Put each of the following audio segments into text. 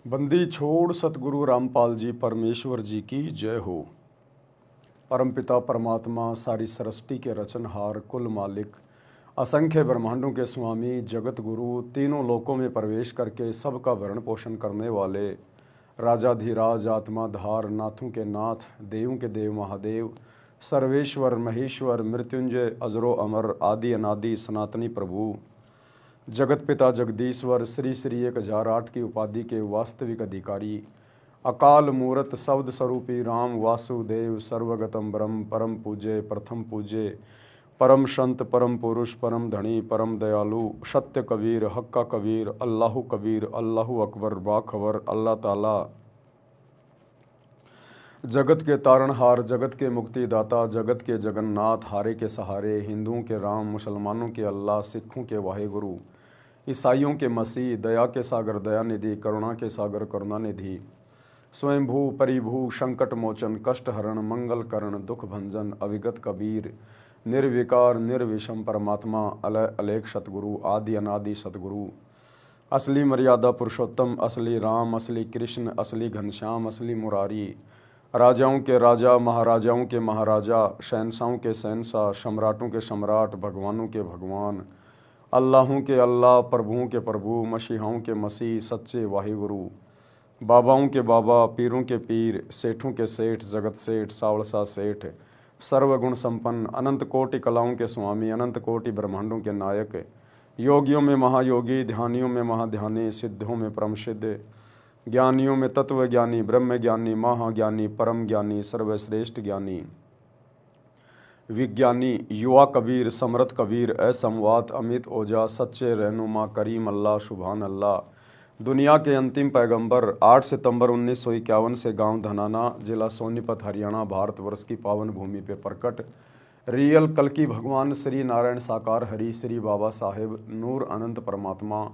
बंदी छोड़ सतगुरु रामपाल जी परमेश्वर जी की जय हो। परमपिता परमात्मा सारी सृष्टि के रचनहार कुल मालिक असंख्य ब्रह्मांडों के स्वामी जगत गुरु तीनों लोकों में प्रवेश करके सबका भरण पोषण करने वाले राजाधिराज आत्माधार नाथों के नाथ देवों के देव महादेव सर्वेश्वर महेश्वर मृत्युंजय अजरो अमर आदि अनादि सनातनी प्रभु जगत पिता जगदीश्वर श्री श्री 1008 की उपाधि के वास्तविक अधिकारी अकाल मूरत शब्द स्वरूपी राम वासुदेव सर्वगतम ब्रह्म परम पूज्य प्रथम पूज्य परम संत परम पुरुष परम धनी परम दयालु सत्य कबीर हक्का कबीर अल्लाहु अकबर बाखबर अल्लाह ताला जगत के तारणहार जगत के मुक्तिदाता जगत के जगन्नाथ हारे के सहारे हिंदुओं के राम मुसलमानों के अल्लाह सिखों के वाहेगुरु ईसाइयों के मसीह दया के सागर दया निधि करुणा के सागर करुणा निधि स्वयंभू परिभू संकट मोचन कष्ट हरण मंगल करण दुख भंजन अविगत कबीर निर्विकार निर्विषम परमात्मा अलय अलेख सतगुरु आदि अनादि सतगुरु असली मर्यादा पुरुषोत्तम असली राम असली कृष्ण असली घनश्याम असली मुरारी राजाओं के राजा महाराजाओं के महाराजा शहनशाहों के शहनशाह सम्राटों के सम्राट भगवानों के भगवान अल्लाहों के अल्लाह प्रभुओं के प्रभु मसीहाओं के मसीह सच्चे वाहिगुरु बाबाओं के बाबा पीरों के पीर सेठों के सेठ जगत सेठ सावलसा सेठ सर्वगुण संपन्न अनंत कोटि कलाओं के स्वामी अनंत कोटि ब्रह्मांडों के नायक योगियों में महायोगी ध्यानियों में महाध्यानी सिद्धों में परम सिद्ध ज्ञानियों में तत्व ज्ञानी ब्रह्म ज्ञानी महाज्ञानी परम ज्ञानी सर्वश्रेष्ठ ज्ञानी विज्ञानी युवा कबीर समर्थ कबीर असमवात अमित ओझा सच्चे रहनुमा करीम अल्लाह सुभान अल्लाह दुनिया के अंतिम पैगंबर 8 सितंबर 1951 से गांव धनाना जिला सोनीपत हरियाणा भारतवर्ष की पावन भूमि पे प्रकट रियल कल की भगवान श्री नारायण साकार हरि श्री बाबा साहेब नूर अनंत परमात्मा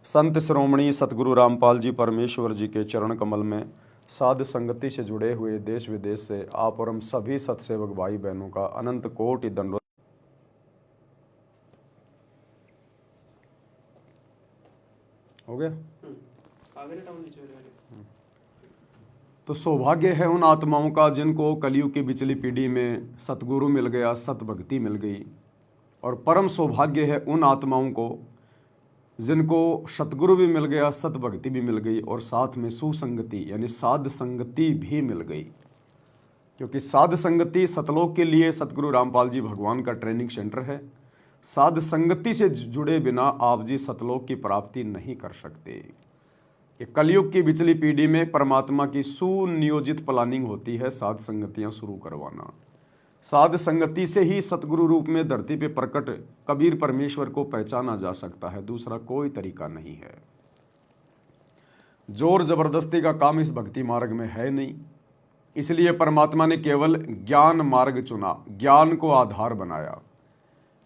संत श्रोमणी सतगुरु रामपाल जी परमेश्वर जी के चरण कमल में साध संगति से जुड़े हुए देश विदेश से आप और हम सभी सत्सेवक भाई बहनों का अनंत कोटि दंडवत। हो गया। तो सौभाग्य है उन आत्माओं का जिनको कलयुग की बिचली पीढ़ी में सतगुरु मिल गया सत भक्ति मिल गई और परम सौभाग्य है उन आत्माओं को जिनको सतगुरु भी मिल गया सत भक्ति भी मिल गई और साथ में सुसंगति यानी साध संगति भी मिल गई, क्योंकि साध संगति सतलोक के लिए सतगुरु रामपाल जी भगवान का ट्रेनिंग सेंटर है। साध संगति से जुड़े बिना आप जी सतलोक की प्राप्ति नहीं कर सकते। ये कलयुग की बिचली पीढ़ी में परमात्मा की सुनियोजित प्लानिंग होती है साध संगतियां शुरू करवाना। साध संगति से ही सतगुरु रूप में धरती पे प्रकट कबीर परमेश्वर को पहचाना जा सकता है, दूसरा कोई तरीका नहीं है। जोर जबरदस्ती का काम इस भक्ति मार्ग में है नहीं, इसलिए परमात्मा ने केवल ज्ञान मार्ग चुना, ज्ञान को आधार बनाया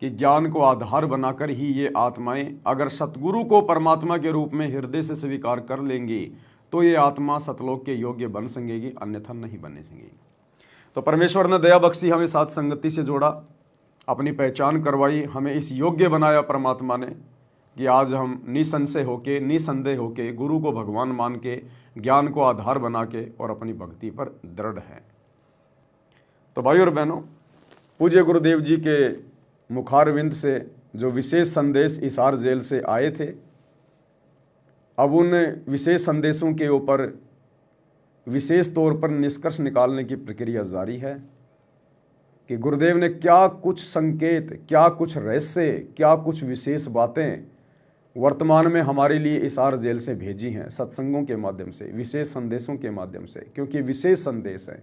कि ज्ञान को आधार बनाकर ही ये आत्माएं अगर सतगुरु को परमात्मा के रूप में हृदय से स्वीकार कर लेंगी तो ये आत्मा सतलोक के योग्य बन सकेगी, अन्यथा नहीं बने सकेगी। तो परमेश्वर ने दया बख्शी, हमें साथ संगति से जोड़ा, अपनी पहचान करवाई, हमें इस योग्य बनाया परमात्मा ने कि आज हम निसंदेह होके गुरु को भगवान मान के ज्ञान को आधार बना के और अपनी भक्ति पर दृढ़ हैं। तो भाई और बहनों, पूज्य गुरुदेव जी के मुखारविंद से जो विशेष संदेश हिसार जेल से आए थे, अब उन विशेष संदेशों के ऊपर विशेष तौर पर निष्कर्ष निकालने की प्रक्रिया जारी है कि गुरुदेव ने क्या कुछ संकेत, क्या कुछ रहस्य, क्या कुछ विशेष बातें वर्तमान में हमारे लिए हिसार जेल से भेजी हैं सत्संगों के माध्यम से, विशेष संदेशों के माध्यम से। क्योंकि विशेष संदेश है,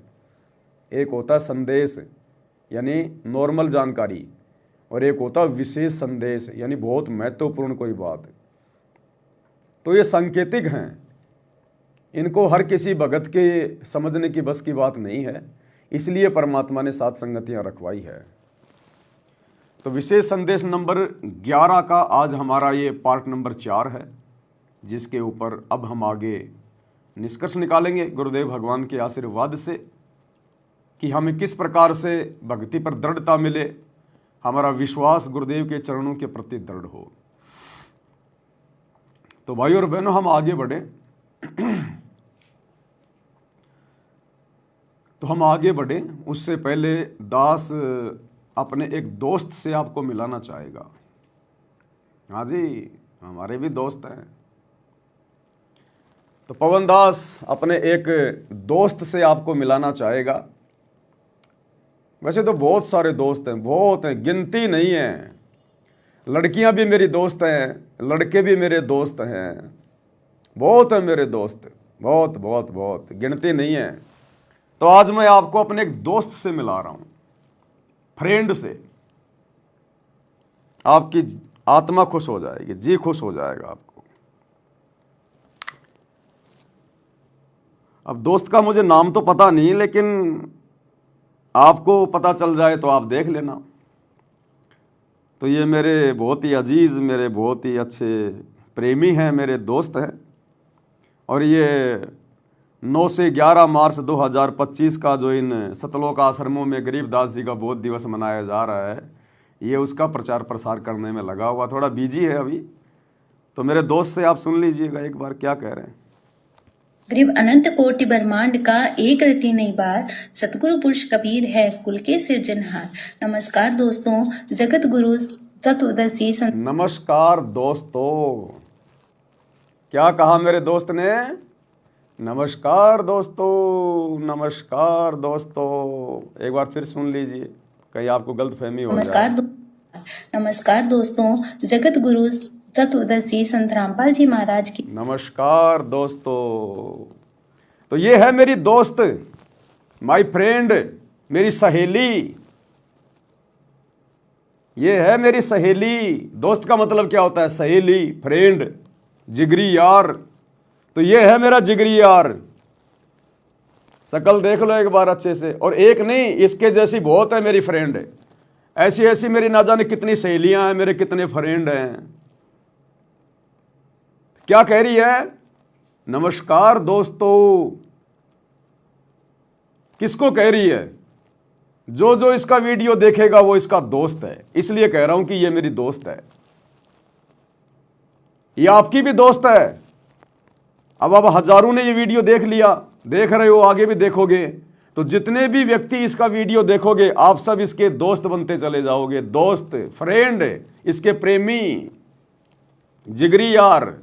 एक होता संदेश यानी नॉर्मल जानकारी और एक होता विशेष संदेश यानी बहुत महत्वपूर्ण कोई बात। तो ये सांकेतिक हैं, इनको हर किसी भगत के समझने की बस की बात नहीं है, इसलिए परमात्मा ने सात संगतियां रखवाई है। तो विशेष संदेश नंबर 11 का आज हमारा ये पार्ट नंबर 4 है, जिसके ऊपर अब हम आगे निष्कर्ष निकालेंगे गुरुदेव भगवान के आशीर्वाद से कि हमें किस प्रकार से भक्ति पर दृढ़ता मिले, हमारा विश्वास गुरुदेव के चरणों के प्रति दृढ़ हो। तो भाई और बहनों, हम आगे बढ़े। तो हम आगे बढ़े उससे पहले दास अपने एक दोस्त से आपको मिलाना चाहेगा। हाँ जी, हमारे भी दोस्त हैं। तो पवन दास अपने एक दोस्त से आपको मिलाना चाहेगा। वैसे तो बहुत सारे दोस्त हैं, बहुत हैं, गिनती नहीं है। लड़कियां भी मेरी दोस्त हैं, लड़के भी मेरे दोस्त हैं, बहुत हैं मेरे दोस्त, बहुत बहुत बहुत, गिनती नहीं है। तो आज मैं आपको अपने एक दोस्त से मिला रहा हूं, फ्रेंड से। आपकी आत्मा खुश हो जाएगी, जी खुश हो जाएगा आपको। अब दोस्त का मुझे नाम तो पता नहीं, लेकिन आपको पता चल जाए तो आप देख लेना। तो ये मेरे बहुत ही अजीज, मेरे बहुत ही अच्छे प्रेमी हैं, मेरे दोस्त हैं। और ये 9 से 11 मार्च 2025 का जो इन सतलोक आश्रमों में गरीबदास जी का बोध दिवस मनाया जा रहा है, ये उसका प्रचार प्रसार करने में लगा हुआ, थोड़ा बिजी है अभी। तो मेरे दोस्त से आप सुन लीजिएगा एक बार क्या कह रहे हैं। गरीब अनंत कोटि ब्रह्मांड का एक रति नहीं बार, सतगुरु पुरुष कबीर है कुल के सिरजनहार। नमस्कार दोस्तों, जगत गुरु तत्वदर्शी नमस्कार दोस्तों, क्या कहा मेरे दोस्त ने? नमस्कार दोस्तों, नमस्कार दोस्तों। एक बार फिर सुन लीजिए, कहीं आपको गलतफहमी हो जाए। नमस्कार दोस्तों, जगत गुरु तत्वदर्शी संत रामपाल जी महाराज की नमस्कार दोस्तों। तो ये है मेरी दोस्त, माय फ्रेंड, मेरी सहेली। ये है मेरी सहेली। दोस्त का मतलब क्या होता है? सहेली, फ्रेंड, जिगरी यार। तो ये है मेरा जिगरी यार। शकल देख लो एक बार अच्छे से। और एक नहीं, इसके जैसी बहुत है मेरी फ्रेंड। ऐसी ऐसी मेरी ना जाने कितनी सहेलियां हैं, मेरे कितने फ्रेंड हैं। क्या कह रही है? नमस्कार दोस्तों। किसको कह रही है? जो जो इसका वीडियो देखेगा वो इसका दोस्त है। इसलिए कह रहा हूं कि ये मेरी दोस्त है। ये आपकी भी दोस्त है। अब हजारों ने ये वीडियो देख लिया, देख रहे हो, आगे भी देखोगे। तो जितने भी व्यक्ति इसका वीडियो देखोगे, आप सब इसके दोस्त बनते चले जाओगे। दोस्त, फ्रेंड, इसके प्रेमी, जिगरी यार।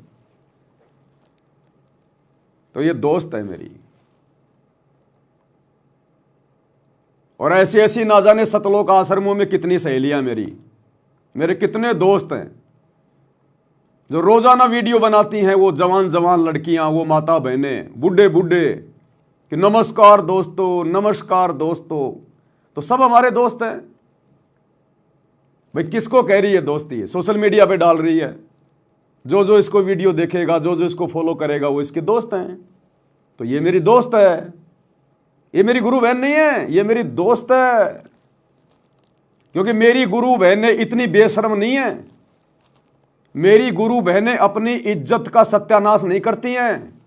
तो ये दोस्त है मेरी। और ऐसी ऐसी ना जाने सतलोक आश्रमों में कितनी सहेलियां मेरे कितने दोस्त हैं जो रोजाना वीडियो बनाती हैं। वो जवान जवान लड़कियां, वो माता बहनें, बूढ़े बूढ़े, कि नमस्कार दोस्तों, नमस्कार दोस्तों। तो सब हमारे दोस्त हैं भाई। किसको कह रही है दोस्ती? है सोशल मीडिया पे डाल रही है। जो जो इसको वीडियो देखेगा, जो जो इसको फॉलो करेगा, वो इसके दोस्त हैं। तो ये मेरी दोस्त है। ये मेरी गुरु बहन नहीं है, ये मेरी दोस्त है। क्योंकि मेरी गुरु बहनें इतनी बेशर्म नहीं है। मेरी गुरु बहनें अपनी इज्जत का सत्यानाश नहीं करती हैं।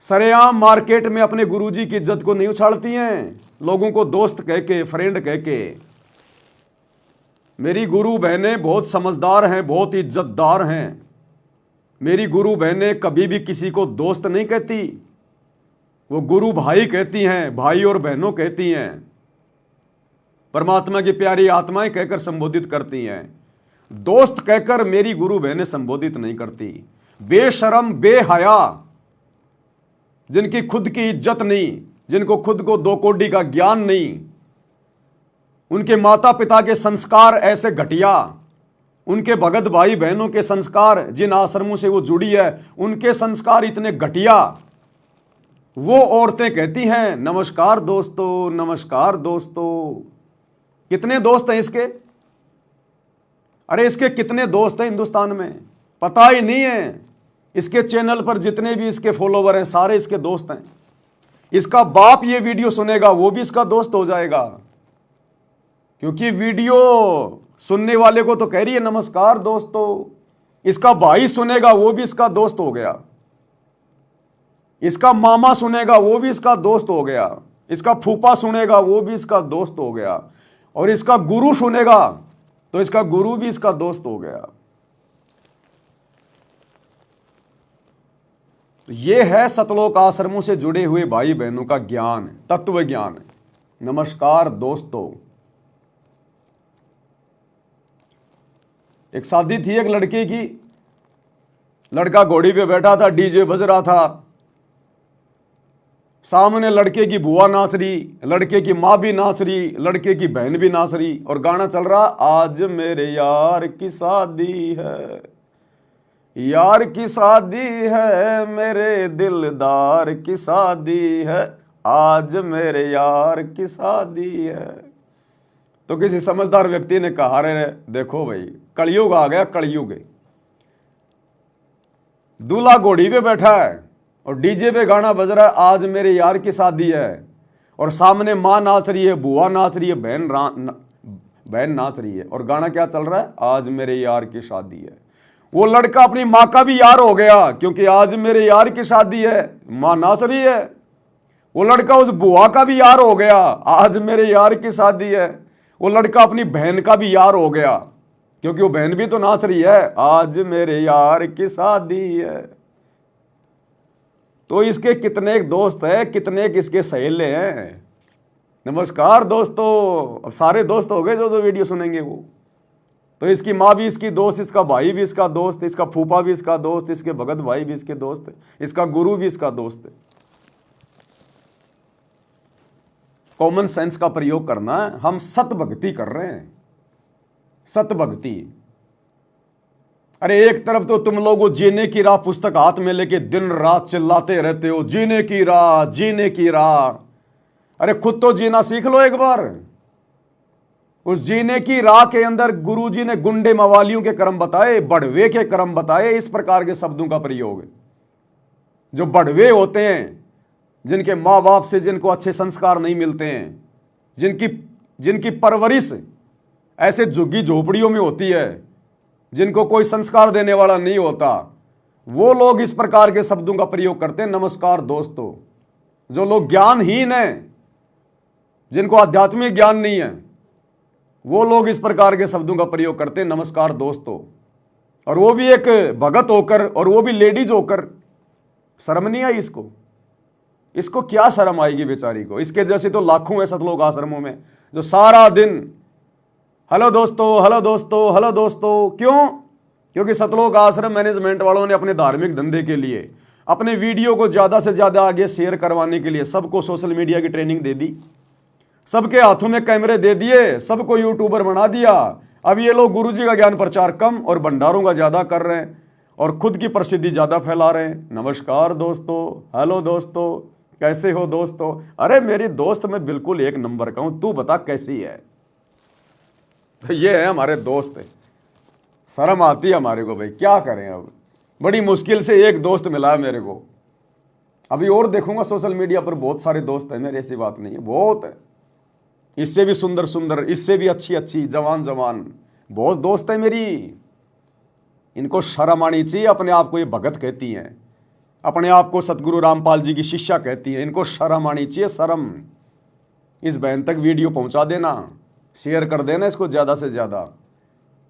सरेआम मार्केट में अपने गुरुजी की इज्जत को नहीं उछालती हैं, लोगों को दोस्त कह के, फ्रेंड कह के। मेरी गुरु बहनें बहुत समझदार हैं, बहुत इज्जतदार हैं। मेरी गुरु बहनें कभी भी किसी को दोस्त नहीं कहती। वो गुरु भाई कहती हैं, भाई और बहनों कहती हैं। परमात्मा की प्यारी आत्माएं कहकर संबोधित करती हैं। दोस्त कहकर मेरी गुरु बहनें संबोधित नहीं करती। बेशरम, बेहया, जिनकी खुद की इज्जत नहीं, जिनको खुद को दो कौड़ी का ज्ञान नहीं, उनके माता पिता के संस्कार ऐसे घटिया, उनके भगत भाई बहनों के संस्कार, जिन आश्रमों से वो जुड़ी है, उनके संस्कार इतने घटिया। वो औरतें कहती हैं नमस्कार दोस्तों, नमस्कार दोस्तों। कितने दोस्त हैं इसके? अरे इसके कितने दोस्त हैं हिंदुस्तान में, पता ही नहीं है। इसके चैनल पर जितने भी इसके फॉलोवर हैं, सारे इसके दोस्त हैं। इसका बाप ये वीडियो सुनेगा, वो भी इसका दोस्त हो जाएगा। क्योंकि वीडियो सुनने वाले को तो कह रही है नमस्कार दोस्तों। इसका भाई सुनेगा, वो भी इसका दोस्त हो गया। इसका मामा सुनेगा, वो भी इसका दोस्त हो गया। इसका फूफा सुनेगा, वो भी इसका दोस्त हो गया। और इसका गुरु सुनेगा तो इसका गुरु भी इसका दोस्त हो गया। तो ये है सतलोक आश्रमों से जुड़े हुए भाई बहनों का ज्ञान, तत्व ज्ञान। नमस्कार दोस्तों, एक शादी थी एक लड़के की, लड़का घोड़ी पे बैठा था, डीजे बज रहा था, सामने लड़के की बुआ नाच रही, लड़के की माँ भी नाच रही, लड़के की बहन भी नाच रही, और गाना चल रहा, आज मेरे यार की शादी है, यार की शादी है, मेरे दिलदार की शादी है, आज मेरे यार की शादी है। तो किसी समझदार व्यक्ति ने कहा, अरे देखो भाई, कलयुग आ गया, कलयुग। दूल्हा घोड़ी पे बैठा है और डीजे पे गाना बज रहा है, आज मेरे यार की शादी है, और सामने माँ नाच रही है, बुआ नाच रही है, बहन नाच रही है, और गाना क्या चल रहा है, आज मेरे यार की शादी है। वो लड़का अपनी माँ का भी यार हो गया, क्योंकि आज मेरे यार की शादी है, माँ नाच रही है। वो लड़का उस बुआ का भी यार हो गया, आज मेरे यार की शादी है। वो लड़का अपनी बहन का भी यार हो गया, क्योंकि वो बहन भी तो नाच रही है, आज मेरे यार की शादी है। तो इसके कितने एक दोस्त है, कितने एक इसके सहेले हैं। नमस्कार दोस्तों, अब सारे दोस्त हो गए जो वीडियो सुनेंगे वो। तो इसकी माँ भी इसकी दोस्त, इसका भाई भी इसका दोस्त, इसका फूफा भी इसका दोस्त, इसके भगत भाई भी इसके दोस्त है, इसका गुरु भी इसका दोस्त है। कॉमन सेंस का प्रयोग करना है। हम सत भक्ति कर रहे हैं, सत भक्ति। अरे एक तरफ तो तुम लोग जीने की राह पुस्तक हाथ में लेके दिन रात चिल्लाते रहते हो, जीने की राह, जीने की राह। अरे खुद तो जीना सीख लो एक बार। उस जीने की राह के अंदर गुरुजी ने गुंडे मवालियों के कर्म बताए, बढ़वे के कर्म बताए। इस प्रकार के शब्दों का प्रयोग, जो बढ़वे होते हैं, जिनके माँ बाप से जिनको अच्छे संस्कार नहीं मिलते हैं, जिनकी परवरिश ऐसे झुग्गी झोपड़ियों में होती है, जिनको कोई संस्कार देने वाला नहीं होता, वो लोग इस प्रकार के शब्दों का प्रयोग करते हैं। नमस्कार दोस्तों, जो लोग ज्ञानहीन हैं, जिनको आध्यात्मिक ज्ञान नहीं है, वो लोग इस प्रकार के शब्दों का प्रयोग करते हैं, नमस्कार दोस्तों। और वो भी एक भगत होकर, और वो भी लेडीज होकर। शर्म नहीं आई इसको क्या शर्म आएगी बेचारी को। इसके जैसे तो लाखों है सतलोक आश्रमों में, जो सारा दिन हेलो दोस्तों, हेलो दोस्तों, हेलो दोस्तों। क्यों? क्योंकि सतलोक आश्रम मैनेजमेंट वालों ने अपने धार्मिक धंधे के लिए, अपने वीडियो को ज़्यादा से ज़्यादा आगे शेयर करवाने के लिए सबको सोशल मीडिया की ट्रेनिंग दे दी, सबके हाथों में कैमरे दे दिए, सबको यूट्यूबर बना दिया। अब ये लोग गुरुजी का ज्ञान प्रचार कम और भंडारों का ज़्यादा कर रहे हैं, और खुद की प्रसिद्धि ज़्यादा फैला रहे हैं। नमस्कार दोस्तों, हेलो दोस्तों, कैसे हो दोस्तों? अरे मेरी दोस्त मैं बिल्कुल एक नंबर का हूं, तू बता कैसी है? तो ये है हमारे दोस्त। शर्म आती है हमारे को भाई, क्या करें। अब बड़ी मुश्किल से एक दोस्त मिला है मेरे को। अभी और देखूंगा सोशल मीडिया पर, बहुत सारे दोस्त हैं मेरे, ऐसी बात नहीं है, बहुत है। इससे भी सुंदर सुंदर, इससे भी अच्छी अच्छी, जवान जवान बहुत दोस्त है मेरी। इनको शर्म आनी चाहिए। अपने आप को ये भगत कहती हैं, अपने आप को सतगुरु रामपाल जी की शिष्या कहती हैं। इनको शर्म आनी चाहिए, शर्म। इस बहन तक वीडियो पहुंचा देना, शेयर कर देना इसको ज़्यादा से ज़्यादा।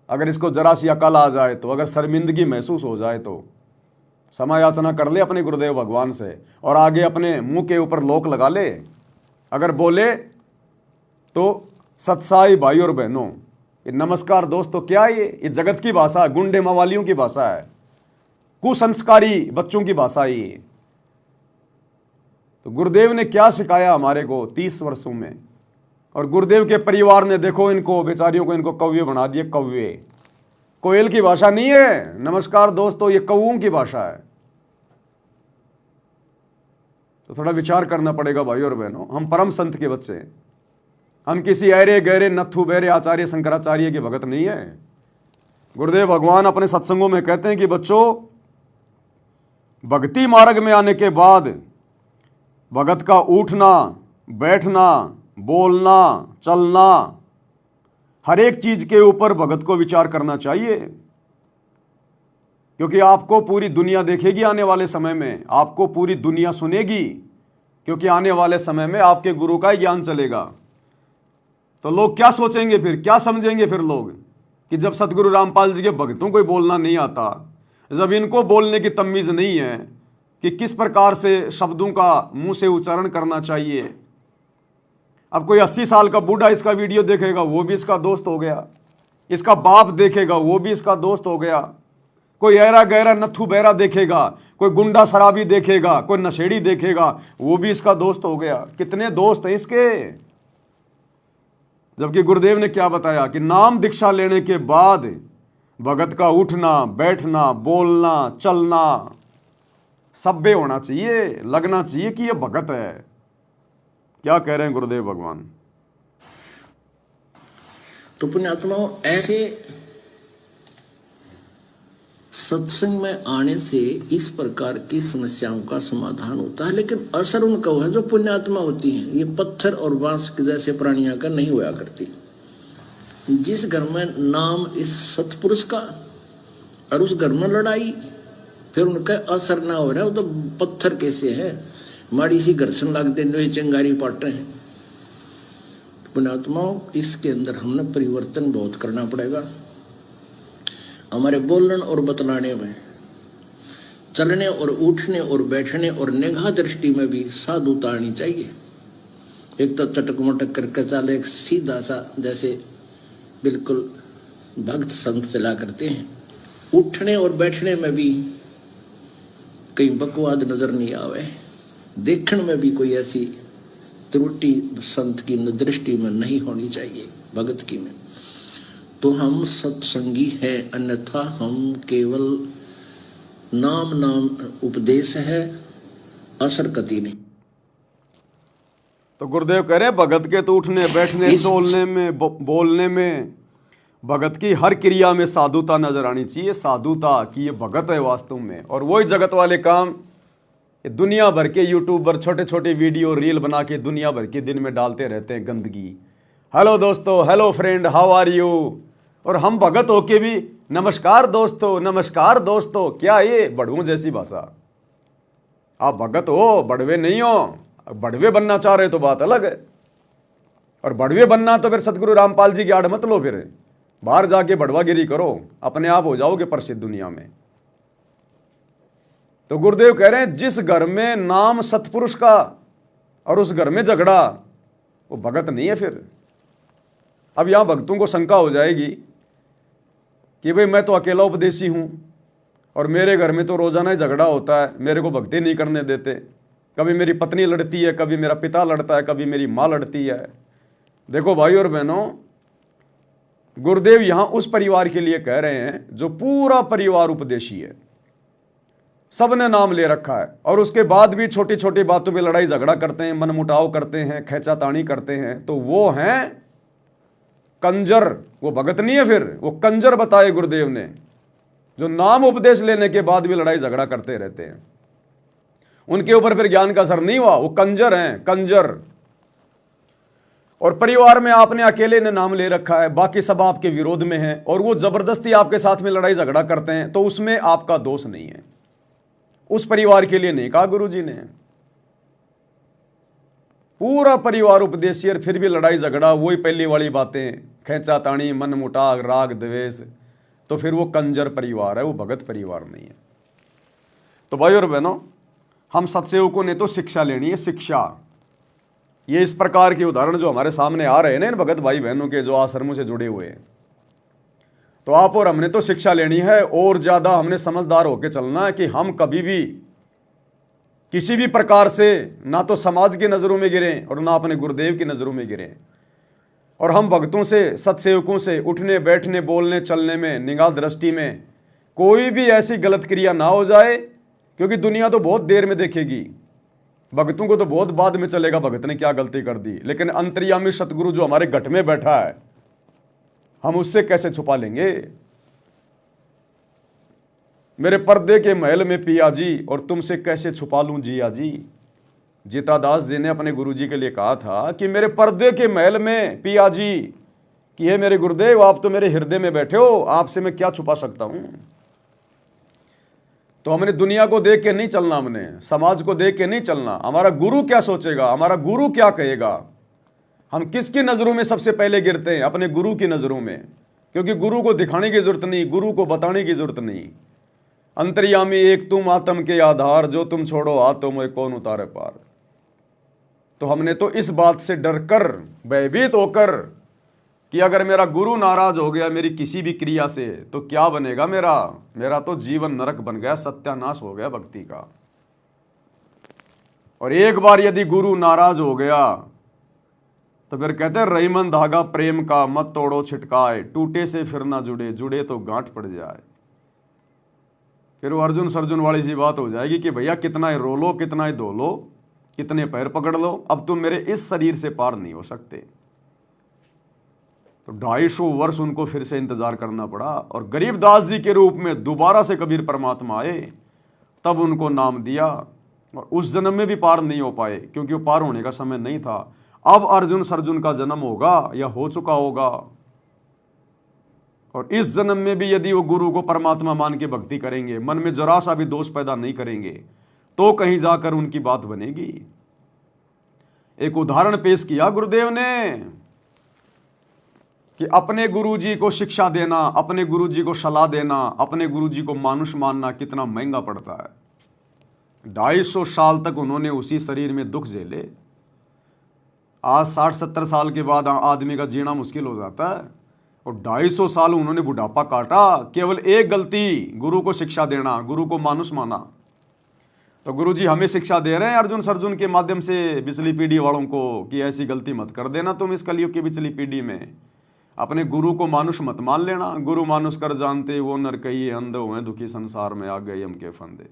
अगर इसको जरा सी अकल आ जाए तो, अगर शर्मिंदगी महसूस हो जाए तो क्षमा याचना कर ले अपने गुरुदेव भगवान से, और आगे अपने मुंह के ऊपर लोक लगा ले। अगर बोले तो सत्साई भाई और बहनों, ये नमस्कार दोस्तों क्या है? ये जगत की भाषा, गुंडे मवालियों की भाषा है, कुसंस्कारी बच्चों की भाषा है ये। तो गुरुदेव ने क्या सिखाया हमारे को 30 वर्षों में, और गुरुदेव के परिवार ने देखो इनको बेचारियों को, इनको कौवे बना दिए। कौवे कोयल की भाषा नहीं है नमस्कार दोस्तों, ये कौओं की भाषा है। तो थोड़ा विचार करना पड़ेगा भाई और बहनों। हम परम संत के बच्चे हैं, हम किसी ऐरे गहरे नथु बेरे आचार्य शंकराचार्य के भगत नहीं है। गुरुदेव भगवान अपने सत्संगों में कहते हैं कि बच्चों, भक्ति मार्ग में आने के बाद भगत का उठना, बैठना, बोलना, चलना, हर एक चीज के ऊपर भगत को विचार करना चाहिए। क्योंकि आपको पूरी दुनिया देखेगी आने वाले समय में, आपको पूरी दुनिया सुनेगी, क्योंकि आने वाले समय में आपके गुरु का ही ज्ञान चलेगा। तो लोग क्या सोचेंगे फिर, क्या समझेंगे फिर लोग, कि जब सतगुरु रामपाल जी के भक्तों को बोलना नहीं आता, जब इनको बोलने की तमीज नहीं है, कि किस प्रकार से शब्दों का मुंह से उच्चारण करना चाहिए। अब कोई 80 साल का बूढ़ा इसका वीडियो देखेगा, वो भी इसका दोस्त हो गया। इसका बाप देखेगा, वो भी इसका दोस्त हो गया। कोई ऐरा गहरा नथु बहरा देखेगा, कोई गुंडा शराबी देखेगा, कोई नशेड़ी देखेगा, वो भी इसका दोस्त हो गया। कितने दोस्त हैं इसके। जबकि गुरुदेव ने क्या बताया कि नाम दीक्षा लेने के बाद भगत का उठना, बैठना, बोलना, चलना सभ्य होना चाहिए, लगना चाहिए कि ये भगत है। क्या कह रहे हैं गुरुदेव भगवान। तो पुण्यात्माओं, ऐसे सत्संग में आने से इस प्रकार की समस्याओं का समाधान होता है, लेकिन असर उनका है जो पुण्यात्मा होती हैं। ये पत्थर और बांस के जैसे प्राणियों का नहीं हुआ करती। जिस घर में नाम इस सतपुरुष का और उस घर में लड़ाई, फिर उनका असर ना हो रहा है, वो तो पत्थर कैसे है, माड़ी सी घर्षण लगते नो चिंगारी पाटे हैं। पुण्यात्माओं, इसके अंदर हमने परिवर्तन बहुत करना पड़ेगा। हमारे बोलने और बतलाने में, चलने और उठने और बैठने और निगाह दृष्टि में भी साधुता आनी चाहिए। एक तो चटक मटक करके चले, एक सीधा सा जैसे बिल्कुल भक्त संत चला करते हैं। उठने और बैठने में भी कहीं बकवाद नजर नहीं आवे, देखने में भी कोई ऐसी त्रुटि संत की दृष्टि में नहीं होनी चाहिए, भगत की में। तो हम सत्संगी हैं, अन्यथा हम केवल नाम उपदेश है, असर कति नहीं। तो गुरुदेव कह रहे हैं भगत के तो उठने, बैठने, चलने में, बोलने में, भगत की हर क्रिया में साधुता नजर आनी चाहिए। साधुता कि ये भगत है वास्तव में। और वही जगत वाले काम दुनिया भर के यूट्यूबर छोटे छोटे वीडियो रील बना के दुनिया भर के दिन में डालते रहते हैं गंदगी। हेलो दोस्तों, hello friend, how are you. और हम भगत होके भी नमस्कार दोस्तों, नमस्कार दोस्तों। क्या ये बड़वों जैसी भाषा। आप भगत हो, बड़वे नहीं हो। बड़वे बनना चाह रहे तो बात अलग है। और बड़वे बनना तो फिर सतगुरु रामपाल जी की आड़ मत लो, फिर बाहर जाके बड़वागिरी करो, अपने आप हो जाओगे प्रसिद्ध दुनिया में। तो गुरुदेव कह रहे हैं जिस घर में नाम सतपुरुष का और उस घर में झगड़ा, वो भगत नहीं है। फिर अब यहां भक्तों को शंका हो जाएगी कि भाई मैं तो अकेला उपदेशी हूं और मेरे घर में तो रोजाना ही झगड़ा होता है, मेरे को भक्ति नहीं करने देते। कभी मेरी पत्नी लड़ती है, कभी मेरा पिता लड़ता है, कभी मेरी माँ लड़ती है। देखो भाई और बहनों, गुरुदेव यहां उस परिवार के लिए कह रहे हैं जो पूरा परिवार उपदेशी है, सबने नाम ले रखा है और उसके बाद भी छोटी छोटी बातों पे लड़ाई झगड़ा करते हैं, मनमुटाव करते हैं, खींचातानी करते हैं, तो वो हैं कंजर। वो भगत नहीं है, फिर वो कंजर बताए गुरुदेव ने, जो नाम उपदेश लेने के बाद भी लड़ाई झगड़ा करते रहते हैं। उनके ऊपर फिर ज्ञान का असर नहीं हुआ, वो कंजर हैं, कंजर। और परिवार में आपने अकेले ने नाम ले रखा है, बाकी सब आपके विरोध में हैं और वो जबरदस्ती आपके साथ में लड़ाई झगड़ा करते हैं, तो उसमें आपका दोष नहीं है। उस परिवार के लिए नहीं कहा गुरुजी ने। पूरा परिवार उपदेशी और फिर भी लड़ाई झगड़ा, वही पहली वाली बातें, खींचातानी, मनमुटाव, राग द्वेष, तो फिर वो कंजर परिवार है, वो भगत परिवार नहीं है। तो भाई और बहनों, हम सत्सेवकों ने तो शिक्षा लेनी है, शिक्षा। ये इस प्रकार के उदाहरण जो हमारे सामने आ रहे हैं ना इन भगत भाई बहनों के, जो आश्रमों से जुड़े हुए हैं, तो आप और हमने तो शिक्षा लेनी है। और ज्यादा हमने समझदार होकर चलना है कि हम कभी भी किसी भी प्रकार से ना तो समाज की नजरों में गिरें और ना अपने गुरुदेव की नजरों में गिरें। और हम भक्तों से, सत्सेवकों से उठने, बैठने, बोलने, चलने में, निगाह दृष्टि में कोई भी ऐसी गलत क्रिया ना हो जाए, क्योंकि दुनिया तो बहुत देर में देखेगी, भक्तों को तो बहुत बाद में चलेगा भगत ने क्या गलती कर दी। लेकिन अंतर्यामी सतगुरु जो हमारे घट में बैठा है, हम उससे कैसे छुपा लेंगे। मेरे पर्दे के महल में पिया जी, और तुमसे कैसे छुपा लूं जिया जी। जीतादास जी ने अपने गुरुजी के लिए कहा था कि मेरे पर्दे के महल में पिया जी, कि हे मेरे गुरुदेव, आप तो मेरे हृदय में बैठे हो, आपसे मैं क्या छुपा सकता हूं। तो हमने दुनिया को देख के नहीं चलना, हमने समाज को देख के नहीं चलना। हमारा गुरु क्या सोचेगा, हमारा गुरु क्या कहेगा। हम किसकी नजरों में सबसे पहले गिरते हैं? अपने गुरु की नजरों में, क्योंकि गुरु को दिखाने की जरूरत नहीं, गुरु को बताने की जरूरत नहीं। अंतर्यामी एक तुम आत्म के आधार, जो तुम छोड़ो हाथों में कौन उतारे पार। तो हमने तो इस बात से डर कर, भयभीत होकर कि अगर मेरा गुरु नाराज हो गया मेरी किसी भी क्रिया से तो क्या बनेगा मेरा तो जीवन नरक बन गया, सत्यानाश हो गया भक्ति का। और एक बार यदि गुरु नाराज हो गया तो फिर कहते हैं रहीमन धागा प्रेम का मत तोड़ो छिटकाए, टूटे से फिर ना जुड़े, जुड़े तो गांठ पड़ जाए। फिर वो अर्जुन सर्जुन वाली सी बात हो जाएगी कि भैया कितना ही रो लो, कितना ही धो लो, कितने पैर पकड़ लो, अब तुम मेरे इस शरीर से पार नहीं हो सकते। तो 250 वर्ष उनको फिर से इंतजार करना पड़ा। और गरीबदास जी के रूप में दोबारा से कबीर परमात्मा आए, तब उनको नाम दिया। और उस जन्म में भी पार नहीं हो पाए क्योंकि वो पार होने का समय नहीं था। अब अर्जुन सर्जुन का जन्म होगा या हो चुका होगा। और इस जन्म में भी यदि वो गुरु को परमात्मा मान के भक्ति करेंगे, मन में जरा सा भी दोष पैदा नहीं करेंगे, तो कहीं जाकर उनकी बात बनेगी। एक उदाहरण पेश किया गुरुदेव ने कि अपने गुरुजी को शिक्षा देना, अपने गुरुजी को सलाह देना, अपने गुरुजी को मानुष मानना कितना महंगा पड़ता है। 250 साल तक उन्होंने उसी शरीर में दुख झेले। आज 60-70 साल के बाद आदमी का जीना मुश्किल हो जाता है, और 250 साल उन्होंने बुढ़ापा काटा केवल एक गलती, गुरु को शिक्षा देना, गुरु को मानुष माना। तो गुरुजी हमें शिक्षा दे रहे हैं अर्जुन सर्जुन के माध्यम से बिचली पीढ़ी वालों को कि ऐसी गलती मत कर देना तुम इस कलयुग की बिचली पीढ़ी में, अपने गुरु को मानुष मत मान लेना। गुरु मानुष कर जानते वो नर कहिए, अंध हुए दुखी संसार में आ गए हम के फंदे।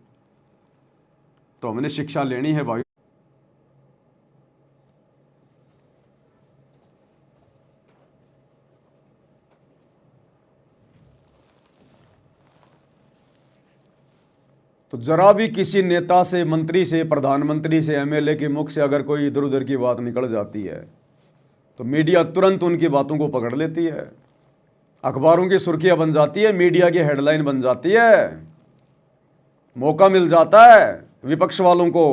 तो हमने शिक्षा लेनी है भाई। तो जरा भी किसी नेता से, मंत्री से, प्रधानमंत्री से, एमएलए के मुख से अगर कोई इधर उधर की बात निकल जाती है तो मीडिया तुरंत उनकी बातों को पकड़ लेती है, अखबारों की सुर्खियां बन जाती है, मीडिया की हेडलाइन बन जाती है, मौका मिल जाता है विपक्ष वालों को।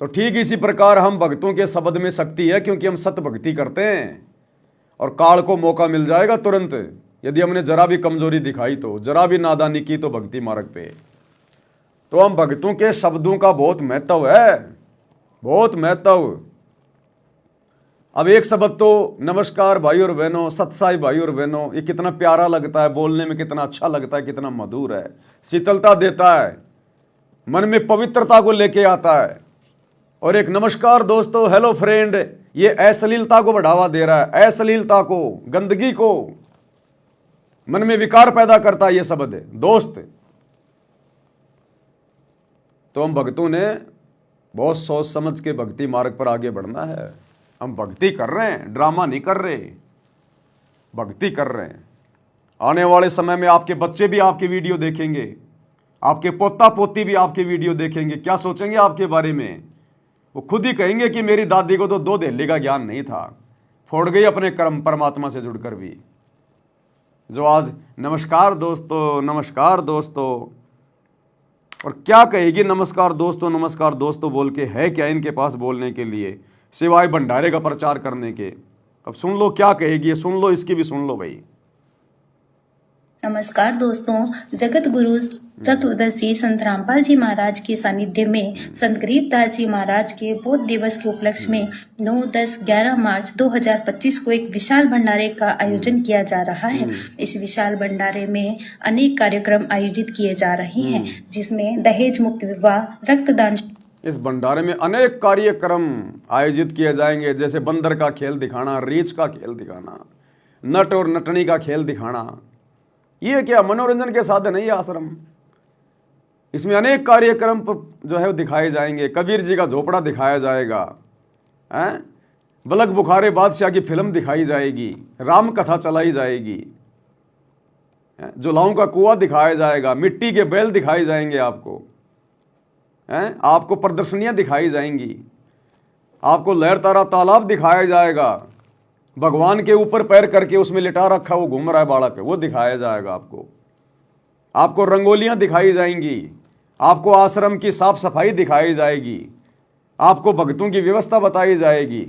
तो ठीक इसी प्रकार हम भक्तों के शब्द में शक्ति है, क्योंकि हम सत्य भक्ति करते हैं। और काल को मौका मिल जाएगा तुरंत, यदि हमने जरा भी कमजोरी दिखाई तो, जरा भी नादानी की तो भक्ति मार्ग पे। तो हम भक्तों के शब्दों का बहुत महत्व है, बहुत महत्व। अब एक शब्द तो नमस्कार भाई और बहनों, सत्साई भाई और बहनों, ये कितना प्यारा लगता है, बोलने में कितना अच्छा लगता है, कितना मधुर है, शीतलता देता है, मन में पवित्रता को लेके आता है। और एक नमस्कार दोस्तों, हेलो फ्रेंड, ये अश्लीलता को बढ़ावा दे रहा है, अश्लीलता को, गंदगी को, मन में विकार पैदा करता है ये शब्द है दोस्त। तो हम भक्तों ने बहुत सोच समझ के भक्ति मार्ग पर आगे बढ़ना है। हम भक्ति कर रहे हैं, ड्रामा नहीं कर रहे, भक्ति कर रहे हैं। आने वाले समय में आपके बच्चे भी आपकी वीडियो देखेंगे, आपके पोता पोती भी आपकी वीडियो देखेंगे। क्या सोचेंगे आपके बारे में? वो खुद ही कहेंगे कि मेरी दादी को तो 2 दहली का ज्ञान नहीं था, फोड़ गई अपने कर्म परमात्मा से जुड़कर भी। जो आज नमस्कार दोस्तों, नमस्कार दोस्तों, और क्या कहेगी नमस्कार दोस्तों बोल के? है क्या इनके पास बोलने के लिए सिवाय भंडारे का प्रचार करने के? अब सुन लो क्या कहेगी, सुन लो, इसकी भी सुन लो भाई। नमस्कार दोस्तों, जगत गुरु तत्वदर्शी संत रामपाल जी महाराज के सानिध्य में संत गरीबदास जी महाराज के बोध दिवस के उपलक्ष्य में 9, 10, 11 मार्च 2025 को एक विशाल भंडारे का आयोजन किया जा रहा है। इस विशाल भंडारे में अनेक कार्यक्रम आयोजित किए जा रहे हैं, जिसमें दहेज मुक्त विवाह, रक्तदान। इस भंडारे में अनेक कार्यक्रम आयोजित किए जाएंगे, जैसे बंदर का खेल दिखाना, रीछ का खेल दिखाना, नट और नटनी का खेल दिखाना। ये क्या मनोरंजन के साधन है ये आश्रम। इसमें अनेक कार्यक्रम जो है वो दिखाए जाएंगे। कबीर जी का झोपड़ा दिखाया जाएगा, बलक बुखारे बादशाह की फिल्म दिखाई जाएगी, राम कथा चलाई जाएगी, जुलाओं का कुआं दिखाया जाएगा, मिट्टी के बैल दिखाए जाएंगे आपको, आपको प्रदर्शनियां दिखाई जाएंगी, आपको लहर तारा तालाब दिखाया जाएगा, भगवान के ऊपर पैर करके उसमें लिटा रखा वो घूम रहा है बाड़ा पे, वो दिखाया जाएगा आपको रंगोलियां दिखाई जाएंगी, आपको आश्रम की साफ सफाई दिखाई जाएगी, आपको भक्तों की व्यवस्था बताई जाएगी।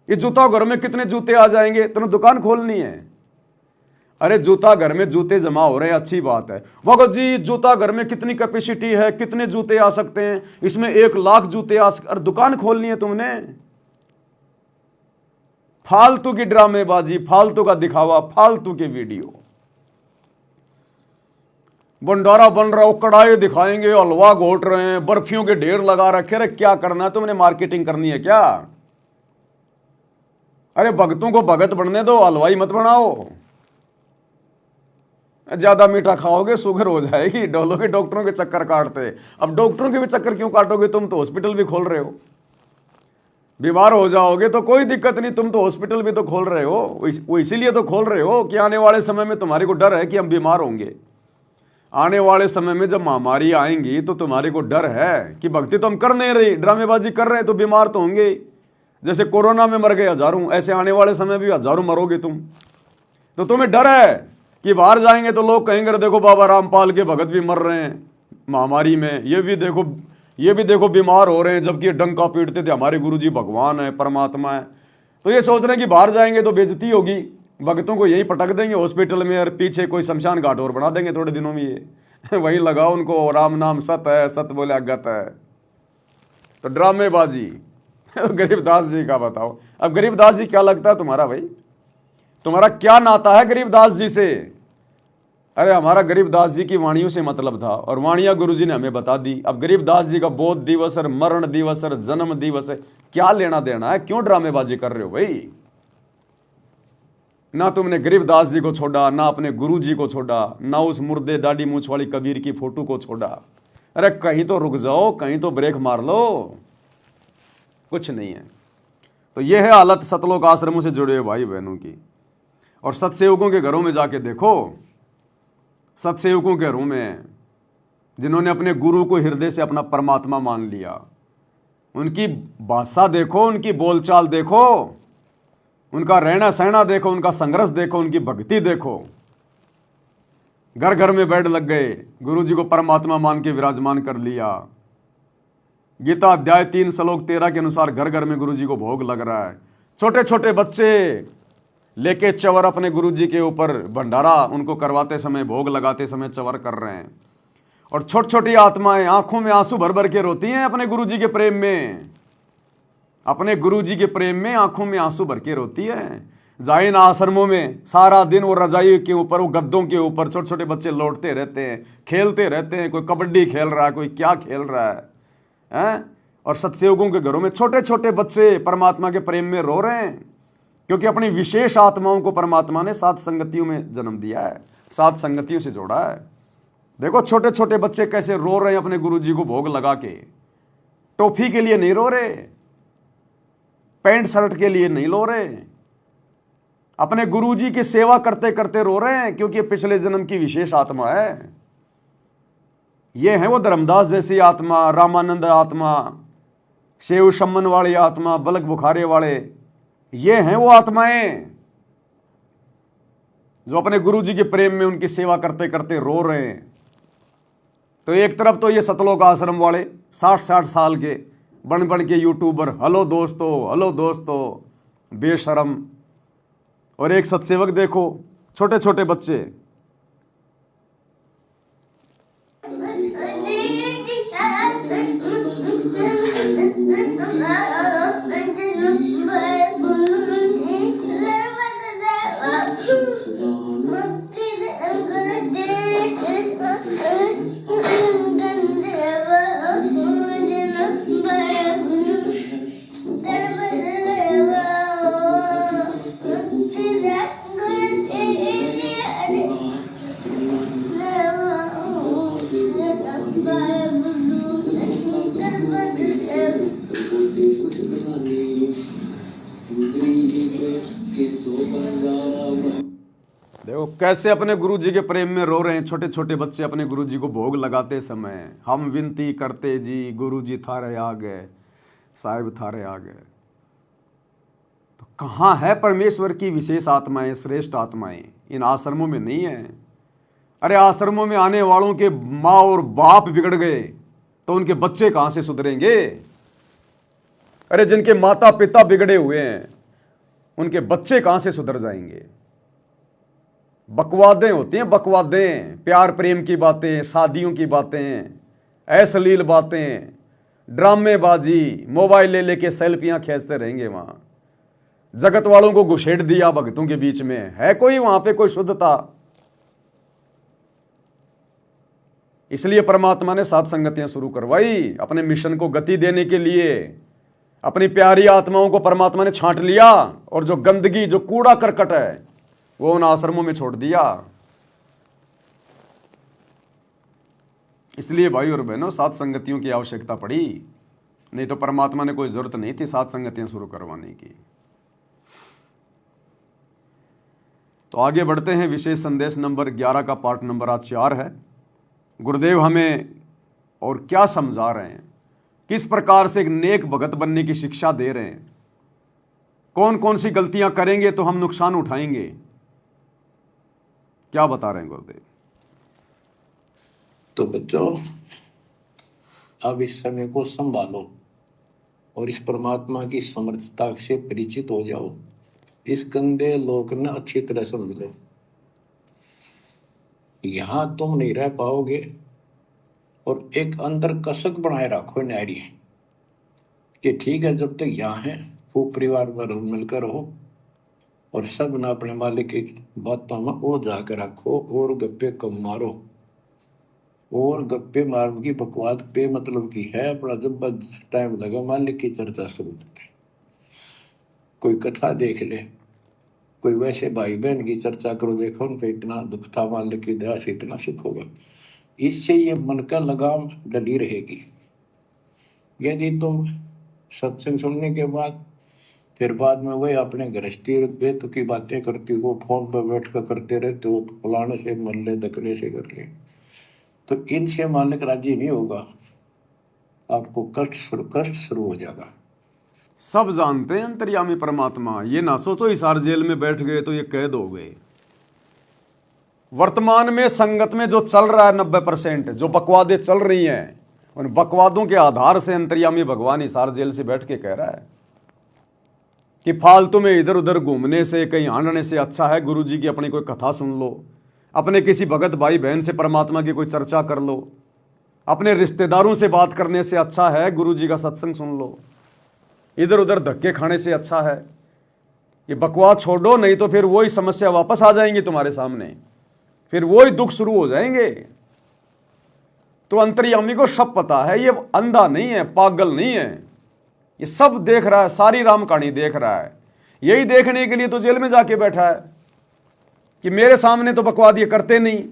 ये जूता घर में कितने जूते आ जाएंगे, तुमने दुकान खोलनी है। अरे जूता घर में जूते जमा हो रहे हैं, अच्छी बात है। भगत जी जूता घर में कितनी कैपेसिटी है, कितने जूते आ सकते हैं, इसमें 1 लाख जूते आ सकते। अरे दुकान खोलनी है तुमने? फालतू की ड्रामेबाजी, फालतू का दिखावा, फालतू की वीडियो। भंडारा बन रहा हो, कढ़ाई दिखाएंगे, हलवा घोट रहे हैं, बर्फियों के ढेर लगा रखे। अरे क्या करना है तुमने? मार्केटिंग करनी है क्या? अरे भगतों को भगत बनने दो, हलवाई मत बनाओ। ज्यादा मीठा खाओगे शुगर हो जाएगी, डोलोगे डॉक्टरों के चक्कर काटते। अब डॉक्टरों के भी चक्कर क्यों काटोगे? तुम तो हॉस्पिटल भी खोल रहे हो। बीमार हो जाओगे तो कोई दिक्कत नहीं, तुम तो हॉस्पिटल भी तो खोल रहे हो। वो इसीलिए तो खोल रहे हो कि आने वाले समय में तुम्हारे को डर है कि हम बीमार होंगे। आने वाले समय में जब महामारी आएंगी तो तुम्हारे को डर है कि भक्ति तो हम कर नहीं रही, ड्रामेबाजी कर रहे हैं, तो बीमार तो होंगे। जैसे कोरोना में मर गए हजारों, ऐसे आने वाले समय भी हजारों मरोगे तुम। तो तुम्हें डर है कि बाहर जाएंगे तो लोग कहेंगे देखो बाबा रामपाल के भगत भी मर रहे हैं महामारी में, ये भी देखो बीमार हो रहे हैं, जबकि ये डंका पीटते थे हमारे गुरुजी भगवान है, परमात्मा है। तो ये सोच रहे हैं कि बाहर जाएंगे तो बेइज्जती होगी, भक्तों को यही पटक देंगे हॉस्पिटल में, और पीछे कोई शमशान घाट और बना देंगे थोड़े दिनों में। ये वही लगाओ उनको, राम नाम सत है, सत बोले अगत है। तो ड्रामेबाजी। गरीबदास जी का बताओ। अब गरीबदास जी क्या लगता है तुम्हारा? भाई तुम्हारा क्या नाता है गरीबदास जी से? अरे हमारा गरीबदास जी की वाणियों से मतलब था, और वाणियां गुरु जी ने हमें बता दी। अब गरीबदास जी का बोध दिवस और मरण दिवस और जन्म दिवस है, क्या लेना देना है? क्यों ड्रामेबाजी कर रहे हो भाई? ना तुमने गरीबदास जी को छोड़ा, ना अपने गुरु जी को छोड़ा, ना उस मुर्दे दाढ़ी मूछ वाली कबीर की फोटो को छोड़ा। अरे कहीं तो रुक जाओ, कहीं तो ब्रेक मार लो। कुछ नहीं है। तो यह है हालत सतलोक आश्रमों से जुड़े हुए भाई बहनों की। और सत्सेवकों के घरों में जाके देखो, सत्सेवकों के घरों में जिन्होंने अपने गुरु को हृदय से अपना परमात्मा मान लिया, उनकी भाषा देखो, उनकी बोलचाल देखो, उनका रहना सहना देखो, उनका संघर्ष देखो, उनकी भक्ति देखो। घर घर में बेड लग गए, गुरु जी को परमात्मा मान के विराजमान कर लिया। गीता अध्याय 3 श्लोक 13 के अनुसार घर घर में गुरु जी को भोग लग रहा है। छोटे छोटे बच्चे लेके चवर अपने गुरु जी के ऊपर भंडारा उनको करवाते समय, भोग लगाते समय चवर कर रहे हैं। और छोटी छोटी आत्माएं आंखों में आंसू भर भर के रोती हैं अपने गुरु जी के प्रेम में, अपने गुरु जी के प्रेम में आंखों में आंसू भर के रोती है। जाइन आश्रमों में सारा दिन वो रजाई के ऊपर, वो गद्दों के ऊपर छोटे छोटे बच्चे लौटते रहते हैं, खेलते रहते हैं। कोई कबड्डी खेल रहा है, कोई क्या खेल रहा है, हैं? और सत्सेवकों के घरों में छोटे छोटे बच्चे परमात्मा के प्रेम में रो रहे हैं, क्योंकि अपनी विशेष आत्माओं को परमात्मा ने 7 संगतियों में जन्म दिया है, 7 संगतियों से जोड़ा है। देखो छोटे छोटे बच्चे कैसे रो रहे हैं अपने गुरु जी को भोग लगा के। टॉफी के लिए नहीं रो रहे, पैंट शर्ट के लिए नहीं रो रहे, अपने गुरु जी की सेवा करते करते रो रहे हैं, क्योंकि पिछले जन्म की विशेष आत्मा है। ये है वो धर्मदास जैसी आत्मा, रामानंद आत्मा, शेव शमन वाली आत्मा, बलक बुखारे वाले। ये हैं वो आत्माएं जो अपने गुरु जी के प्रेम में उनकी सेवा करते करते रो रहे हैं। तो एक तरफ तो ये सतलोक आश्रम वाले 60-60 साल के बन बन के यूट्यूबर, हेलो दोस्तों बेशरम। और एक सत्सेवक देखो, छोटे छोटे बच्चे। देखो कैसे अपने गुरु जी के प्रेम में रो रहे हैं छोटे छोटे बच्चे अपने गुरु जी को भोग लगाते समय। हम विनती करते जी, गुरु जी थारे आ गए, साहिब थारे आ गए। तो कहाँ है परमेश्वर की विशेष आत्माएं, श्रेष्ठ आत्माएं? इन आश्रमों में नहीं है। अरे आश्रमों में आने वालों के माँ और बाप बिगड़ गए तो उनके बच्चे कहाँ से सुधरेंगे? अरे जिनके माता पिता बिगड़े हुए हैं उनके बच्चे कहाँ से सुधर जाएंगे? बकवादें होती हैं, बकवादें, प्यार प्रेम की बातें, शादियों की बातें, अश्लील बातें, ड्रामेबाजी, मोबाइल ले लेके सेल्फियां खींचते रहेंगे वहां। जगत वालों को घुसेड़ दिया भक्तों के बीच में, है कोई वहां पे कोई शुद्धता? इसलिए परमात्मा ने सात संगतियां शुरू करवाई, अपने मिशन को गति देने के लिए। अपनी प्यारी आत्माओं को परमात्मा ने छांट लिया और जो गंदगी, जो कूड़ा करकट है, वो उन आश्रमों में छोड़ दिया। इसलिए भाई और बहनों, सात संगतियों की आवश्यकता पड़ी, नहीं तो परमात्मा ने कोई जरूरत नहीं थी सात संगतियां शुरू करवाने की। तो आगे बढ़ते हैं। विशेष संदेश नंबर 11 का पार्ट नंबर आज 4 है। गुरुदेव हमें और क्या समझा रहे हैं, किस प्रकार से एक नेक भगत बनने की शिक्षा दे रहे हैं, कौन कौन सी गलतियां करेंगे तो हम नुकसान उठाएंगे, क्या बता रहे हैं गुरुदेव? तो बच्चों, अब इस समय को संभालो और इस परमात्मा की समर्थता से परिचित हो जाओ। इस गंदे लोक ने अच्छी तरह समझ लो। यहां तुम नहीं रह पाओगे और एक अंदर कसक बनाए रखो नारी कि ठीक है, जब तक यहाँ है खूब परिवार में मिलकर रहो और सब ना अपने मालिक की बातों में वो जाकर रखो और गप्पे कम मारो। और गप्पे मारने की बकवाद पे मतलब की है अपना, जब टाइम लगा मालिक की चर्चा शुरू करते, कोई कथा देख ले, कोई वैसे भाई बहन की चर्चा करो, देखो उनको इतना दुख था, मालिक की दया से इतना सुख होगा। इससे ये मन का लगाम डली रहेगी। यदि तुम सत्संग सुनने के बाद फिर बाद में वही अपने गृहस्थी बेत की बातें करती हो, फोन पर बैठ कर करते रहते हो, फलाने से मर ले, दकने से कर ले, तो इनसे मालिक राजी नहीं होगा, आपको कष्ट शुरू हो जाएगा। सब जानते हैं अंतर्यामी परमात्मा, ये ना सोचो हिसार जेल में बैठ गए तो ये कैद हो गए। वर्तमान में संगत में जो चल रहा है 90%, जो बकवादें चल रही हैं, उन बकवादों के आधार से अंतर्यामी भगवान हिसार जेल से बैठ के कह रहा है कि फालतू में इधर उधर घूमने से, कहीं हांडने से अच्छा है गुरु जी की अपनी कोई कथा सुन लो, अपने किसी भगत भाई बहन से परमात्मा की कोई चर्चा कर लो, अपने रिश्तेदारों से बात करने से अच्छा है गुरु जी का सत्संग सुन लो। इधर उधर धक्के खाने से अच्छा है ये बकवाद छोड़ो, नहीं तो फिर वही समस्या वापस आ जाएंगी तुम्हारे सामने, फिर वही दुख शुरू हो जाएंगे। तो अंतर्यामी को सब पता है, ये अंधा नहीं है, पागल नहीं है, ये सब देख रहा है, सारी राम कहानी देख रहा है। यही देखने के लिए तो जेल में जाके बैठा है कि मेरे सामने तो बकवाद ये करते नहीं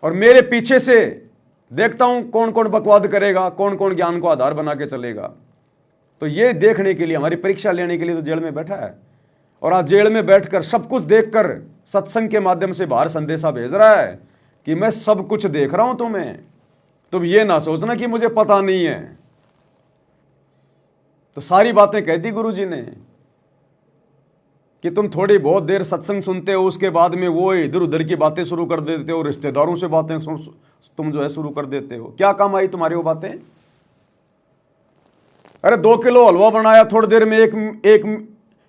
और मेरे पीछे से देखता हूं कौन कौन बकवाद करेगा, कौन कौन ज्ञान को आधार बना के चलेगा। तो ये देखने के लिए, हमारी परीक्षा लेने के लिए तो जेल में बैठा है। और आज जेल में बैठकर सब कुछ देखकर सत्संग के माध्यम से बाहर संदेशा भेज रहा है कि मैं सब कुछ देख रहा हूं तुम्हें, तुम ये ना सोचना कि मुझे पता नहीं है। तो सारी बातें कह दी गुरु जी ने कि तुम थोड़ी बहुत देर सत्संग सुनते हो, उसके बाद में वो इधर उधर की बातें शुरू कर देते हो, रिश्तेदारों से बातें तुम जो है शुरू कर देते हो। क्या काम आई तुम्हारी वो बातें? अरे 2 किलो हलवा बनाया, थोड़ी देर में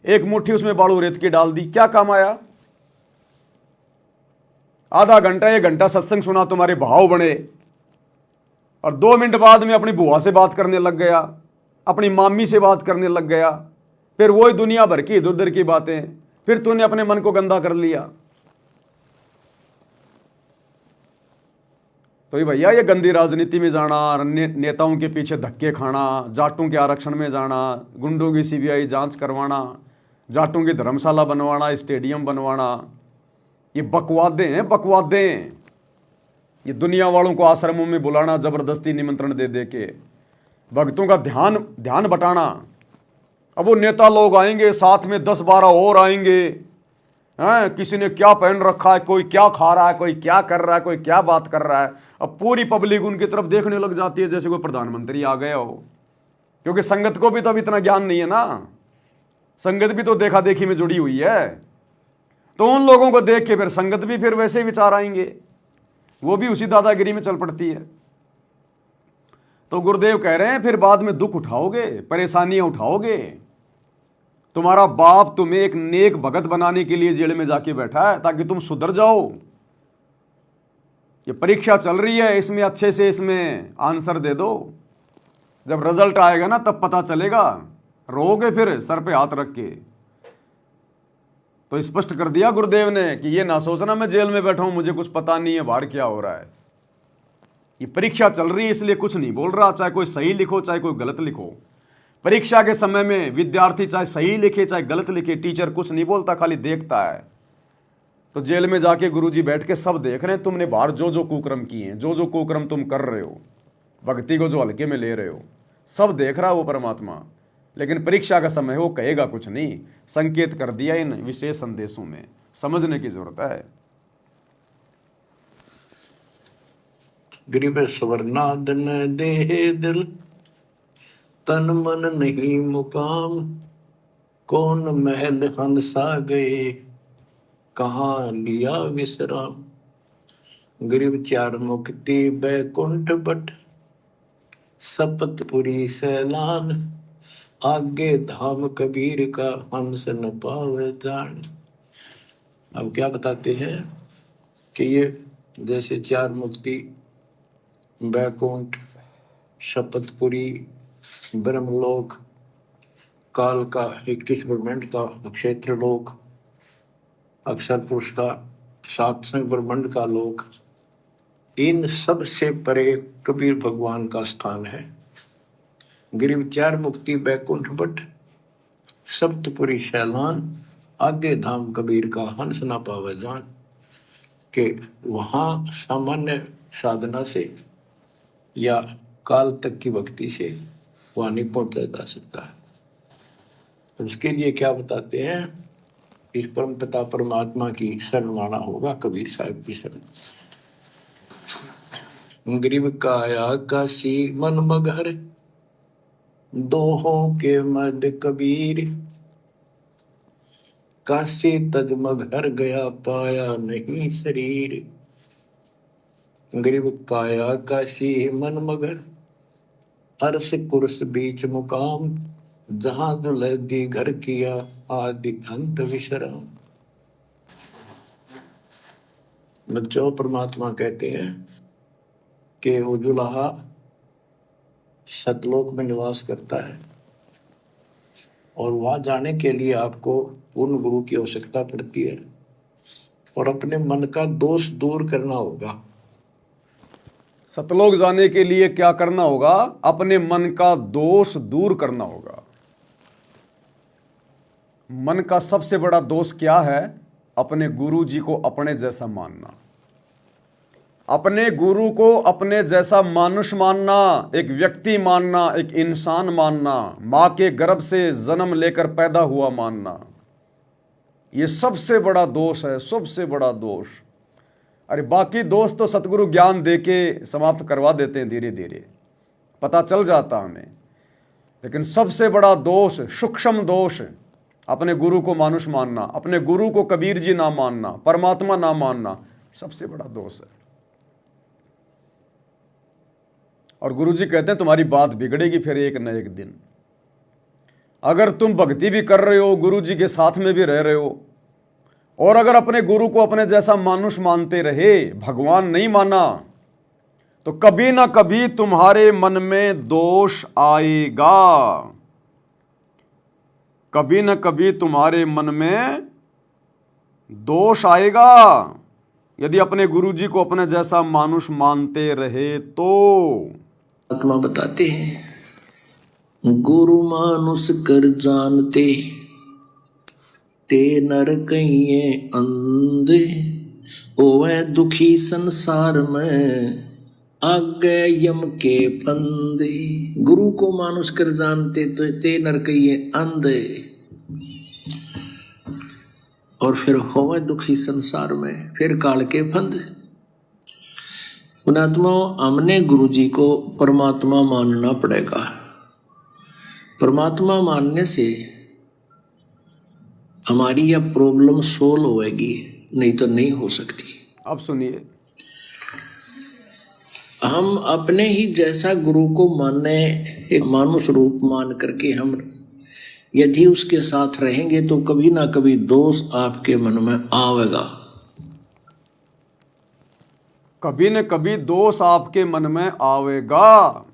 एक मुट्ठी उसमें बालू रेत की डाल दी, क्या काम आया? आधा घंटा 1 घंटा सत्संग सुना, तुम्हारे भाव बने, और 2 मिनट बाद में अपनी बुआ से बात करने लग गया, अपनी मामी से बात करने लग गया, फिर वही दुनिया भर की इधर उधर की बातें, फिर तूने अपने मन को गंदा कर लिया। तो ये भैया, ये गंदी राजनीति में जाना, नेताओं के पीछे धक्के खाना, जाटों के आरक्षण में जाना, गुंडों की सीबीआई जांच करवाना, जाटों की धर्मशाला बनवाना, स्टेडियम बनवाना, ये बकवादें हैं, बकवादें। ये दुनिया वालों को आश्रमों में बुलाना, जबरदस्ती निमंत्रण दे दे के भक्तों का ध्यान बटाना। अब वो नेता लोग आएंगे, साथ में 10-12 और आएंगे, हैं, किसी ने क्या पहन रखा है, कोई क्या खा रहा है, कोई क्या कर रहा है, कोई क्या बात कर रहा है। अब पूरी पब्लिक उनकी तरफ देखने लग जाती है जैसे कोई प्रधानमंत्री आ गया हो, क्योंकि संगत को भी तो अब इतना ज्ञान नहीं है ना, संगत भी तो देखा देखी में जुड़ी हुई है। तो उन लोगों को देख के फिर संगत भी फिर वैसे ही विचार आएंगे, वो भी उसी दादागिरी में चल पड़ती है। तो गुरुदेव कह रहे हैं फिर बाद में दुख उठाओगे, परेशानियां उठाओगे, तुम्हारा बाप तुम्हें एक नेक भगत बनाने के लिए जेल में जाके बैठा है ताकि तुम सुधर जाओ। ये परीक्षा चल रही है, इसमें अच्छे से इसमें आंसर दे दो। जब रिजल्ट आएगा ना तब पता चलेगा, रोओगे फिर सर पे हाथ रख के। तो स्पष्ट कर दिया गुरुदेव ने कि ये ना सोचना मैं जेल में बैठा हूं, मुझे कुछ पता नहीं है बाहर क्या हो रहा है। ये परीक्षा चल रही है इसलिए कुछ नहीं बोल रहा, चाहे कोई सही लिखो चाहे कोई गलत लिखो। परीक्षा के समय में विद्यार्थी चाहे सही लिखे चाहे गलत लिखे, टीचर कुछ नहीं बोलता, खाली देखता है। तो जेल में जाके गुरुजी बैठ के सब देख रहे हैं तुमने बाहर जो जो कुकर्म किए हैं, जो जो कुकर्म तुम कर रहे हो, भक्ति को जो हल्के में ले रहे हो, सब देख रहा है वो परमात्मा। लेकिन परीक्षा का समय वो कहेगा कुछ नहीं, संकेत कर दिया इन विशेष संदेशों में, समझने की जरूरत है। गरीब स्वर्णाद न देह दिल, तन मन नहीं मुकाम, कौन महल हंसा गए, कहाँ लिया विश्राम। गरीब चार मुक्ति बैकुंठ बट, सपतपुरी सैलान, आगे धाम कबीर का हंस न पावे जान। अब क्या बताते हैं कि ये जैसे चार मुक्ति, बैकुंठ, शपथपुरी, ब्रह्मलोक, काल का 21 ब्रह्मांड का क्षेत्र लोक, अक्षर पुरुष का 7वें ब्रह्मांड का लोक, इन सब से परे कबीर भगवान का स्थान है। गिरिव चार मुक्ति बैकुंठ बट, सप्तपुरी शैलान, आगे धाम कबीर का हंस ना पावे जान। के वहाँ सामान्य साधना से या काल तक की भक्ति से वहाँ नहीं पहुंचा जा सकता है। तो उसके लिए क्या बताते हैं, इस परम पिता परमात्मा की शरण माना होगा, कबीर साहब की शरण। गरीब काया काशी मन मगर, दोहों के मद कबीर, काशी तज मगर गया पाया नहीं शरीर। गरीब काया काशी मन मगर, अरस कुर्स बीच मुकाम, जहां दुलहदी घर किया आदि अंत विश्राम। बच्चों, परमात्मा कहते हैं कि वो दुल्हा सतलोक में निवास करता है और वहां जाने के लिए आपको पूर्ण गुरु की आवश्यकता पड़ती है और अपने मन का दोष दूर करना होगा। सतलोक जाने के लिए क्या करना होगा? अपने मन का दोष दूर करना होगा। मन का सबसे बड़ा दोष क्या है? अपने गुरु जी को अपने जैसा मानना, अपने गुरु को अपने जैसा मानुष मानना, एक व्यक्ति मानना, एक इंसान मानना, मां के गर्भ से जन्म लेकर पैदा हुआ मानना, ये सबसे बड़ा दोष है, सबसे बड़ा दोष। अरे बाकी दोष तो सतगुरु ज्ञान देके समाप्त करवा देते हैं, धीरे धीरे पता चल जाता हमें। लेकिन सबसे बड़ा दोष, सूक्ष्म दोष, अपने गुरु को मानुष मानना, अपने गुरु को कबीर जी ना मानना, परमात्मा ना मानना, सबसे बड़ा दोष है। और गुरु जी कहते हैं तुम्हारी बात बिगड़ेगी फिर एक न एक दिन। अगर तुम भक्ति भी कर रहे हो, गुरु जी के साथ में भी रह रहे हो, और अगर अपने गुरु को अपने जैसा मानुष मानते रहे, भगवान नहीं माना, तो कभी ना कभी तुम्हारे मन में दोष आएगा। कभी ना कभी तुम्हारे मन में दोष आएगा यदि अपने गुरु जी को अपने जैसा मानुष मानते रहे तो। आत्मा बताते हैं, गुरु मानुष कर जानते, ते नर कहिए अंधे, ओवे दुखी संसार में, आगे यम के फंदे। गुरु को मानुष कर जानते तो ते नर कहिए अंधे, और फिर होवे दुखी संसार में, फिर काल के फंदे। पुणात्माओं, हमने गुरु जी को परमात्मा मानना पड़ेगा। परमात्मा मानने से हमारी यह प्रॉब्लम सोल्व होएगी, नहीं तो नहीं हो सकती। अब सुनिए, हम अपने ही जैसा गुरु को माने, एक मानुष रूप मान करके हम यदि उसके साथ रहेंगे तो कभी ना कभी दोष आपके मन में आवेगा। कभी न कभी दोष आपके मन में आवेगा।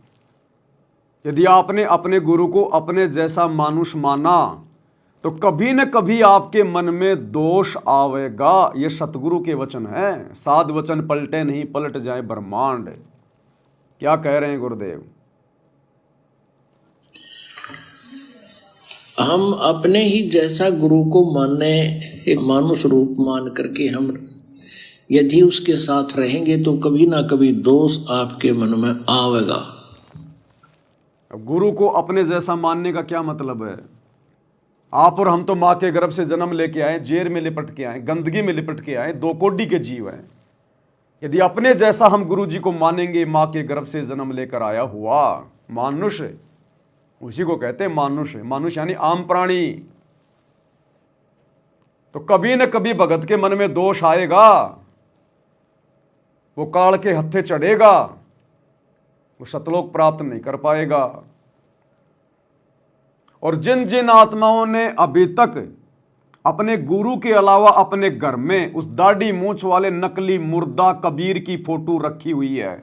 यदि आपने अपने गुरु को अपने जैसा मानुष माना तो कभी न कभी आपके मन में दोष आवेगा। ये सतगुरु के वचन हैं। साध वचन पलटे नहीं, पलट जाए ब्रह्मांड। क्या कह रहे हैं गुरुदेव? हम अपने ही जैसा गुरु को माने, एक मानुष रूप मान करके हम यदि उसके साथ रहेंगे तो कभी ना कभी दोष आपके मन में आवेगा। अब गुरु को अपने जैसा मानने का क्या मतलब है? आप और हम तो माँ के गर्भ से जन्म लेके आए, जेर में लिपट के आए, गंदगी में लिपट के आए, दो कोडी के जीव हैं। यदि अपने जैसा हम गुरु जी को मानेंगे, माँ के गर्भ से जन्म लेकर आया हुआ मानुष, उसी को कहते हैं मानुष। मानुष यानी आम प्राणी। तो कभी न कभी भगत के मन में दोष आएगा, वो काल के हत्थे चढ़ेगा, वो सतलोक प्राप्त नहीं कर पाएगा। और जिन जिन आत्माओं ने अभी तक अपने गुरु के अलावा अपने घर में उस दाढ़ी मूंछ वाले नकली मुर्दा कबीर की फोटो रखी हुई है,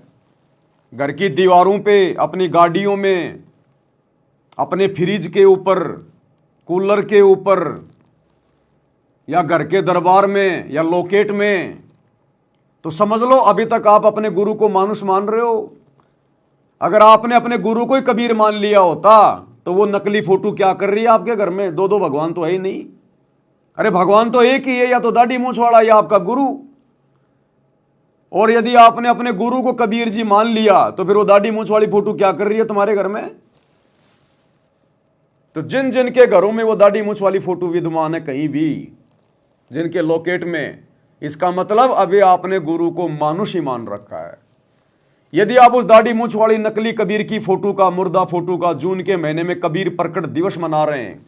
घर की दीवारों पे, अपनी गाड़ियों में, अपने फ्रिज के ऊपर, कूलर के ऊपर, या घर के दरबार में, या लोकेट में, तो समझ लो अभी तक आप अपने गुरु को मानुष मान रहे हो। अगर आपने अपने गुरु को ही कबीर मान लिया होता तो वो नकली फोटो क्या कर रही है आपके घर में? दो दो भगवान तो है ही नहीं। अरे भगवान तो एक ही है, या तो दाढ़ी मूंछ वाला या आपका गुरु। और यदि आपने अपने गुरु को कबीर जी मान लिया तो फिर वो दाढ़ी मूंछ वाली फोटो क्या कर रही है तुम्हारे घर में? तो जिन जिन के घरों में वो दाढ़ी मूंछ वाली फोटो विद्यमान है कहीं भी, जिनके लोकेट में, इसका मतलब अभी आपने गुरु को मानुष ही मान रखा है। यदि आप उस दाढ़ी मूंछ वाली नकली कबीर की फोटो का, मुर्दा फोटो का, जून के महीने में कबीर प्रकट दिवस मना रहे हैं,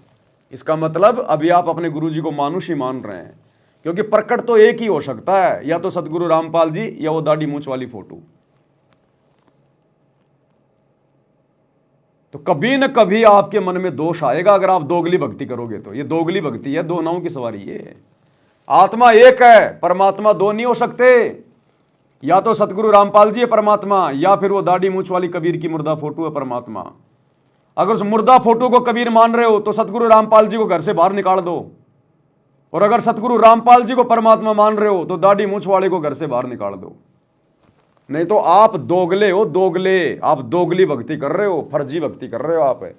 इसका मतलब अभी आप अपने गुरु जी को मानुष ही मान रहे हैं। क्योंकि प्रकट तो एक ही हो सकता है, या तो सतगुरु रामपाल जी या वो दाढ़ी मूंछ वाली फोटो। तो कभी न कभी आपके मन में दोष आएगा अगर आप दोगली भक्ति करोगे तो। ये दोगली भक्ति है, दो नावों की सवारी है। आत्मा एक है, परमात्मा दो नहीं हो सकते। या तो सतगुरु रामपाल जी है परमात्मा, या फिर वो दाढ़ी मूंछ वाली कबीर की मुर्दा फोटो है परमात्मा। अगर उस मुर्दा फोटो को कबीर मान रहे हो तो सतगुरु रामपाल जी को घर से बाहर निकाल दो, और अगर सतगुरु रामपाल जी को परमात्मा मान रहे हो तो दाढ़ी मूंछ वाले को घर से बाहर निकाल दो। नहीं तो आप दोगले हो, दोगले। आप दोगली भक्ति कर रहे हो, फर्जी भक्ति कर रहे हो। आप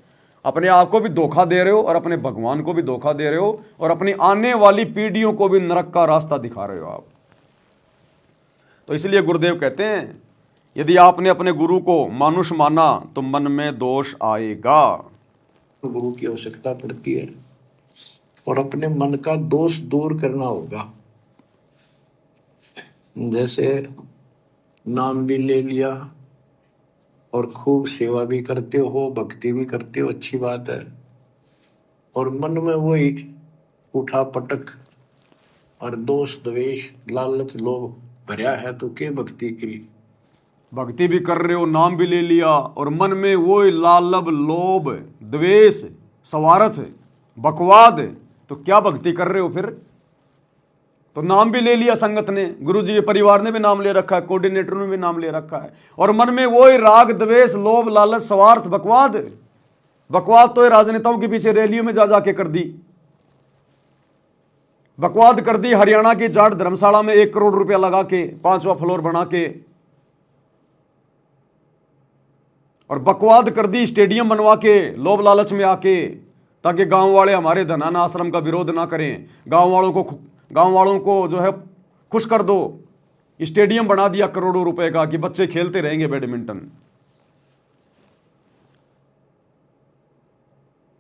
अपने आप को भी धोखा दे रहे हो और अपने भगवान को भी धोखा दे रहे हो, और अपनी आने वाली पीढ़ियों को भी नरक का रास्ता दिखा रहे हो आप। तो इसलिए गुरुदेव कहते हैं यदि आपने अपने गुरु को मानुष माना तो मन में दोष आएगा। गुरु की आवश्यकता पड़ती है और अपने मन का दोष दूर करना होगा। जैसे नाम भी ले लिया और खूब सेवा भी करते हो, भक्ति भी करते हो, अच्छी बात है, और मन में वही उठा पटक और दोष द्वेष लालच लोभ भरा है तो के भक्ति करी? भक्ति भी कर रहे हो, नाम भी ले लिया, और मन में वो लालब लोभ द्वेष स्वार्थ बकवाद, तो क्या भक्ति कर रहे हो फिर? तो नाम भी ले लिया संगत ने, गुरु जी के परिवार ने भी नाम ले रखा है, कोऑर्डिनेटर ने भी नाम ले रखा है, और मन में वो राग द्वेष लोभ लालच स्वार्थ बकवाद। बकवाद तो राजनेताओं के पीछे रैलियों में जा जाके कर दी, बकवाद कर दी हरियाणा की जाट धर्मशाला में 1 करोड़ रुपया लगा के 5वां फ्लोर बना के, और बकवाद कर दी स्टेडियम बनवा के लोभ लालच में आके, ताकि गांव वाले हमारे धनाना आश्रम का विरोध ना करें, गांव वालों को जो है खुश कर दो। स्टेडियम बना दिया करोड़ों रुपए का कि बच्चे खेलते रहेंगे बैडमिंटन।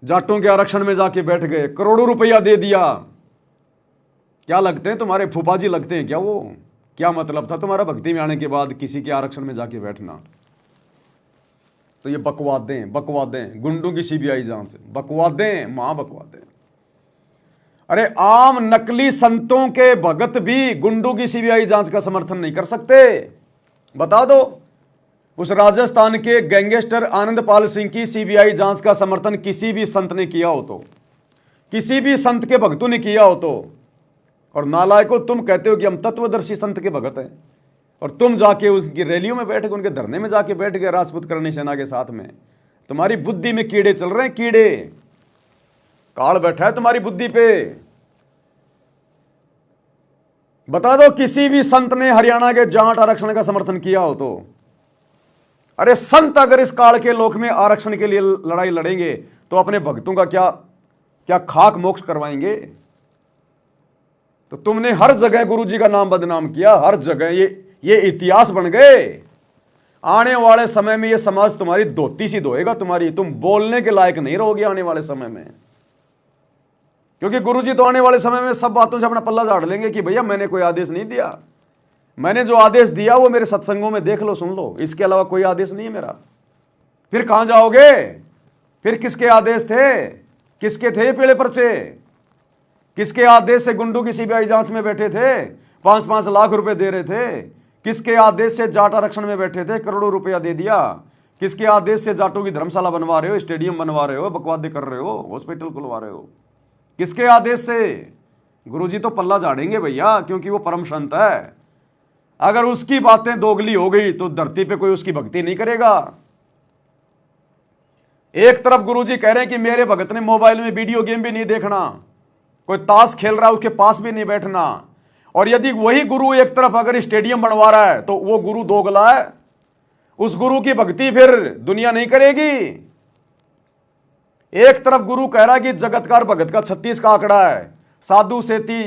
जाटों के आरक्षण में जाके बैठ गए, करोड़ों रुपया दे दिया। क्या लगते हैं तुम्हारे फूफा जी लगते हैं क्या वो? क्या मतलब था तुम्हारा भक्ति में आने के बाद किसी के आरक्षण में जाके बैठना? तो ये बकवादें गुंडों की सीबीआई जांच, बकवादें मां बकवादें। अरे आम नकली संतों के भगत भी गुंडों की सीबीआई जांच का समर्थन नहीं कर सकते। बता दो, उस राजस्थान के गैंगस्टर आनंदपाल सिंह की सीबीआई जांच का समर्थन किसी भी संत ने किया हो तो, किसी भी संत के भक्तों ने किया हो तो, और नालायकों तुम कहते हो कि हम तत्वदर्शी संत के भगत हैं, और तुम जाके उसकी रैलियों में बैठ गए, उनके धरने में जाके बैठ गए राजपूत करणी सेना के साथ में। तुम्हारी बुद्धि में कीड़े चल रहे हैं, कीड़े, काल बैठा है तुम्हारी बुद्धि पे। बता दो किसी भी संत ने हरियाणा के जाट आरक्षण का समर्थन किया हो तो। अरे संत अगर इस काल के लोक में आरक्षण के लिए लड़ाई लड़ेंगे तो अपने भक्तों का क्या खाक मोक्ष करवाएंगे? तो तुमने हर जगह गुरुजी का नाम बदनाम किया, हर जगह ये इतिहास बन गए। आने वाले समय में ये समाज तुम्हारी धोती सी धोएगा, तुम बोलने के लायक नहीं रहोगे आने वाले समय में, क्योंकि गुरुजी तो आने वाले समय में सब बातों से अपना पल्ला झाड़ लेंगे कि भैया मैंने कोई आदेश नहीं दिया, मैंने जो आदेश दिया वो मेरे सत्संगों में देख लो, सुन लो, इसके अलावा कोई आदेश नहीं है मेरा। फिर कहां जाओगे? फिर किसके आदेश थे? किसके थे पीले पर्चे? किसके आदेश से गुंडों की सीबीआई जांच में बैठे थे, 5-5 लाख रुपए दे रहे थे? किसके आदेश से जाट आरक्षण में बैठे थे, करोड़ों रुपया दे दिया? किसके आदेश से जाटों की धर्मशाला बनवा रहे हो, स्टेडियम बनवा रहे हो, बकवादे कर रहे हो, हॉस्पिटल खुलवा रहे हो? किसके आदेश से? गुरुजी तो पल्ला झाड़ेंगे भैया, क्योंकि वो परम संत है। अगर उसकी बातें दोगली हो गई तो धरती पे कोई उसकी भक्ति नहीं करेगा। एक तरफ गुरुजी कह रहे हैं कि मेरे भगत ने मोबाइल में वीडियो गेम भी नहीं देखना, कोई ताश खेल रहा है उसके पास भी नहीं बैठना, और यदि वही गुरु एक तरफ अगर स्टेडियम बनवा रहा है तो वो गुरु दोगला है, उस गुरु की भक्ति फिर दुनिया नहीं करेगी। एक तरफ गुरु कह रहा है कि जगतकार भगत का 36 का आंकड़ा है, साधु सेती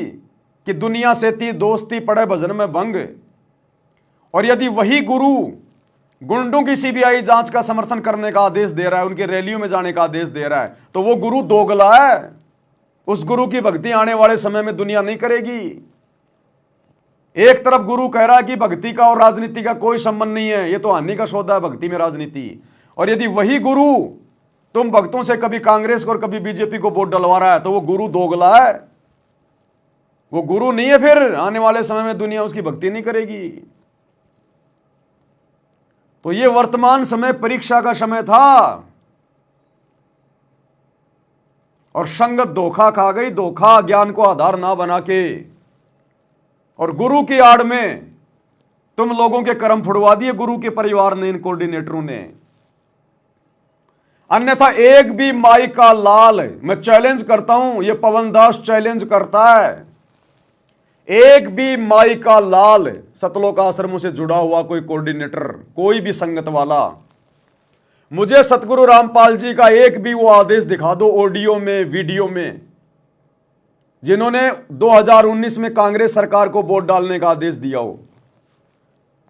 कि दुनिया सेती दोस्ती पड़े भजन में भंग, और यदि वही गुरु गुंडों की सीबीआई जांच का समर्थन करने का आदेश दे रहा है, उनके रैलियों में जाने का आदेश दे रहा है, तो वो गुरु दोगला है। उस गुरु की भक्ति आने वाले समय में दुनिया नहीं करेगी। एक तरफ गुरु कह रहा है कि भक्ति का और राजनीति का कोई संबंध नहीं है, ये तो हानि का सौदा है भक्ति में राजनीति, और यदि वही गुरु तुम भक्तों से कभी कांग्रेस को और कभी बीजेपी को वोट डलवा रहा है तो वो गुरु दोगला है, वो गुरु नहीं है। फिर आने वाले समय में दुनिया उसकी भक्ति नहीं करेगी। तो ये वर्तमान समय परीक्षा का समय था, और संगत धोखा खा गई, धोखा ज्ञान को आधार ना बना के, और गुरु की आड़ में तुम लोगों के कर्म फुड़वा दिए गुरु के परिवार ने, इन कोऑर्डिनेटरों ने। अन्यथा एक भी माई का लाल, मैं चैलेंज करता हूं, ये पवन दास चैलेंज करता है, एक भी माई का लाल सतलोक आश्रमों से जुड़ा हुआ कोई कोऑर्डिनेटर, कोई भी संगत वाला, मुझे सतगुरु रामपाल जी का एक भी वो आदेश दिखा दो ऑडियो में, वीडियो में, जिन्होंने 2019 में कांग्रेस सरकार को वोट डालने का आदेश दिया हो,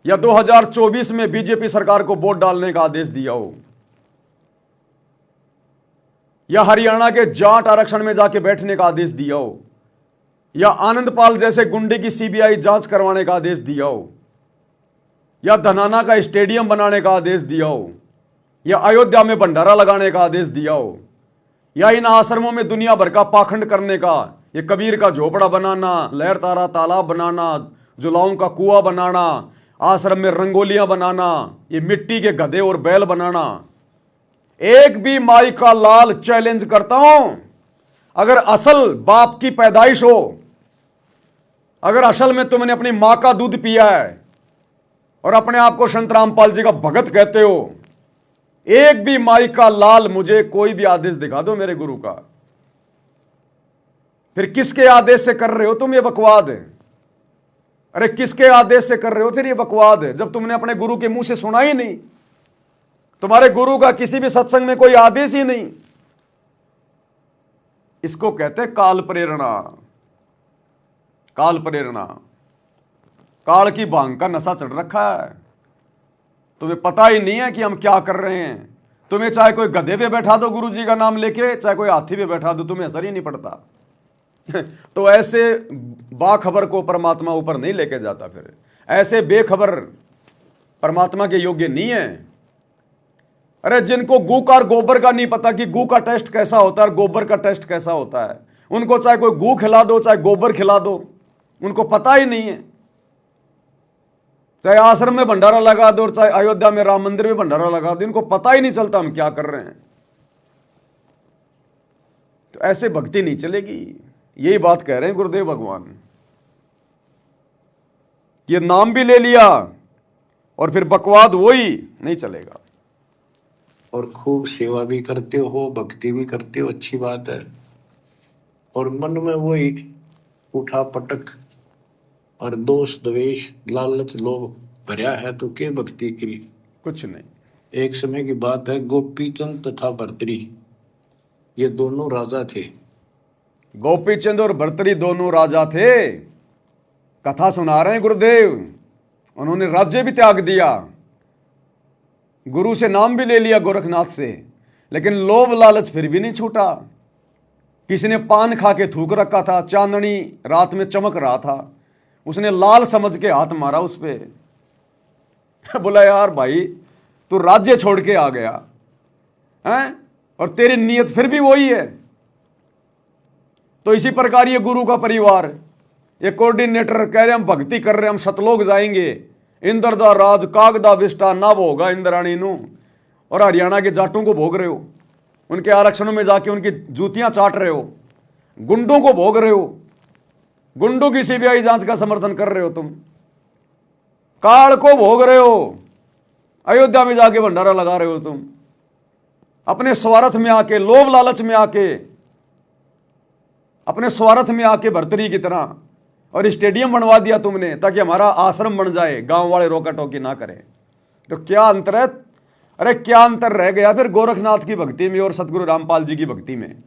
या 2024 में बीजेपी सरकार को वोट डालने का आदेश दिया हो, या हरियाणा के जाट आरक्षण में जाके बैठने का आदेश दिया हो, या आनंदपाल जैसे गुंडे की सीबीआई जांच करवाने का आदेश दिया हो, या धनाना का स्टेडियम बनाने का आदेश दिया हो, या अयोध्या में भंडारा लगाने का आदेश दिया हो, या इन आश्रमों में दुनिया भर का पाखंड करने का, ये कबीर का झोपड़ा बनाना, लहर तारा तालाब बनाना, जुलाओं का कुआं बनाना, आश्रम में रंगोलियां बनाना, ये मिट्टी के गधे और बैल बनाना, एक भी माई का लाल चैलेंज करता हूं, अगर असल बाप की पैदाइश हो, अगर असल में तुमने अपनी मां का दूध पिया है और अपने आप को संत रामपाल जी का भगत कहते हो, एक भी माई का लाल मुझे कोई भी आदेश दिखा दो मेरे गुरु का। फिर किसके आदेश से कर रहे हो तुम ये बकवाद? अरे किसके आदेश से कर रहे हो फिर ये बकवाद, जब तुमने अपने गुरु के मुंह से सुना ही नहीं? तुम्हारे गुरु का किसी भी सत्संग में कोई आदेश ही नहीं। इसको कहते हैं काल प्रेरणा। काल प्रेरणा, काल की भांग का नशा चढ़ रखा है, तुम्हें पता ही नहीं है कि हम क्या कर रहे हैं। तुम्हें चाहे कोई गधे पे बैठा दो गुरु जी का नाम लेके, चाहे कोई हाथी पे बैठा दो, तुम्हें असर ही नहीं पड़ता। तो ऐसे बाखबर को परमात्मा ऊपर नहीं लेके जाता। फिर ऐसे बेखबर परमात्मा के योग्य नहीं है। अरे जिनको गू का और गोबर का नहीं पता कि गू का टेस्ट कैसा होता है और गोबर का टेस्ट कैसा होता है, उनको चाहे कोई गू खिला दो चाहे गोबर खिला दो, उनको पता ही नहीं है। चाहे आश्रम में भंडारा लगा दो और चाहे अयोध्या में राम मंदिर में भंडारा लगा दो, इनको पता ही नहीं चलता हम क्या कर रहे हैं। तो ऐसे भक्ति नहीं चलेगी। यही बात कह रहे हैं गुरुदेव भगवान। ये नाम भी ले लिया और फिर बकवाद वही नहीं चलेगा। और खूब सेवा भी करते हो, भक्ति भी करते हो, अच्छी बात है। और मन में वही उठा पटक और दोष द्वेष लालच लोभ भरा है तो क्या भक्ति करी? कुछ नहीं। एक समय की बात है, गोपीचंद तथा भर्तरी ये दोनों राजा थे। गोपीचंद और भर्तरी दोनों राजा थे। कथा सुना रहे हैं गुरुदेव। उन्होंने राज्य भी त्याग दिया, गुरु से नाम भी ले लिया गोरखनाथ से, लेकिन लोभ लालच फिर भी नहीं छूटा। किसी ने पान खा के थूक रखा था, चांदनी रात में चमक रहा था, उसने लाल समझ के हाथ मारा उस पे। बोला यार भाई तू राज्य छोड़ के आ गया हैं, और तेरी नीयत फिर भी वही है। तो इसी प्रकार ये गुरु का परिवार, ये कोऑर्डिनेटर कह रहे हम भक्ति कर रहे, हम सतलोक जाएंगे, इंद्र दा राज कागदा विष्टा ना भोगा इंद्राणी नू, और हरियाणा के जाटों को भोग रहे हो, उनके आरक्षणों में जाके उनकी जूतियां चाट रहे हो, गुंडों को भोग रहे हो, गुंडों की सीबीआई जांच का समर्थन कर रहे हो, तुम काल को भोग रहे हो, अयोध्या में जाके भंडारा लगा रहे हो तुम, अपने स्वार्थ में आके, लोभ लालच में आके, अपने स्वार्थ में आके भर्तरी की तरह, और स्टेडियम बनवा दिया तुमने ताकि हमारा आश्रम बन जाए, गांव वाले रोका टोकी ना करें। तो क्या अंतर है? अरे क्या अंतर रह गया फिर गोरखनाथ की भक्ति में और सतगुरु रामपाल जी की भक्ति में?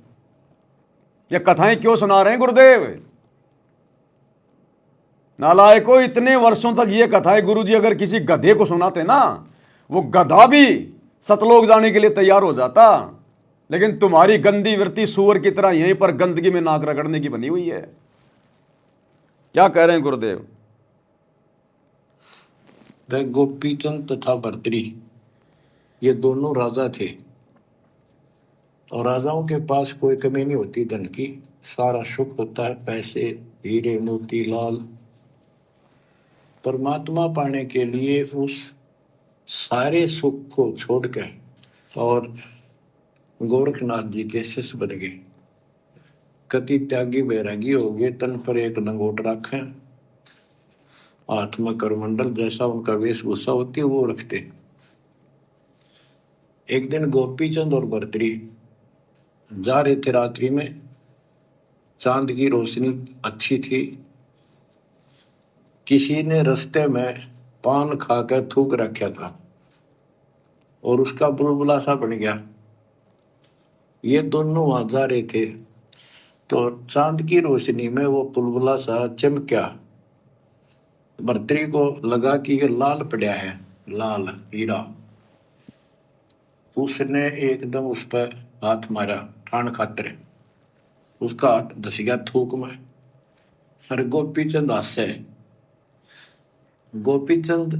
ये कथाएं क्यों सुना रहे हैं गुरुदेव? नालायकों, इतने वर्षों तक ये कथाएं गुरुजी अगर किसी गधे को सुनाते ना, वो गधा भी सतलोक जाने के लिए तैयार हो जाता। लेकिन तुम्हारी गंदी वृत्ति सूअर की तरह यहीं पर गंदगी में नाक रगड़ने की बनी हुई है। क्या कह रहे हैं गुरुदेव? वह गोपीचंद तथा भर्तरी ये दोनों राजा थे, और राजाओं के पास कोई कमी नहीं होती धन की, सारा सुख होता है, पैसे हीरे मोती लाल। परमात्मा पाने के लिए उस सारे सुख को छोड़कर और गोरखनाथ जी के शिष्य बन गए। कति त्यागी बैरागी हो गए, तन पर एक लंगोट रखे, हाथ में करमंडल, जैसा उनका वेशभूषा होती है वो रखते। एक दिन गोपीचंद और भर्तरी जा रहे थे रात्रि में, चांद की रोशनी अच्छी थी, किसी ने रास्ते में पान खाकर थूक रखा था और उसका बुलबुला सा बन गया। ये दोनों वहां जा रहे थे तो चांद की रोशनी में वो बुलबुला सा चमका। भर्तरी को लगा कि ये लाल पड़ा है, लाल हीरा। उसने एकदम उस पर हाथ मारा ठाण खातर, उसका हाथ धस गया थूक में। अरे गोपीचंद हंसे। गोपीचंद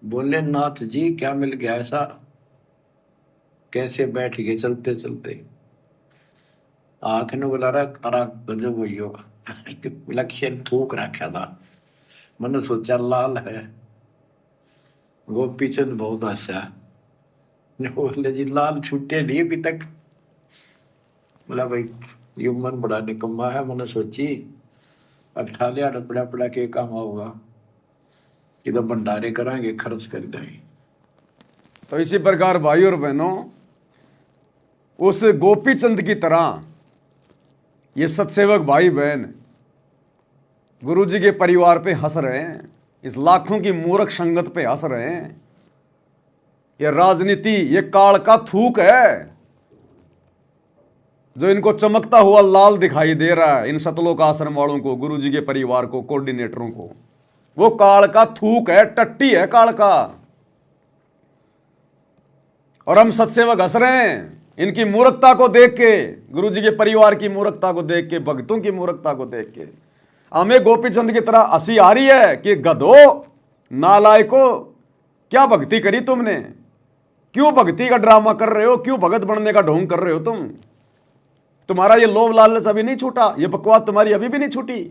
बोले नाथ जी क्या मिल गया ऐसा? कैसे बैठ गए चलते चलते? हाथ ने बुला रहा तारा गजब हुई हो, लक्ष्य थूक रखा था, मैंने सोचा लाल है। गोपीचंद बहुत हंसा, बोले जी लाल छूटे नहीं अभी तक। बोला भाई ये मन बड़ा निकम्मा है, मैंने सोची अब ठा लिया पड़ा पड़ा के काम होगा, कि तो भंडारे कराएंगे खर्च कर देंगे। तो इसी प्रकार भाई और बहनों, उस गोपीचंद की तरह ये सत्सेवक भाई बहन गुरुजी के परिवार पे हंस रहे हैं, इस लाखों की मूर्ख संगत पे हंस रहे हैं। ये राजनीति, ये काल का थूक है जो इनको चमकता हुआ लाल दिखाई दे रहा है, इन सतलोक आश्रम वालों को, गुरुजी के परिवार को, कोऑर्डिनेटरों को। वो काल का थूक है, टट्टी है काल का। और हम सत्सेवक हंस रहे हैं इनकी मूर्खता को देख के, गुरुजी के परिवार की मूर्खता को देख के, भक्तों की मूर्खता को देख के। हमें गोपीचंद की तरह हंसी आ रही है कि गधो, नालायको, क्या भक्ति करी तुमने? क्यों भक्ति का ड्रामा कर रहे हो? क्यों भगत बनने का ढोंग कर रहे हो तुम? तुम्हारा ये लोभ लालच अभी नहीं छूटा, ये बकवास तुम्हारी अभी भी नहीं छूटी।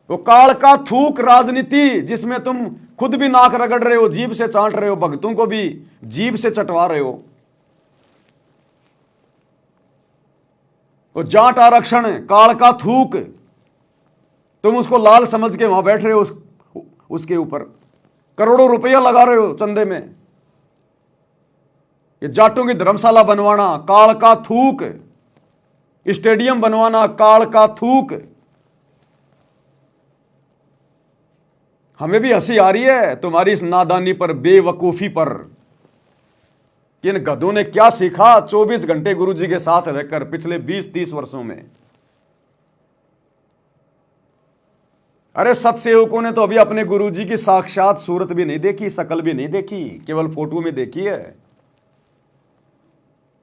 वो काल का थूक राजनीति जिसमें तुम खुद भी नाक रगड़ रहे हो, जीभ से चाट रहे हो, भक्तों को भी जीभ से चटवा रहे हो। वो जाट आरक्षण, काल का थूक, तुम उसको लाल समझ के वहां बैठ रहे हो, उसके ऊपर करोड़ों रुपया लगा रहे हो चंदे में। ये जाटों की धर्मशाला बनवाना, काल का थूक, स्टेडियम बनवाना, काल का थूक। हमें भी हंसी आ रही है तुम्हारी इस नादानी पर, बेवकूफी पर। इन गधों ने क्या सीखा 24 घंटे गुरुजी के साथ रहकर पिछले 20-30 वर्षों में। अरे सत्सेवकों ने तो अभी अपने गुरुजी की साक्षात सूरत भी नहीं देखी, शकल भी नहीं देखी, केवल फोटो में देखी है।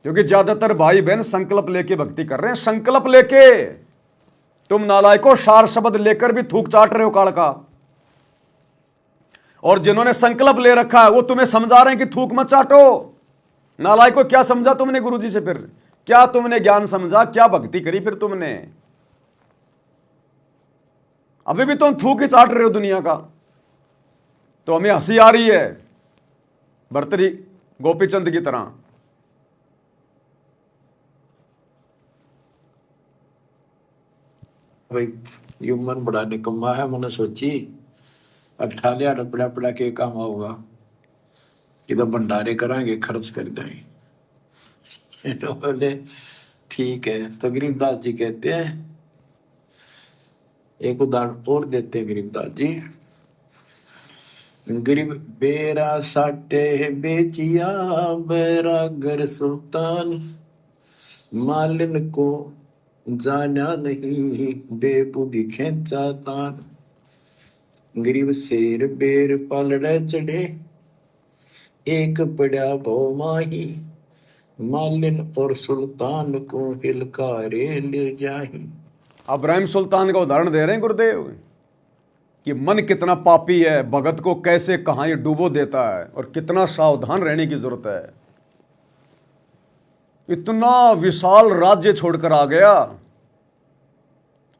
क्योंकि ज्यादातर भाई बहन संकल्प लेके भक्ति कर रहे हैं, संकल्प लेके। तुम नालायकों सार शब्द लेकर भी थूक चाट रहे हो काल का। और जिन्होंने संकल्प ले रखा है वो तुम्हें समझा रहे हैं कि थूक मत चाटो। नालायकों क्या समझा तुमने गुरुजी से? फिर क्या तुमने ज्ञान समझा, क्या भक्ति करी फिर तुमने? अभी भी तुम थूक ही चाट रहे हो दुनिया का। तो हमें हंसी आ रही है भर्तरी गोपीचंद की तरह। भाई ये मन बड़ा निकम्मा है। मैंने सोची अठालिया डपड़ा पड़ा के काम होगा कि तो भंडारे कराएंगे, खर्च कर देंगे। तो बोले ठीक है। तो गरीबदास जी कहते हैं, एक उदाहरण और देते हैं गरीबदास जी। गरीब बेरा साटे बेचिया बैरागर सुल्तान, मालिन को जाना नहीं बेबुद्धि खेचा तान। गरीब शेर बेर पलड़े चढ़े, एक पड़ा भो माही, मालिन और सुल्तान को हिलकारे ले जाही। इब्राहिम सुल्तान का उदाहरण दे रहे हैं गुरुदेव कि मन कितना पापी है, भगत को कैसे कहां ये डुबो देता है और कितना सावधान रहने की जरूरत है। इतना विशाल राज्य छोड़कर आ गया,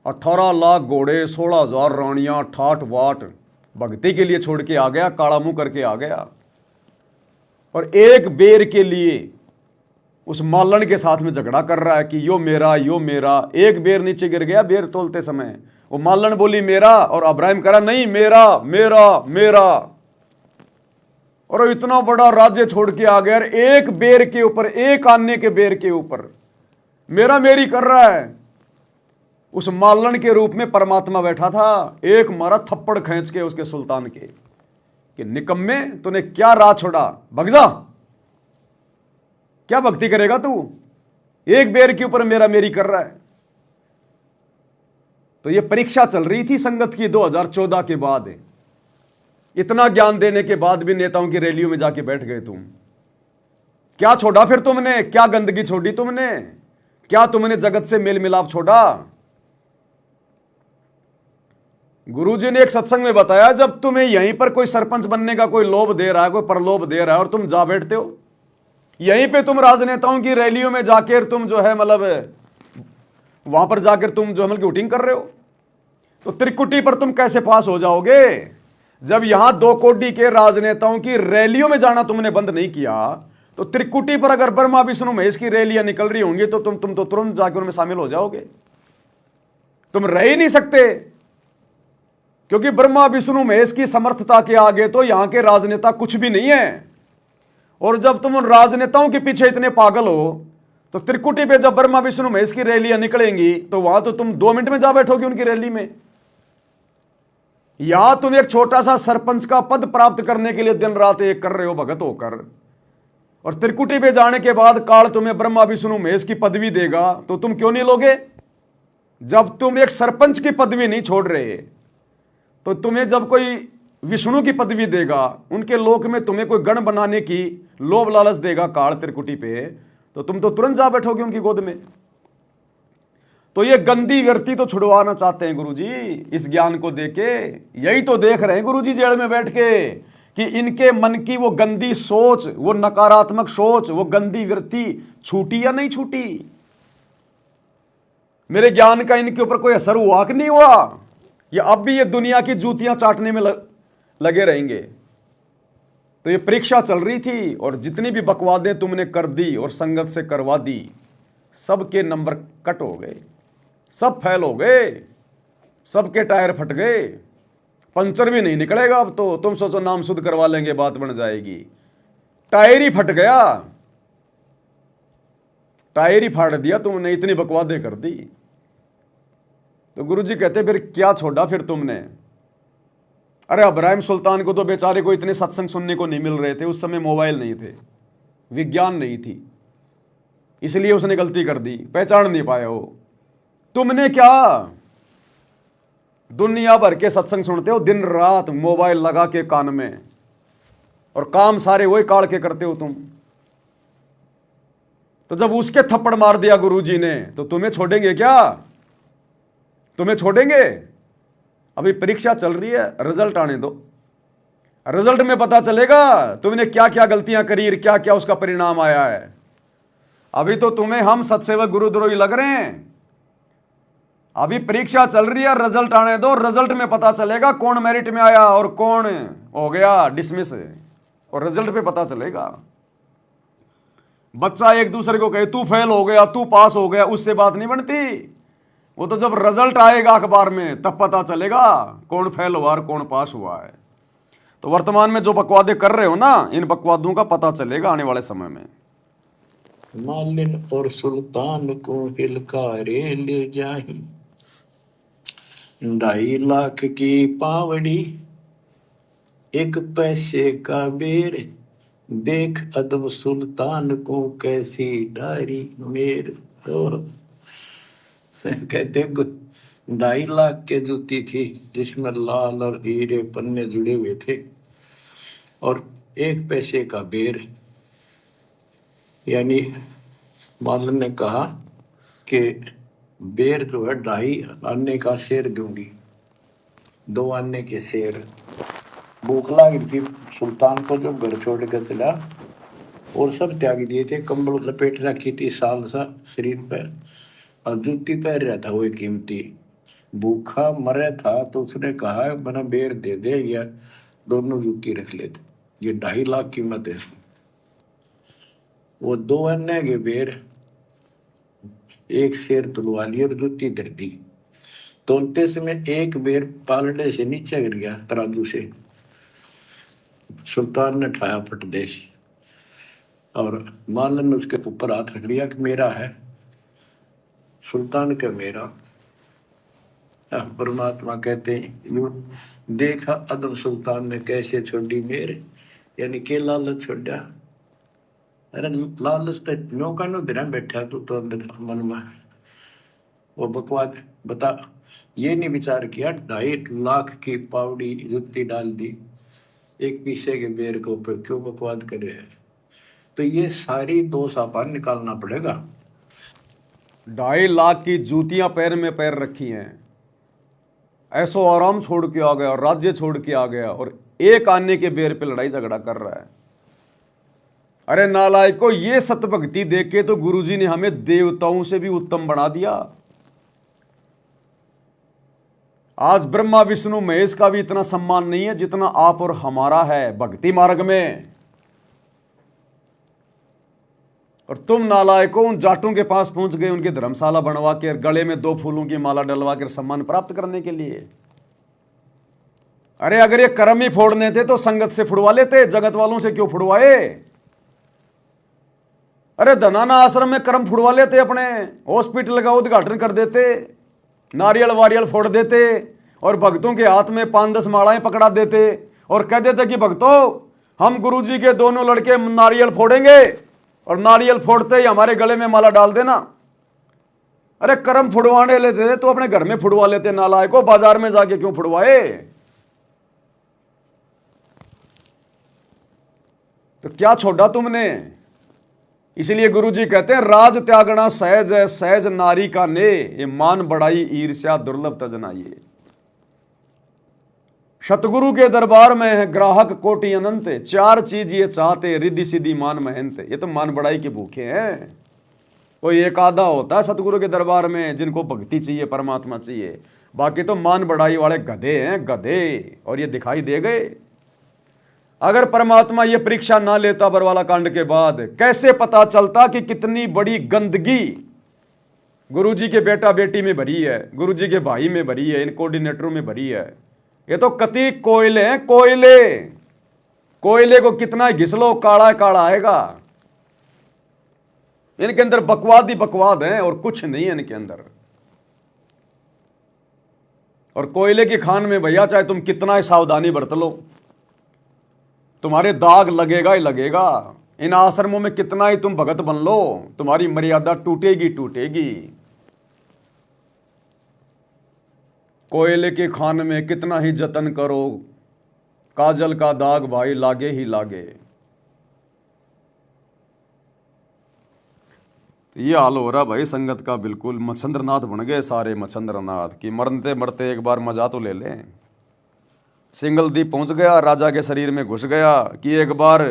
18 लाख घोड़े, 16,000 रानियां, ठाठ बाट भक्ति के लिए छोड़ के आ गया, काला मुंह करके आ गया। और एक बेर के लिए उस मालन के साथ में झगड़ा कर रहा है कि यो मेरा, यो मेरा। एक बेर नीचे गिर गया बेर तोलते समय, वो मालन बोली मेरा और इब्राहिम करा नहीं मेरा मेरा मेरा। और इतना बड़ा राज्य छोड़ के आ गया, एक बेर के ऊपर, एक आने के बेर के ऊपर मेरा मेरी कर रहा है। उस मालन के रूप में परमात्मा बैठा था, एक मारा थप्पड़ खींच के उसके सुल्तान के कि निकम्मे तूने क्या राह छोड़ा, भग जा, क्या भक्ति करेगा तू, एक बेर के ऊपर मेरा मेरी कर रहा है। तो ये परीक्षा चल रही थी संगत की 2014 के बाद। इतना ज्ञान देने के बाद भी नेताओं की रैलियों में जाके बैठ गए तुम। क्या छोड़ा फिर तुमने, क्या गंदगी छोड़ी तुमने, क्या तुमने जगत से मेल मिलाप छोड़ा? गुरुजी ने एक सत्संग में बताया, जब तुम्हें यहीं पर कोई सरपंच बनने का कोई लोभ दे रहा है, कोई प्रलोभ दे रहा है और तुम जा बैठते हो, यहीं पे तुम राजनेताओं की रैलियों में जाकर तुम जो है मतलब वहां पर जाकर तुम जो है वोटिंग कर रहे हो, तो त्रिकुटी पर तुम कैसे पास हो जाओगे? जब यहां 2 कोटी के राजनेताओं की रैलियों में जाना तुमने बंद नहीं किया, तो त्रिकुटी पर अगर ब्रह्मा विष्णु महेश की रैलियां निकल रही होंगी तो तुम तो तुरंत जाकर उनमें शामिल हो जाओगे। तुम रह ही नहीं सकते, क्योंकि ब्रह्मा विष्णु महेश की समर्थता के आगे तो यहां के राजनेता कुछ भी नहीं है। और जब तुम उन राजनेताओं के पीछे इतने पागल हो, तो त्रिकुटी पे जब ब्रह्मा विष्णु महेश की रैलियां निकलेंगी तो वहां तो तुम 2 मिनट में जा बैठोगे उनकी रैली में। या तुम एक छोटा सा सरपंच का पद प्राप्त करने के लिए दिन रात एक कर रहे हो भगत होकर, और त्रिकुटी पे जाने के बाद काल तुम्हें ब्रह्मा विष्णु महेश की पदवी देगा तो तुम क्यों नहीं लोगे? जब तुम एक सरपंच की पदवी नहीं छोड़ रहे, तो तुम्हें जब कोई विष्णु की पदवी देगा, उनके लोक में तुम्हें कोई गण बनाने की लोभ लालच देगा काल त्रिकुटी पे, तो तुम तो तुरंत जा बैठोगे उनकी गोद में। तो ये गंदी व्यक्ति तो छुड़वाना चाहते हैं गुरुजी इस ज्ञान को देके। यही तो देख रहे हैं गुरुजी जेल में बैठ के कि इनके मन की वो गंदी सोच, वो नकारात्मक सोच, वो गंदी वृत्ति छूटी या नहीं छूटी। मेरे ज्ञान का इनके ऊपर कोई असर हुआ कि नहीं हुआ? ये अब भी ये दुनिया की जूतियां चाटने में लगे रहेंगे। तो ये परीक्षा चल रही थी और जितनी भी बकवादें तुमने कर दी और संगत से करवा दी, सबके नंबर कट हो गए, सब फेल हो गए, सबके टायर फट गए, पंचर भी नहीं निकलेगा अब तो। तुम सोचो नाम शुद्ध करवा लेंगे बात बन जाएगी, टायर ही फट गया, टायर ही फाड़ दिया तुमने, इतनी बकवादें कर दी। तो गुरुजी कहते फिर क्या छोड़ा फिर तुमने। अरे इब्राहिम सुल्तान को तो बेचारे को इतने सत्संग सुनने को नहीं मिल रहे थे, उस समय मोबाइल नहीं थे, विज्ञान नहीं थी, इसलिए उसने गलती कर दी, पहचान नहीं पाया वो। तुमने क्या दुनिया भर के सत्संग सुनते हो, दिन रात मोबाइल लगा के कान में, और काम सारे वही काट के करते हो तुम। तो जब उसके थप्पड़ मार दिया गुरुजी ने, तो तुम्हें छोड़ेंगे क्या? तुम्हें छोड़ेंगे? अभी परीक्षा चल रही है, रिजल्ट आने दो, रिजल्ट में पता चलेगा तुमने क्या क्या गलतियां करी और क्या क्या उसका परिणाम आया है। अभी तो तुम्हें हम सत्सेवक गुरुद्रोही लग रहे हैं। अभी परीक्षा चल रही है, रिजल्ट आने दो, रिजल्ट में पता चलेगा कौन मेरिट में आया और कौन हो गया डिसमिस, और रिजल्ट पे पता चलेगा। बच्चा एक दूसरे को कहे तू फेल हो गया, तू पास हो गया, उससे बात नहीं बनती। वो तो जब रिजल्ट आएगा अखबार में तब पता चलेगा कौन फेल हुआ और कौन पास हुआ है। तो वर्तमान में जो बकवादे कर रहे हो ना, इन बकवादों का पता चलेगा आने वाले समय में। मालिन और सुल्तान को हिलकारे ले जाही, 2.5 लाख की पावड़ी, 1 पैसे का बेर, देख अदब सुल्तान को कैसी डारी मेर। कहते 2.5 लाख के जूती थी जिसमें लाल और हीरे पन्ने जुड़े हुए थे, और 1 पैसे का बेर। यानी मालन ने कहा कि बेर जो है 2.5 आने का शेर दूंगी, 2 आने के शेर। भूख लगी थी सुल्तान को, जो घर छोड़ कर चला, और सब त्याग दिए थे, कंबल लपेट रखी थी साल सा शरीर पर, और जूती पहन रहा था वो कीमती। भूखा मरे था तो उसने कहा बना बेर दे दे या दोनों जूती रख लेते, ये 2.5 लाख कीमत है। वो 2 अन्य के बेर, 1 शेर तुलवा लिया और जूती धर दी। तोलते समय 1 बेर पालड़े से नीचे गिर गया तराजू से। सुल्तान ने ठाया फटदेश, और मालन ने उसके ऊपर हाथ रख लिया कि मेरा है। सुल्तान का मेरा। परमात्मा कहते हैं देखा अदम सुल्तान ने कैसे छोड़ी मेरे, यानी के लालच छोड़ा। अरे लालच तो नौका नो दिन बैठा तू तो अंदर मन में वो बकवाद बता, ये नहीं विचार किया 2.5 लाख की पावड़ी जुत्ती डाल दी 1 पीसे के बेर के ऊपर, क्यों बकवाद करे है। तो ये सारी दोष अपन निकालना पड़ेगा। 2.5 लाख की जूतियां पैर में पैर रखी हैं, ऐसो आराम छोड़ के आ गया और राज्य छोड़ के आ गया, और 1 आने के बेर पे लड़ाई झगड़ा कर रहा है। अरे नालायक को, ये सतभक्ति देख के तो गुरुजी ने हमें देवताओं से भी उत्तम बना दिया। आज ब्रह्मा विष्णु महेश का भी इतना सम्मान नहीं है जितना आप और हमारा है भक्ति मार्ग में। और तुम नालायकों उन जाटों के पास पहुंच गए, उनकी धर्मशाला बनवा के गले में 2 फूलों की माला डलवा कर सम्मान प्राप्त करने के लिए। अरे अगर ये कर्म ही फोड़ने थे तो संगत से फुड़वा लेते, जगत वालों से क्यों फुड़वाए। अरे धनाना आश्रम में कर्म फुड़वा लेते, अपने हॉस्पिटल का उद्घाटन कर देते, नारियल वारियल फोड़ देते, और भक्तों के हाथ में 5-10 मालाएं पकड़ा देते, और कह देते कि भक्तों हम गुरुजी के दोनों लड़के नारियल फोड़ेंगे, और नारियल फोड़ते ही हमारे गले में माला डाल देना। अरे कर्म फुड़वाने लेते थे तो अपने घर में फुड़वा लेते, नालायको बाजार में जाके क्यों फुड़वाए। तो क्या छोड़ा तुमने। इसलिए गुरुजी कहते हैं राज त्यागना सहज है, सहज नारी का ने, ये मान बढ़ाई ईर्ष्या दुर्लभ तजनाइए। सतगुरु के दरबार में है ग्राहक कोटि अनंत, 4 चीज ये चाहते रिद्धि सिद्धि मान महंत। ये तो मान बढ़ाई के भूखे हैं, कोई एक आधा होता है सतगुरु के दरबार में जिनको भक्ति चाहिए, परमात्मा चाहिए, बाकी तो मान बढ़ाई वाले गधे हैं, गधे। और ये दिखाई दे गए। अगर परमात्मा ये परीक्षा ना लेता बरवाला कांड के बाद, कैसे पता चलता कि कितनी बड़ी गंदगी गुरुजी के बेटा बेटी में भरी है, गुरुजी के भाई में भरी है, इन कोऑर्डिनेटरों में भरी है। ये तो कति कोयले हैं, कोयले। कोयले को कितना घिस लो, काला काला आएगा। इनके अंदर बकवाद ही बकवाद है और कुछ नहीं है इनके अंदर। और कोयले की खान में भैया चाहे तुम कितना ही सावधानी बरत लो, तुम्हारे दाग लगेगा ही लगेगा। इन आश्रमों में कितना ही तुम भगत बन लो, तुम्हारी मर्यादा टूटेगी टूटेगी। कोयले की खान में कितना ही जतन करो, काजल का दाग भाई लागे ही लागे। ये हाल हो रहा भाई संगत का। बिल्कुल मच्छंद्रनाथ बन गए सारे मच्छंद्रनाथ की। मरते मरते एक बार मजा तो ले लें। सिंगलदीप पहुंच गया, राजा के शरीर में घुस गया कि एक बार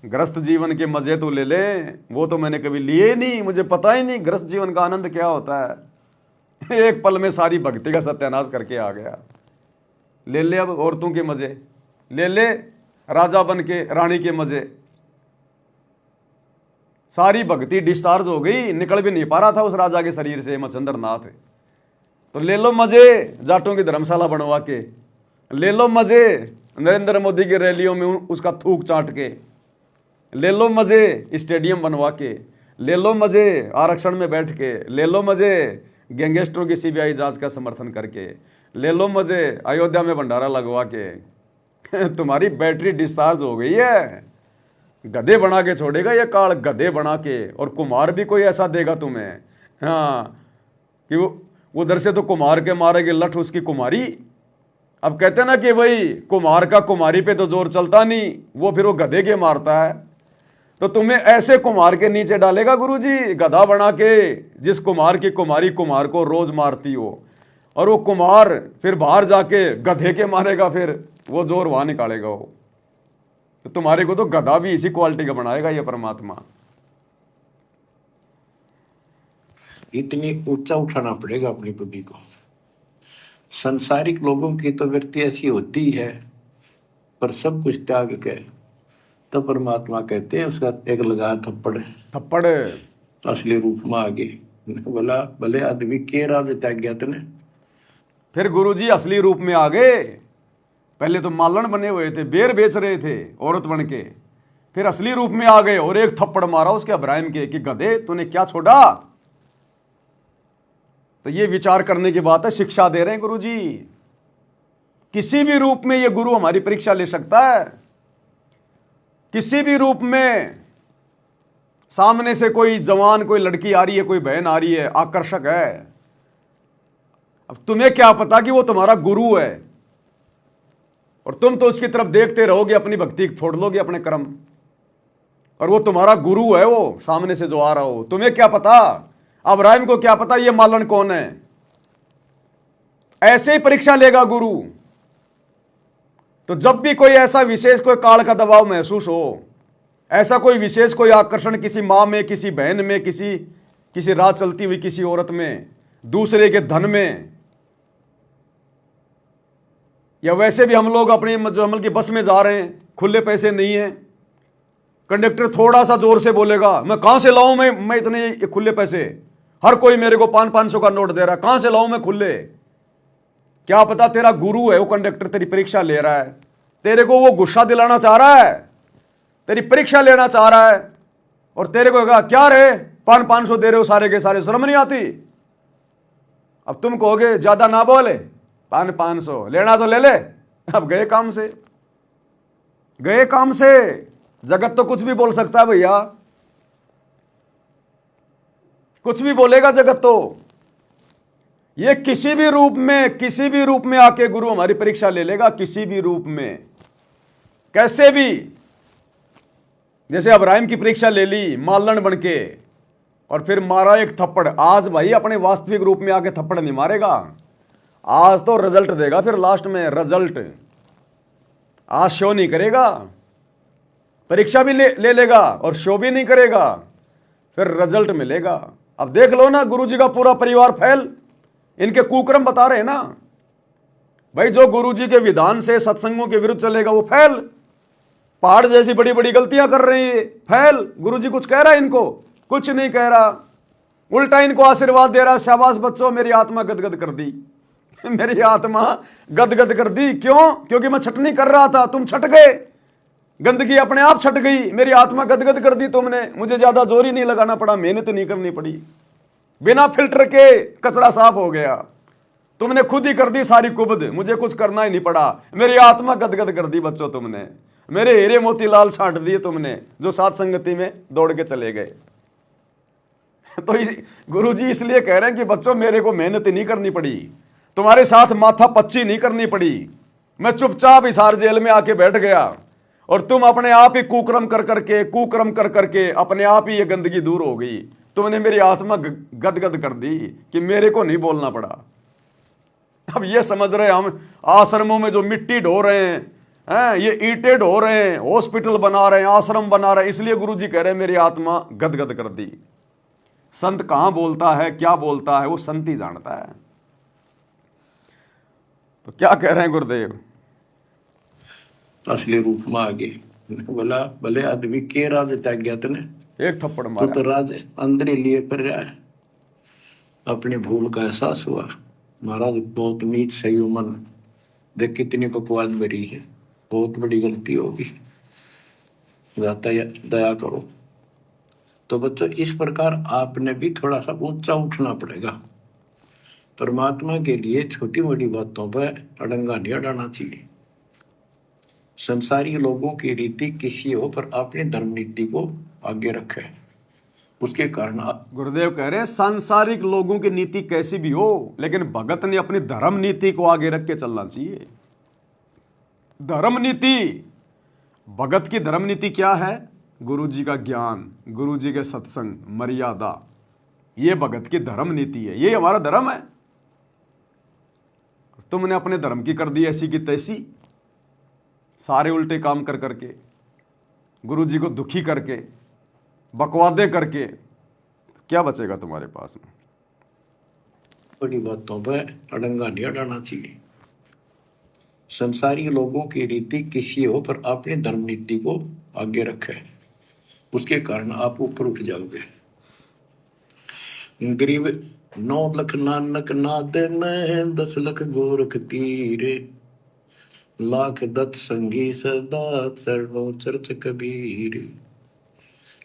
गृहस्थ जीवन के मजे तो ले लें। वो तो मैंने कभी लिए नहीं, मुझे पता ही नहीं गृहस्थ जीवन का आनंद क्या होता है। एक पल में सारी भक्ति का सत्यानाश करके आ गया। ले ले अब औरतों के मजे, ले ले राजा बन के रानी के मजे। सारी भक्ति डिस्चार्ज हो गई, निकल भी नहीं पा रहा था उस राजा के शरीर से मच्छंद्रनाथ। तो ले लो मजे जाटों की धर्मशाला बनवा के, ले लो मजे नरेंद्र मोदी की रैलियों में उसका थूक चाट के, ले लो मजे स्टेडियम बनवा के, ले लो मजे आरक्षण में बैठ के, ले लो मजे गैंगस्टरों की सीबीआई जांच का समर्थन करके, ले लो मजे अयोध्या में भंडारा लगवा के। तुम्हारी बैटरी डिस्चार्ज हो गई है। गधे बना के छोड़ेगा ये काल, गधे बना के। और कुमार भी कोई ऐसा देगा तुम्हें, हाँ, कि वो उधर से तो कुमार के मारेगे लठ उसकी कुमारी। अब कहते ना कि भाई कुमार का कुमारी पे तो जोर चलता नहीं, वो फिर वो गधे के मारता है। तो तुम्हें ऐसे कुमार के नीचे डालेगा गुरुजी, गधा बना के, जिस कुमार की कुमारी कुमार को रोज मारती हो। और वो कुमार फिर बाहर जाके गधे के मारेगा, फिर वो जोर वहां निकालेगा वो। तो तुम्हारे को तो गधा भी इसी क्वालिटी का बनाएगा ये परमात्मा। इतनी ऊंचा उठाना पड़ेगा अपनी बुद्धि को। संसारिक लोगों की तो वृत्ति ऐसी होती है, पर सब कुछ त्याग के तो परमात्मा कहते हैं उसका एक लगा थप्पड़, थप्पड़ तो असली रूप में आ गई। बोला भले आदमी के राज त्याग गया तने। फिर गुरुजी असली रूप में आ गए। पहले तो मालन बने हुए थे, बेर बेच रहे थे औरत बन के, फिर असली रूप में आ गए और एक थप्पड़ मारा उसके इब्राहिम के कि गधे तूने क्या छोड़ा। तो ये विचार करने की बात है, शिक्षा दे रहे हैं गुरुजी। किसी भी रूप में ये गुरु हमारी परीक्षा ले सकता है। किसी भी रूप में सामने से कोई जवान, कोई लड़की आ रही है, कोई बहन आ रही है, आकर्षक है। अब तुम्हें क्या पता कि वो तुम्हारा गुरु है, और तुम तो उसकी तरफ देखते रहोगे, अपनी भक्ति फोड़ लोगे अपने कर्म, और वो तुम्हारा गुरु है वो सामने से जो आ रहा हो। तुम्हें क्या पता, अब्राहिम को क्या पता ये मालन कौन है। ऐसे ही परीक्षा लेगा गुरु। तो जब भी कोई ऐसा विशेष कोई काल का दबाव महसूस हो, ऐसा कोई विशेष कोई आकर्षण किसी माँ में, किसी बहन में, किसी राह चलती हुई किसी औरत में, दूसरे के धन में, या वैसे भी हम लोग अपने जो अमल की बस में जा रहे हैं, खुले पैसे नहीं है, कंडक्टर थोड़ा सा जोर से बोलेगा, मैं कहां से लाऊं मैं इतने खुले पैसे, हर कोई मेरे को 500 का नोट दे रहा है, कहां से लाऊं मैं खुले। क्या पता तेरा गुरु है वो कंडक्टर, तेरी परीक्षा ले रहा है, तेरे को वो गुस्सा दिलाना चाह रहा है, तेरी परीक्षा लेना चाह रहा है, और तेरे को कहा क्या रे 500 दे रहे हो सारे के सारे, शर्म नहीं आती। अब तुम कहोगे ज्यादा ना बोले, 500 लेना तो ले ले। अब गए काम से, गए काम से। जगत तो कुछ भी बोल सकता है भैया, कुछ भी बोलेगा जगत तो। ये किसी भी रूप में आके गुरु हमारी परीक्षा ले लेगा, किसी भी रूप में, कैसे भी। जैसे अब्राहिम की परीक्षा ले ली मालन बन के, और फिर मारा एक थप्पड़। आज भाई अपने वास्तविक रूप में आके थप्पड़ नहीं मारेगा, आज तो रिजल्ट देगा। फिर लास्ट में रिजल्ट आज शो नहीं करेगा, परीक्षा भी ले लेगा और शो भी नहीं करेगा, फिर रिजल्ट मिलेगा। अब देख लो ना, गुरुजी का पूरा परिवार फैल, इनके कुकर्म बता रहे हैं ना भाई। जो गुरुजी के विधान से सत्संगों के विरुद्ध चलेगा वो फैल। पहाड़ जैसी बड़ी बड़ी गलतियां कर रही है, फैल। गुरुजी कुछ कह रहा है इनको? कुछ नहीं कह रहा, उल्टा इनको आशीर्वाद दे रहा। शाबाश बच्चों, मेरी आत्मा गदगद कर दी मेरी आत्मा गदगद कर दी। क्यों? क्योंकि मैं छटनी कर रहा था, तुम छट गए, गंदगी अपने आप छट गई, मेरी आत्मा गदगद कर दी तुमने। मुझे ज्यादा जोर ही नहीं लगाना पड़ा, मेहनत नहीं करनी पड़ी, बिना फिल्टर के कचरा साफ हो गया। तुमने खुद ही कर दी सारी कुबद, मुझे कुछ करना ही नहीं पड़ा। मेरी आत्मा गदगद कर दी बच्चों तुमने, मेरे हीरे मोती लाल छांट दिए तुमने, जो साथ संगति में दौड़ के चले गए। तो गुरुजी इसलिए कह रहे हैं कि बच्चों, मेरे को मेहनत नहीं करनी पड़ी, तुम्हारे साथ माथा पच्ची नहीं करनी पड़ी। मैं चुपचाप हिसार जेल में आके बैठ गया और तुम अपने आप ही कुकर्म कर करके अपने आप ही ये गंदगी दूर हो गई। तुमने मेरी आत्मा गदगद कर दी कि मेरे को नहीं बोलना पड़ा। अब ये समझ रहे हम आश्रमों में जो मिट्टी ढो रहे हैं, ये ईंटें ढो रहे हैं, हॉस्पिटल बना रहे हैं, आश्रम बना रहे हैं, इसलिए गुरुजी कह रहे हैं मेरी आत्मा गदगद कर दी। संत कहां बोलता है, क्या बोलता है, वो संत ही जानता है। तो क्या कह रहे हैं गुरुदेव? असली रूप में आ गए। बोला भले आदमी के राज त्याग गया तने, एक थप्पड़ तू मारा। तो राज अंदर ही लिए पर रहा है। अपनी भूल का एहसास हुआ, महाराज बहुत नीच सही हो मन, देख कितनी बकवास भरी है, बहुत बड़ी गलती होगी, दया करो। तो बच्चों, इस प्रकार आपने भी थोड़ा सा ऊंचा उठना पड़ेगा। परमात्मा के लिए छोटी मोटी बातों पर अड़ंगा नहीं अड़ाना चाहिए। संसारी लोगों की रीति किसी हो, पर अपनी धर्म नीति को आगे रखे। उसके कारण गुरुदेव कह रहे हैं सांसारिक लोगों की नीति कैसी भी हो, लेकिन भगत ने अपनी धर्म नीति को आगे रख के चलना चाहिए। धर्म नीति, भगत की धर्म नीति क्या है? गुरु जी का ज्ञान, गुरु जी के सत्संग, मर्यादा, ये भगत की धर्म नीति है, ये हमारा धर्म है। तुमने अपने धर्म की कर दी ऐसी की तैसी, सारे उल्टे काम कर करके, गुरु जी को दुखी करके, बकवादे करके, क्या बचेगा तुम्हारे पास में? बड़ी बातों पर अड़ंगा नहीं अड़ाना चाहिए। संसारी लोगों की रीति किसी हो, पर अपनी धर्म नीति को आगे रखे। उसके कारण आप ऊपर उठ जाओगे। गरीब 9 लख नानक नाद में 10 लख गोरख तीरे, लाख दत्त संगी सदा चरणों चरत कबीर।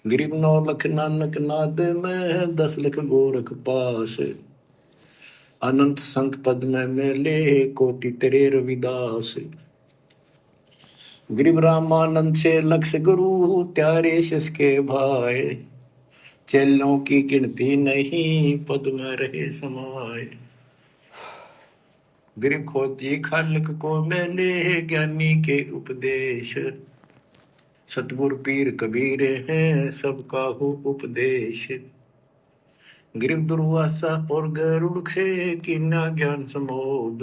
गरीब 9 लख नानक नाद में 10 लख गोरख पास, अनंत संत पद में मेले कोटि तेरे रविदास। गरीब रामानंद से लक्ष गुरु त्यारे शिष के भाई, चेलों की गिनती नहीं पद में रहे समाये। गरीब खोजी खालक को मेले ज्ञानी के उपदेश, सतगुरु पीर कबीर हैं सबका हो उपदेश। गरीब दुर्वासा और गरुड़ से कीना ज्ञान समोद,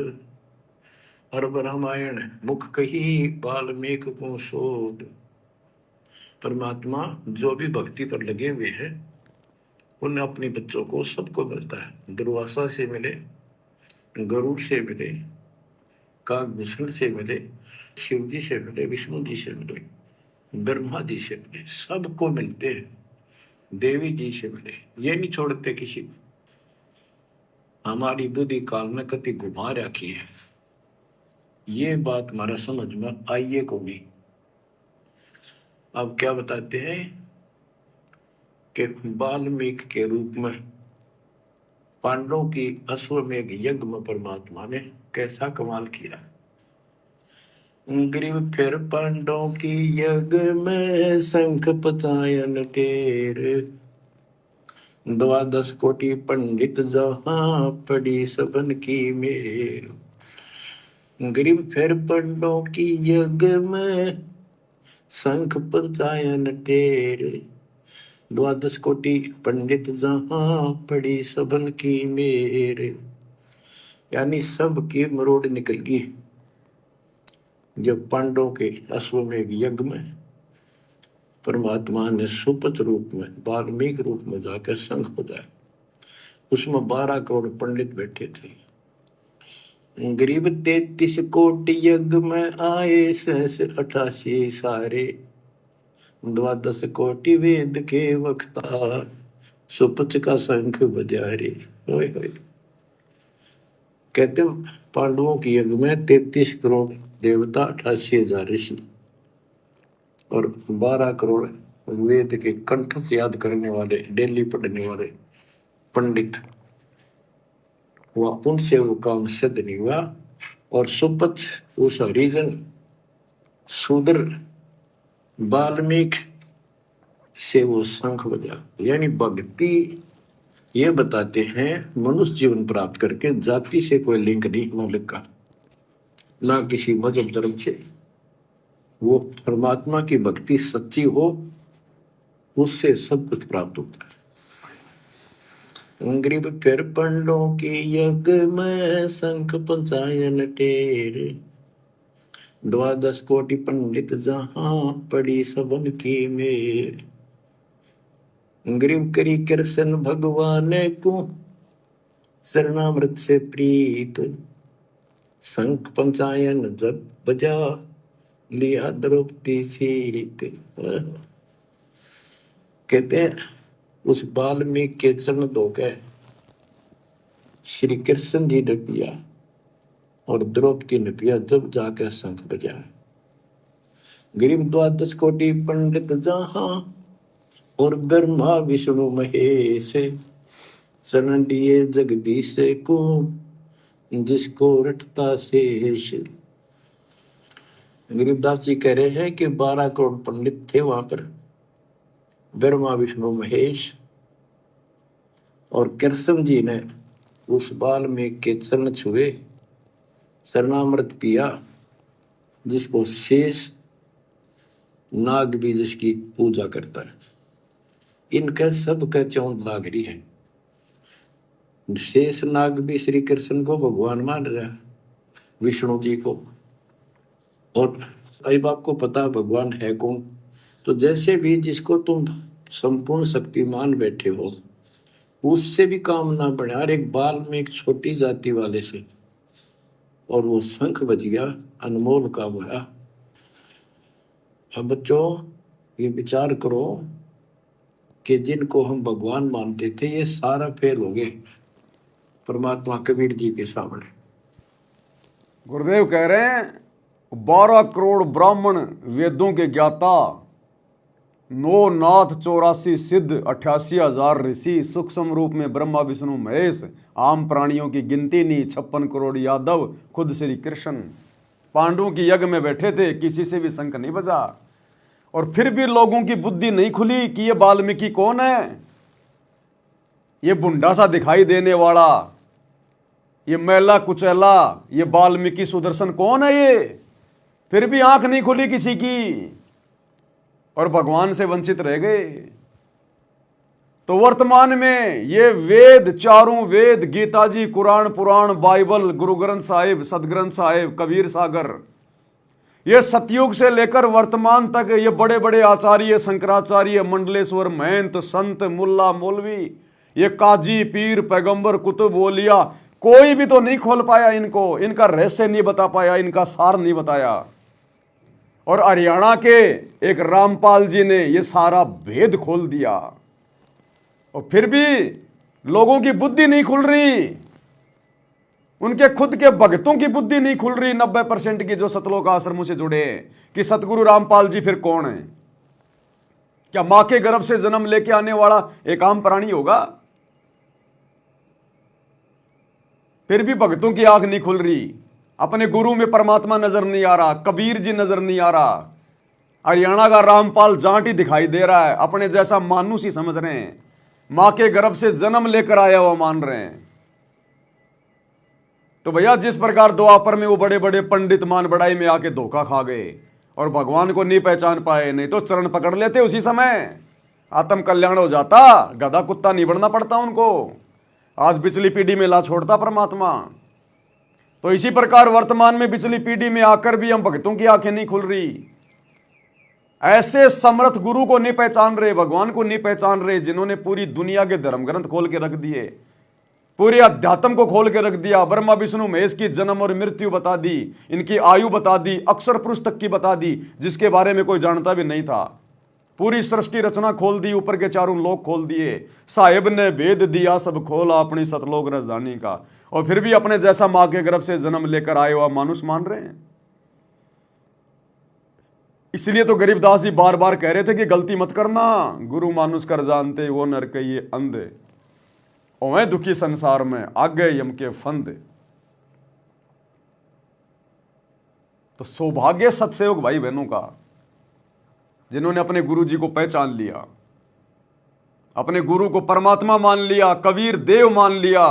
अरब रामायण मुख कही वाल्मीक को शोध। परमात्मा जो भी भक्ति पर लगे हुए हैं उन्हें अपने बच्चों को सबको मिलता है। दुर्वासा से मिले, गरुड़ से मिले, कागभूषण से मिले, शिव जी से मिले, विष्णु जी से मिले, ब्रह्मा जी से मिले, सबको मिलते हैं। देवी जी से मिले, ये नहीं छोड़ते किसी को। हमारी बुद्धि काल में कति घुमा रखी है, ये बात हमारा समझ में आइए को नहीं। अब क्या बताते हैं कि वाल्मीकि के रूप में पांडवों की अश्वमेघ यज्ञ में परमात्मा ने कैसा कमाल किया। गरीब फिर पांडवों की यज्ञ में शंख पचायन टेर, 12 कोटि पंडित जहां पड़ी सबन की मेर। गरीब फिर पांडवों की यज्ञ में शंख पचायन टेर, 12 कोटि पंडित जहां पड़ी सबन की मेर। यानी सबकी मरोड़ निकल गई जब पांडवों के अश्वमेघ यज्ञ में परमात्मा ने सुपत रूप में, वाल्मीकि रूप में जाकर शंख बजाया। उसमें 12 करोड़ पंडित बैठे थे। गरीब 33 कोटि यज्ञ में आए, सहस 88 सारे, 12 कोटि वेद के वक्ता, सुपच का शंख बजारे। होय होय। कहते हैं पांडवों की यज्ञ में 33 करोड़ देवता, 88,000 ऋषि और 12 करोड़ वेद के कंठ से याद करने वाले, डेली पढ़ने वाले पंडित। वह उनसे वो काम सिद्ध नहीं हुआ। और सुपथ उस हरिजन शूद्र वाल्मीकि से वो शंख बजा। यानी भक्ति ये बताते हैं मनुष्य जीवन प्राप्त करके जाति से कोई लिंक नहीं मौलिक का, ना किसी मजहब धर्म से। वो परमात्मा की भक्ति सच्ची हो, उससे सब कुछ प्राप्त होता है। गरीब फिर पंडों के यज्ञ में शंख पंचायन टेर, 12 कोटि पंडित जहां पड़ी सबन की मेर। गरीब करी कृष्ण भगवान को शरणामृत से प्रीत, शंख पंचायन जब बजा लिया द्रौपदी सीत। कहते हैं उस वाल्मीकि के चरण धोके श्री कृष्ण जी ने पिया और द्रौपदी ने पिया, जब जाकर शंख बजा। गरीब 12 कोटि पंडित जहां और ब्रह्मा विष्णु महेश, शरण लिए जगदीश को जिसको रटता शेष। गरीबदास जी कह रहे हैं कि 12 करोड़ पंडित थे वहां पर, ब्रह्मा विष्णु महेश, और कृष्ण जी ने उस वाल्मीकि के चरण छुए, शरणामृत पिया, जिसको शेष नाग भी जिसकी पूजा करता है। इनका सबका चौंध लाग रही है। शेष नाग भी श्री कृष्ण को भगवान मान रहा है, विष्णु जी को। और अब आपको पता भगवान है कौन, तो जैसे भी जिसको तुम संपूर्ण शक्तिमान बैठे हो, उससे भी काम ना बढ़े। हर एक बाल में एक छोटी जाति वाले से, और वो शंख बज गया, अनमोल काम हुआ। अब बच्चों ये विचार करो कि जिनको हम भगवान मानते थे ये सारा फेल हो गए परमात्मा कबीर जी के सामने। गुरुदेव कह रहे हैं 12 करोड़ ब्राह्मण वेदों के ज्ञाता, 9 नाथ 84 सिद्ध, 88,000 ऋषि, सूक्ष्म रूप में ब्रह्मा विष्णु महेश, आम प्राणियों की गिनती नहीं, 56 करोड़ यादव, खुद श्री कृष्ण पांडवों की यज्ञ में बैठे थे, किसी से भी शंख नहीं बजा। और फिर भी लोगों की बुद्धि नहीं खुली कि ये वाल्मीकि कौन है, ये बुंडा सा दिखाई देने वाला, ये मैला कुचैला, ये वाल्मीकि सुदर्शन कौन है ये। फिर भी आंख नहीं खुली किसी की, और भगवान से वंचित रह गए। तो वर्तमान में ये वेद, चारों वेद, गीता जी, कुरान, पुराण, बाइबल, गुरु ग्रंथ साहिब, सदग्रंथ साहिब, कबीर सागर, ये सतयुग से लेकर वर्तमान तक ये बड़े बड़े आचार्य, शंकराचार्य, मंडलेश्वर, महंत, संत, मुल्ला, मौलवी, ये काजी, पीर, पैगंबर, कुतुब, ओलिया, कोई भी तो नहीं खोल पाया इनको, इनका रहस्य नहीं बता पाया, इनका सार नहीं बताया। और हरियाणा के एक रामपाल जी ने ये सारा भेद खोल दिया, और फिर भी लोगों की बुद्धि नहीं खुल रही, उनके खुद के भक्तों की बुद्धि नहीं खुल रही 90% की, जो सतलोक आश्रमों से जुड़े, कि सतगुरु रामपाल जी फिर कौन है। क्या मां के गर्भ से जन्म लेके आने वाला एक आम प्राणी होगा। फिर भी भक्तों की आंख नहीं खुल रही, अपने गुरु में परमात्मा नजर नहीं आ रहा, कबीर जी नजर नहीं आ रहा, हरियाणा का रामपाल जाट ही दिखाई दे रहा है, अपने जैसा मानुस ही समझ रहे हैं, मां के गर्भ से जन्म लेकर आया हुआ मान रहे हैं। तो भैया जिस प्रकार द्वापर में वो बड़े बड़े पंडित मान बड़ाई में आके धोखा खा गए और भगवान को नहीं पहचान पाए, नहीं तो चरण पकड़ लेते उसी समय, आत्म कल्याण हो जाता, गधा कुत्ता नहीं बनना पड़ता उनको, आज पिछली पीढ़ी में ला छोड़ता परमात्मा। तो इसी प्रकार वर्तमान में पिछली पीढ़ी में आकर भी हम भक्तों की आंखें नहीं खुल रही, ऐसे समर्थ गुरु को नहीं पहचान रहे, भगवान को नहीं पहचान रहे, जिन्होंने पूरी दुनिया के धर्म ग्रंथ खोल के रख दिए, पूरे अध्यात्म को खोल के रख दिया। ब्रह्मा विष्णु महेश की जन्म और मृत्यु बता दी, इनकी आयु बता दी, अक्षर पुरुष तक की बता दी, जिसके बारे में कोई जानता भी नहीं था। पूरी सृष्टि रचना खोल दी, ऊपर के चारों लोक खोल दिए। साहेब ने भेद दिया सब खोला अपनी सतलोक राजधानी का। और फिर भी अपने जैसा मां के गर्भ से जन्म लेकर आए हुआ मानुष मान रहे हैं। इसलिए तो गरीबदास जी बार बार कह रहे थे कि गलती मत करना, गुरु मानुष कर जानते वो नर के ये अंधे, ओए दुखी संसार में आगे यम के फंदे। तो सौभाग्य सत्सेवक भाई बहनों का, जिन्होंने अपने गुरु जी को पहचान लिया, अपने गुरु को परमात्मा मान लिया, कबीर देव मान लिया,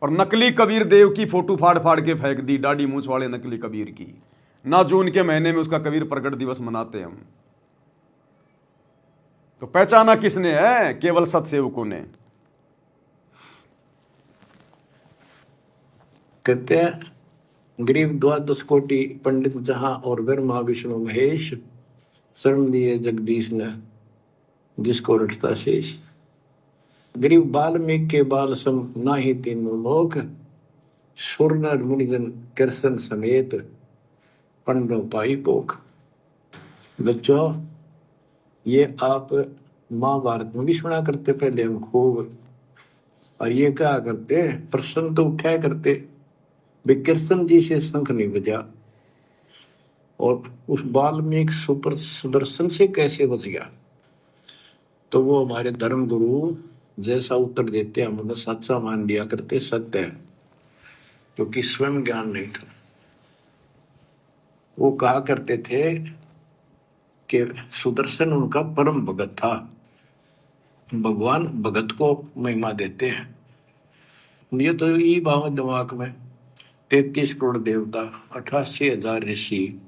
और नकली कबीर देव की फोटो फाड़ फाड़ के फेंक दी, दाढ़ी मूंछ वाले नकली कबीर की। ना जून के महीने में उसका कबीर प्रकट दिवस मनाते हम। तो पहचाना किसने है? केवल सत्सेवकों ने। कहते हैं गरीब द्वादश कोटि पंडित जहां और ब्रह्मा विष्णु महेश, शरण दिए जगदीश ने जिसको रटता शेष। गरीब वाल्मीकि के बाल सम नाही तीनों लोक, सुर नर मुनिजन कृष्ण समेत पंडो पाई पोख। बच्चों, ये आप महाभारत में भी सुना करते पहले हम खूब, और ये क्या करते, प्रश्न तो उठाया करते, कृष्ण जी से शंख नहीं बजा और उस वाल्मीकि सुपर सुदर्शन से कैसे बच गया। तो वो हमारे धर्म गुरु जैसा उत्तर देते हम उन्हें सच्चा मान लिया करते, सत्य है, क्योंकि स्वयं ज्ञान नहीं था। वो कहा करते थे कि सुदर्शन उनका परम भगत था। भगवान भगत को महिमा देते हैं। ये तो ये भाव दिमाग में, 33 करोड़ देवता, 88,000 ऋषि,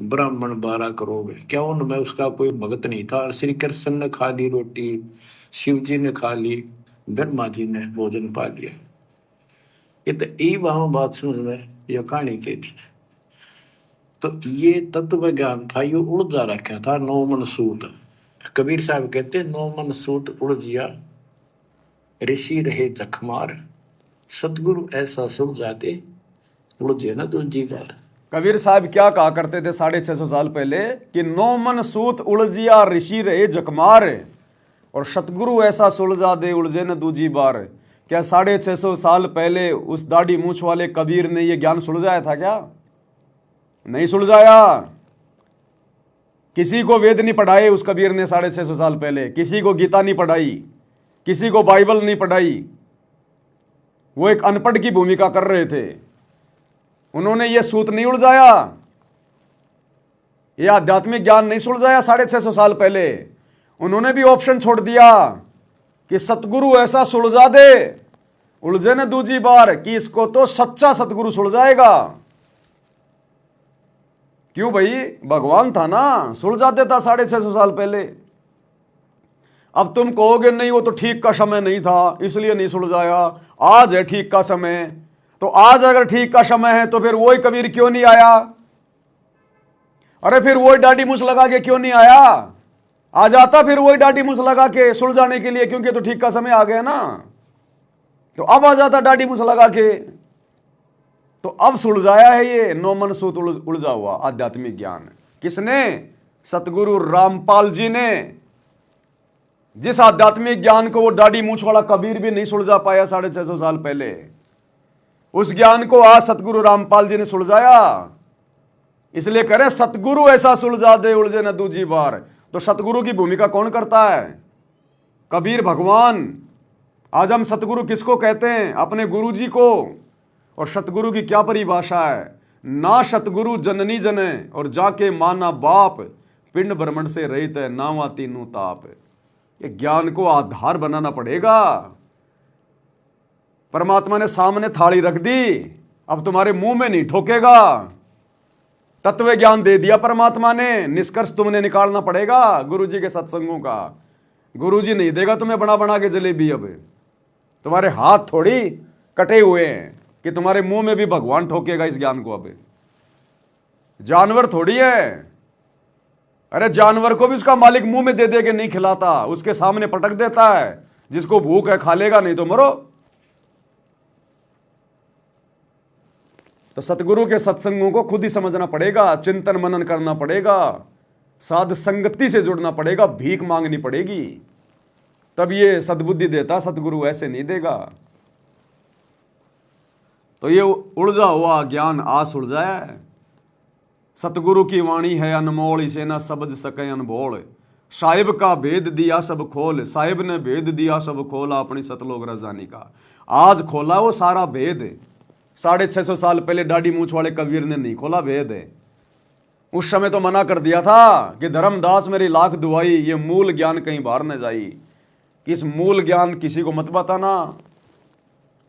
ब्राह्मण 12 करोड़, क्या उनमें उसका कोई भगत नहीं था? श्री कृष्ण ने खा ली रोटी, शिव जी ने खा ली, ब्रह्मा जी ने भोजन पा लिया। ये तो यही भाव बात समझ में यह कहानी के थी। तो ये तत्व ज्ञान था, ये उड़ जा रखा था। 9 मन सूत, कबीर साहब कहते 9 मन सूत उड़ जिया, ऋषि रहे जखमार, सतगुरु ऐसा सुख जाते उड़ जिया ना दूजी बार। कबीर साहब क्या कहा करते थे 650 साल पहले कि 9 मन सूत उलझिया ऋषि रहे जखमार, और सतगुरु ऐसा सुलझा दे उलझे न दूजी बार। क्या 650 साल पहले उस दाढ़ी मूछ वाले कबीर ने यह ज्ञान सुलझाया था? क्या नहीं सुलझाया। किसी को वेद नहीं पढ़ाए उस कबीर ने 650 साल पहले, किसी को गीता नहीं पढ़ाई, किसी को बाइबल नहीं पढ़ाई। वो एक अनपढ़ की भूमिका कर रहे थे। उन्होंने ये सूत नहीं उलझाया, ये आध्यात्मिक ज्ञान नहीं सुलझाया 650 साल पहले। उन्होंने भी ऑप्शन छोड़ दिया कि सतगुरु ऐसा सुलझा दे उलझे न दूजी बार, कि इसको तो सच्चा सतगुरु सुलझाएगा। क्यों भाई? भगवान था ना, सुलझा देता 650 साल पहले। अब तुम कहोगे नहीं वो तो ठीक का समय नहीं था इसलिए नहीं सुलझाया, आज है ठीक का समय। तो आज अगर ठीक का समय है तो फिर वही कबीर क्यों नहीं आया? अरे फिर वही दाढ़ी मूछ लगा के क्यों नहीं आया? आ जाता फिर वही दाढ़ी मूछ लगा के सुलझाने के लिए, क्योंकि तो ठीक का समय आ गया ना। तो अब आ जाता दाढ़ी मूछ लगा के, तो अब सुलझाया है ये 9 मन सूत उलझा हुआ आध्यात्मिक ज्ञान। किसने? सतगुरु रामपाल जी ने। जिस आध्यात्मिक ज्ञान को वो दाढ़ी मूछ वाला कबीर भी नहीं सुलझा पाया 650 साल पहले, उस ज्ञान को आज सतगुरु रामपाल जी ने सुलझाया। इसलिए करें सतगुरु ऐसा सुलझा दे उलझे न दूजी बार। तो सतगुरु की भूमिका कौन करता है? कबीर भगवान। आज हम सतगुरु किसको कहते हैं? अपने गुरु जी को। और सतगुरु की क्या परिभाषा है? ना सतगुरु जननी जने और जाके माना बाप, पिंड ब्रह्मंड से रहित है नावा तीनों ताप। ये ज्ञान को आधार बनाना पड़ेगा। परमात्मा ने सामने थाली रख दी, अब तुम्हारे मुंह में नहीं ठोकेगा। तत्व ज्ञान दे दिया परमात्मा ने, निष्कर्ष तुमने निकालना पड़ेगा गुरु जी के सत्संगों का। गुरु जी नहीं देगा तुम्हें बना बना के जलेबी। अब तुम्हारे हाथ थोड़ी कटे हुए हैं कि तुम्हारे मुंह में भी भगवान ठोकेगा इस ज्ञान को। अब जानवर थोड़ी है। अरे जानवर को भी उसका मालिक मुंह में दे दे के नहीं खिलाता, उसके सामने पटक देता है। जिसको भूख है खा लेगा, नहीं तो मरो। तो सतगुरु के सत्संगों को खुद ही समझना पड़ेगा, चिंतन मनन करना पड़ेगा, साध संगति से जुड़ना पड़ेगा, भीख मांगनी पड़ेगी, तब ये सद्बुद्धि देता सतगुरु, ऐसे नहीं देगा। तो ये उलझा हुआ ज्ञान आस उलझाए। सतगुरु की वाणी है अनमोल, इसे ना समझ सके अनबोल। साहिब का भेद दिया सब खोल, साहिब ने भेद दिया सब खोल, अपनी सतलोक राजधानी का। आज खोला वो सारा भेद, 650 साल पहले दाढ़ी मूछ वाले कबीर ने नहीं खोला भेद। उस समय तो मना कर दिया था कि धर्मदास मेरी लाख दुआई, ये मूल ज्ञान कहीं बाहर न जाई, कि इस मूल ज्ञान किसी को मत बताना।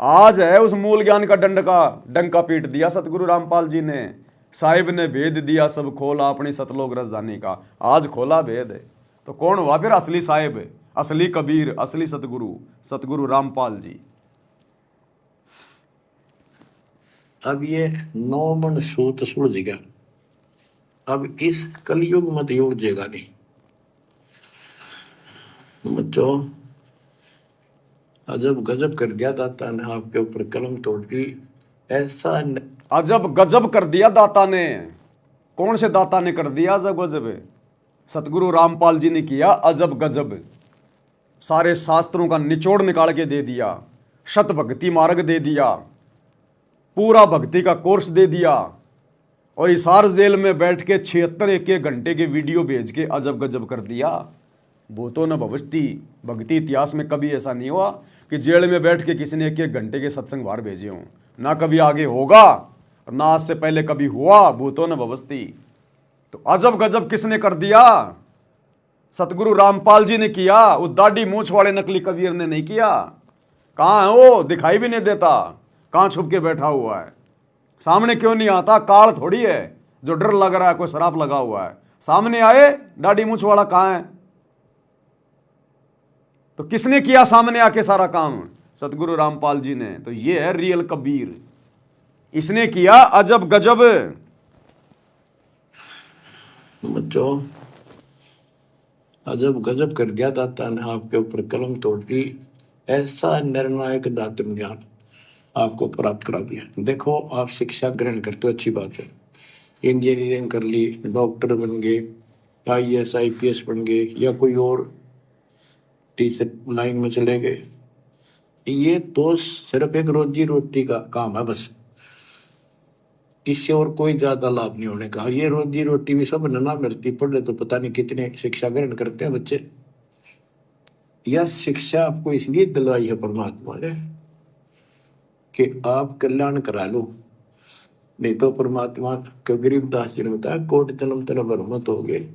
आज है उस मूल ज्ञान का डंका पीट दिया सतगुरु रामपाल जी ने। साहिब ने भेद दिया सब खोला, अपनी सतलोक राजधानी का। आज खोला भेद, तो कौन हुआ फिर असली साहिब, असली कबीर, असली सतगुरु, सतगुरु रामपाल जी। अब ये 9 मन सूत सुलझ गया, अब इस कलयुग मत उलझेगा नहीं बच्चों। अजब गजब कर दिया दाता ने आपके ऊपर कलम तोड़ दी, ऐसा अजब गजब कर दिया दाता ने। कौन से दाता ने कर दिया अजब गजब? सतगुरु रामपाल जी ने किया अजब गजब। सारे शास्त्रों का निचोड़ निकाल के दे दिया, शत भक्ति मार्ग दे दिया, पूरा भक्ति का कोर्स दे दिया, और हिसार जेल में बैठ के 76 एक घंटे के वीडियो भेज के अजब गजब कर दिया। भूतो न भविष्यति, भक्ति इतिहास में कभी ऐसा नहीं हुआ कि जेल में बैठ के किसी ने 1 घंटे के सत्संग बाहर भेजे हों, ना कभी आगे होगा और ना आज से पहले कभी हुआ। भूतो न भविष्यति। तो अजब गजब किसने कर दिया? सतगुरु रामपाल जी ने किया, वो दाढ़ी मूछ वाले नकली कबीर ने नहीं किया। कहाँ है वो? दिखाई भी नहीं देता, कहाँ छुप के बैठा हुआ है, सामने क्यों नहीं आता? काल थोड़ी है जो डर लग रहा है कोई शराब लगा हुआ है, सामने आए दाढ़ी मूछ वाला कहाँ है? तो किसने किया सामने आके सारा काम? सतगुरु रामपाल जी ने। तो ये है रियल कबीर, इसने किया अजब गजब। बच्चों अजब गजब कर दिया दाता ने आपके ऊपर कलम तोड़ दी, ऐसा निर्णायक दातन ज्ञान आपको प्राप्त करा दिया। देखो आप शिक्षा ग्रहण करते हो, अच्छी बात है, इंजीनियरिंग कर ली, डॉक्टर बन गए, IAS IPS बन गए, या कोई और टीचर लाइन में चले गए, ये तो सिर्फ एक रोजी रोटी का काम है बस, इससे और कोई ज्यादा लाभ नहीं होने का। ये रोजी रोटी भी सब ना मिलती, पढ़े तो पता नहीं कितने शिक्षा ग्रहण करते हैं बच्चे। यह शिक्षा आपको इसलिए दिलवाई है परमात्मा ने कि आप कल्याण करा लो, नहीं तो परमात्मा के गरीबदास जी ने बताया, कोट जन्म तेरा भरमत हो गए,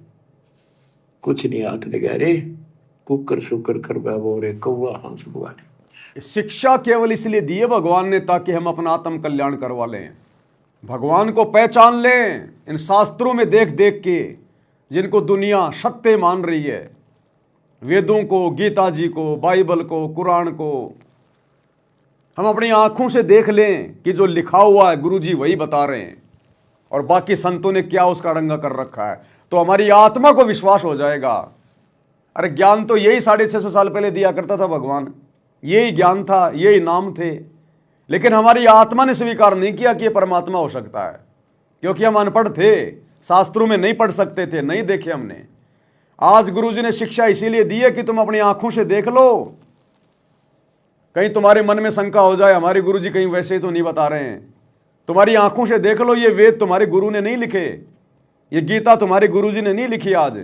कुछ नहीं हाथ लगा रे, कुकर शुकर कर बोरे कौआ हंस बुआरे। शिक्षा केवल इसलिए दी है भगवान ने ताकि हम अपना आत्म कल्याण करवा लें, भगवान को पहचान लें इन शास्त्रों में देख देख के जिनको दुनिया सत्य मान रही है, वेदों को, गीता जी को, बाइबल को, कुरान को हम अपनी आंखों से देख लें कि जो लिखा हुआ है गुरु जी वही बता रहे हैं, और बाकी संतों ने क्या उसका रंगा कर रखा है, तो हमारी आत्मा को विश्वास हो जाएगा। अरे ज्ञान तो यही 650 साल पहले दिया करता था भगवान, यही ज्ञान था, यही नाम थे, लेकिन हमारी आत्मा ने स्वीकार नहीं किया कि यह परमात्मा हो सकता है, क्योंकि हम अनपढ़ थे, शास्त्रों में नहीं पढ़ सकते थे, नहीं देखे हमने। आज गुरुजी ने शिक्षा इसीलिए दी है कि तुम अपनी आंखों से देख लो, कहीं तुम्हारे मन में शंका हो जाए हमारे गुरुजी कहीं वैसे ही तो नहीं बता रहे हैं, तुम्हारी आंखों से देख लो, ये वेद तुम्हारे गुरु ने नहीं लिखे, ये गीता तुम्हारे गुरुजी ने नहीं लिखी, आज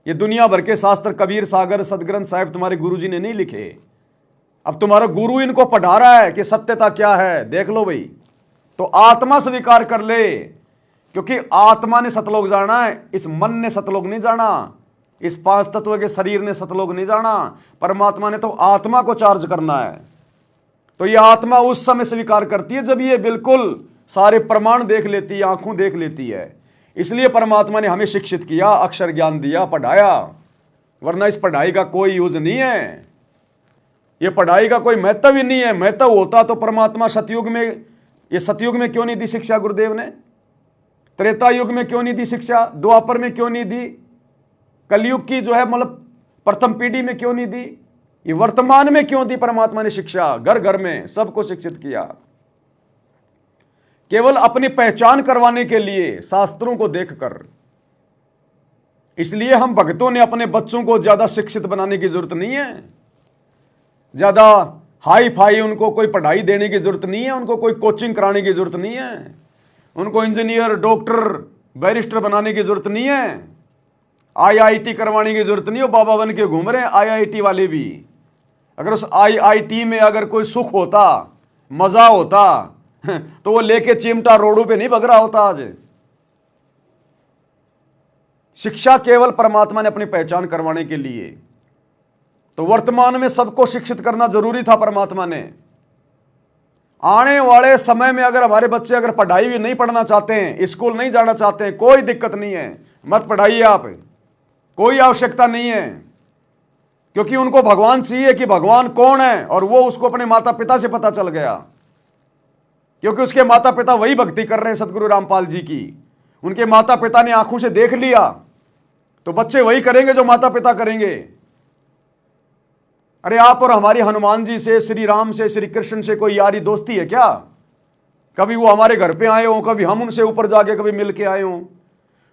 ये दुनिया भर के शास्त्र कबीर सागर सदग्रंथ साहिब तुम्हारे गुरुजी ने नहीं लिखे। अब तुम्हारा गुरु इनको पढ़ा रहा है कि सत्यता क्या है, देख लो भाई। तो आत्मा स्वीकार कर ले, क्योंकि आत्मा ने सतलोक जाना है, इस मन ने सतलोक नहीं जाना, इस 5 तत्व के शरीर ने सतलोक नहीं जाना, परमात्मा ने तो आत्मा को चार्ज करना है। तो ये आत्मा उस समय स्वीकार करती है जब ये बिल्कुल सारे प्रमाण देख लेती है, आंखों देख लेती है। इसलिए परमात्मा ने हमें शिक्षित किया, अक्षर ज्ञान दिया, पढ़ाया, वरना इस पढ़ाई का कोई यूज नहीं है, ये पढ़ाई का कोई महत्व ही नहीं है। महत्व होता तो परमात्मा सतयुग में, ये सतयुग में क्यों नहीं दी शिक्षा गुरुदेव ने, त्रेता युग में क्यों नहीं दी शिक्षा, द्वापर में क्यों नहीं दी, कलयुग की जो है मतलब प्रथम पीढ़ी में क्यों नहीं दी, ये वर्तमान में क्यों दी परमात्मा ने शिक्षा? घर घर में सबको शिक्षित किया। केवल अपनी पहचान करवाने के लिए शास्त्रों को देखकर। इसलिए हम भक्तों ने अपने बच्चों को ज्यादा शिक्षित बनाने की जरूरत नहीं है, ज्यादा हाई फाई उनको कोई पढ़ाई देने की जरूरत नहीं है, उनको कोई कोचिंग कराने की जरूरत नहीं है, उनको इंजीनियर, डॉक्टर, बैरिस्टर बनाने की जरूरत नहीं है, आईआईटी करवाने की जरूरत नहीं है। वो बाबा बन के घूम रहे हैं आईआईटी वाले भी। अगर उस आईआईटी में अगर कोई सुख होता, मजा होता, तो वो लेके चिमटा रोडों पे नहीं भग रहा होता आज। शिक्षा केवल परमात्मा ने अपनी पहचान करवाने के लिए। तो वर्तमान में सबको शिक्षित करना जरूरी था परमात्मा ने। आने वाले समय में अगर हमारे बच्चे अगर पढ़ाई भी नहीं पढ़ना चाहते हैं, स्कूल नहीं जाना चाहते हैं, कोई दिक्कत नहीं है, मत पढ़ाइए आप, कोई आवश्यकता नहीं है। क्योंकि उनको भगवान चाहिए कि भगवान कौन है, और वो उसको अपने माता पिता से पता चल गया। क्योंकि उसके माता पिता वही भक्ति कर रहे हैं सदगुरु रामपाल जी की। उनके माता पिता ने आंखों से देख लिया, तो बच्चे वही करेंगे जो माता पिता करेंगे। अरे आप और हमारी हनुमान जी से, श्री राम से, श्री कृष्ण से कोई यारी दोस्ती है क्या? कभी वो हमारे घर पे आए हो, कभी हम उनसे ऊपर जाके कभी मिल के आए हो,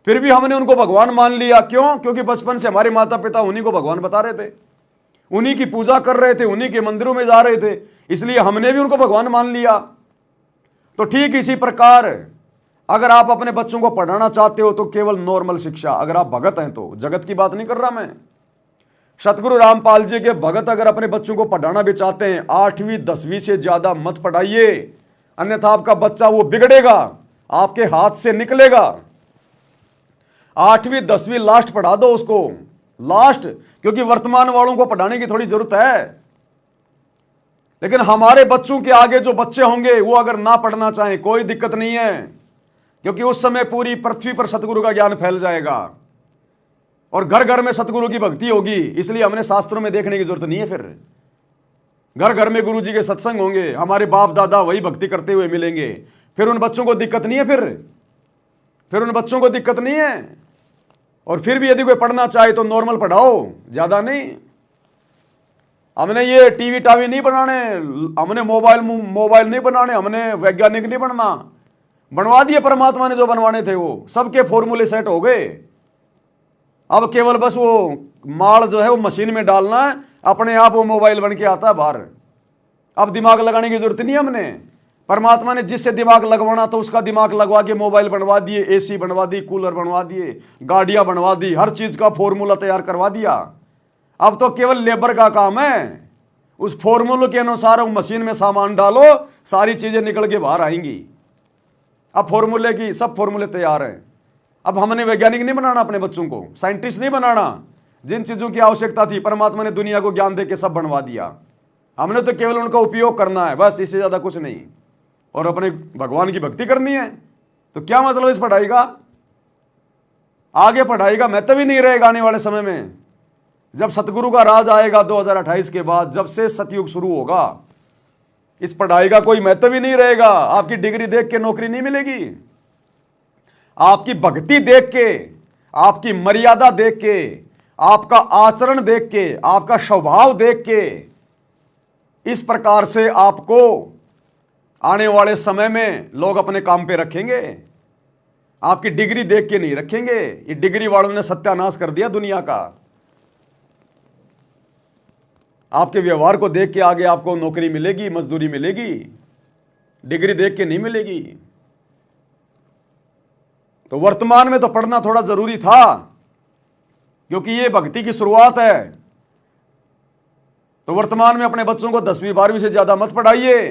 फिर भी हमने उनको भगवान मान लिया। क्यों? क्योंकि बचपन से हमारे माता पिता उन्हीं को भगवान बता रहे थे, उन्हीं की पूजा कर रहे थे, उन्हीं के मंदिरों में जा रहे थे, इसलिए हमने भी उनको भगवान मान लिया। तो ठीक इसी प्रकार अगर आप अपने बच्चों को पढ़ाना चाहते हो तो केवल नॉर्मल शिक्षा, अगर आप भगत हैं तो, जगत की बात नहीं कर रहा मैं, सतगुरु रामपाल जी के भगत अगर अपने बच्चों को पढ़ाना भी चाहते हैं, 8वीं 10वीं से ज्यादा मत पढ़ाइए, अन्यथा आपका बच्चा वो बिगड़ेगा, आपके हाथ से निकलेगा। 8वीं 10वीं लास्ट पढ़ा दो उसको, लास्ट, क्योंकि वर्तमान वालों को पढ़ाने की थोड़ी जरूरत है। लेकिन हमारे बच्चों के आगे जो बच्चे होंगे वो अगर ना पढ़ना चाहें कोई दिक्कत नहीं है, क्योंकि उस समय पूरी पृथ्वी पर सतगुरु का ज्ञान फैल जाएगा और घर घर में सतगुरु की भक्ति होगी। इसलिए हमने शास्त्रों में देखने की जरूरत नहीं है। फिर घर घर में गुरु जी के सत्संग होंगे, हमारे बाप दादा वही भक्ति करते हुए मिलेंगे, फिर उन बच्चों को दिक्कत नहीं है। फिर उन बच्चों को दिक्कत नहीं है। और फिर भी यदि कोई पढ़ना चाहे तो नॉर्मल पढ़ाओ, ज्यादा नहीं। हमने ये टीवी टावी नहीं बनाने, हमने मोबाइल नहीं बनाने, हमने वैज्ञानिक नहीं बनना, बनवा दिए परमात्मा ने जो बनवाने थे, वो सबके फॉर्मूले सेट हो गए। अब केवल बस वो माल जो है वो मशीन में डालना है, अपने आप वो मोबाइल बन के आता है बाहर। अब दिमाग लगाने की जरूरत नहीं है। हमने, परमात्मा ने जिससे दिमाग लगवाना तो उसका दिमाग लगवा के मोबाइल बनवा दिए, एसी बनवा दी, कूलर बनवा दिए, गाड़ियां बनवा दी, हर चीज का फॉर्मूला तैयार करवा दिया। अब तो केवल लेबर का काम है, उस फॉर्मूले के अनुसार मशीन में सामान डालो, सारी चीजें निकल के बाहर आएंगी। अब फॉर्मूले की सब फॉर्मूले तैयार हैं। अब हमने वैज्ञानिक नहीं बनाना अपने बच्चों को, साइंटिस्ट नहीं बनाना। जिन चीजों की आवश्यकता थी परमात्मा ने दुनिया को ज्ञान देके सब बनवा दिया। हमने तो केवल उनका उपयोग करना है, बस, इससे ज्यादा कुछ नहीं। और अपने भगवान की भक्ति करनी है। तो क्या मतलब इस पढ़ाई का? आगे पढ़ाई का महत्व ही नहीं रहेगा आने वाले समय में। जब सतगुरु का राज आएगा 2028 के बाद, जब से सतयुग शुरू होगा, इस पढ़ाई का कोई महत्व ही नहीं रहेगा। आपकी डिग्री देख के नौकरी नहीं मिलेगी, आपकी भक्ति देख के, आपकी मर्यादा देख के, आपका आचरण देख के, आपका स्वभाव देख के, इस प्रकार से आपको आने वाले समय में लोग अपने काम पे रखेंगे। आपकी डिग्री देख के नहीं रखेंगे। ये डिग्री वालों ने सत्यानाश कर दिया दुनिया का। आपके व्यवहार को देख के आगे आपको नौकरी मिलेगी, मजदूरी मिलेगी, डिग्री देख के नहीं मिलेगी। तो वर्तमान में तो पढ़ना थोड़ा जरूरी था, क्योंकि ये भक्ति की शुरुआत है। तो वर्तमान में अपने बच्चों को 10वीं 12वीं से ज्यादा मत पढ़ाइए।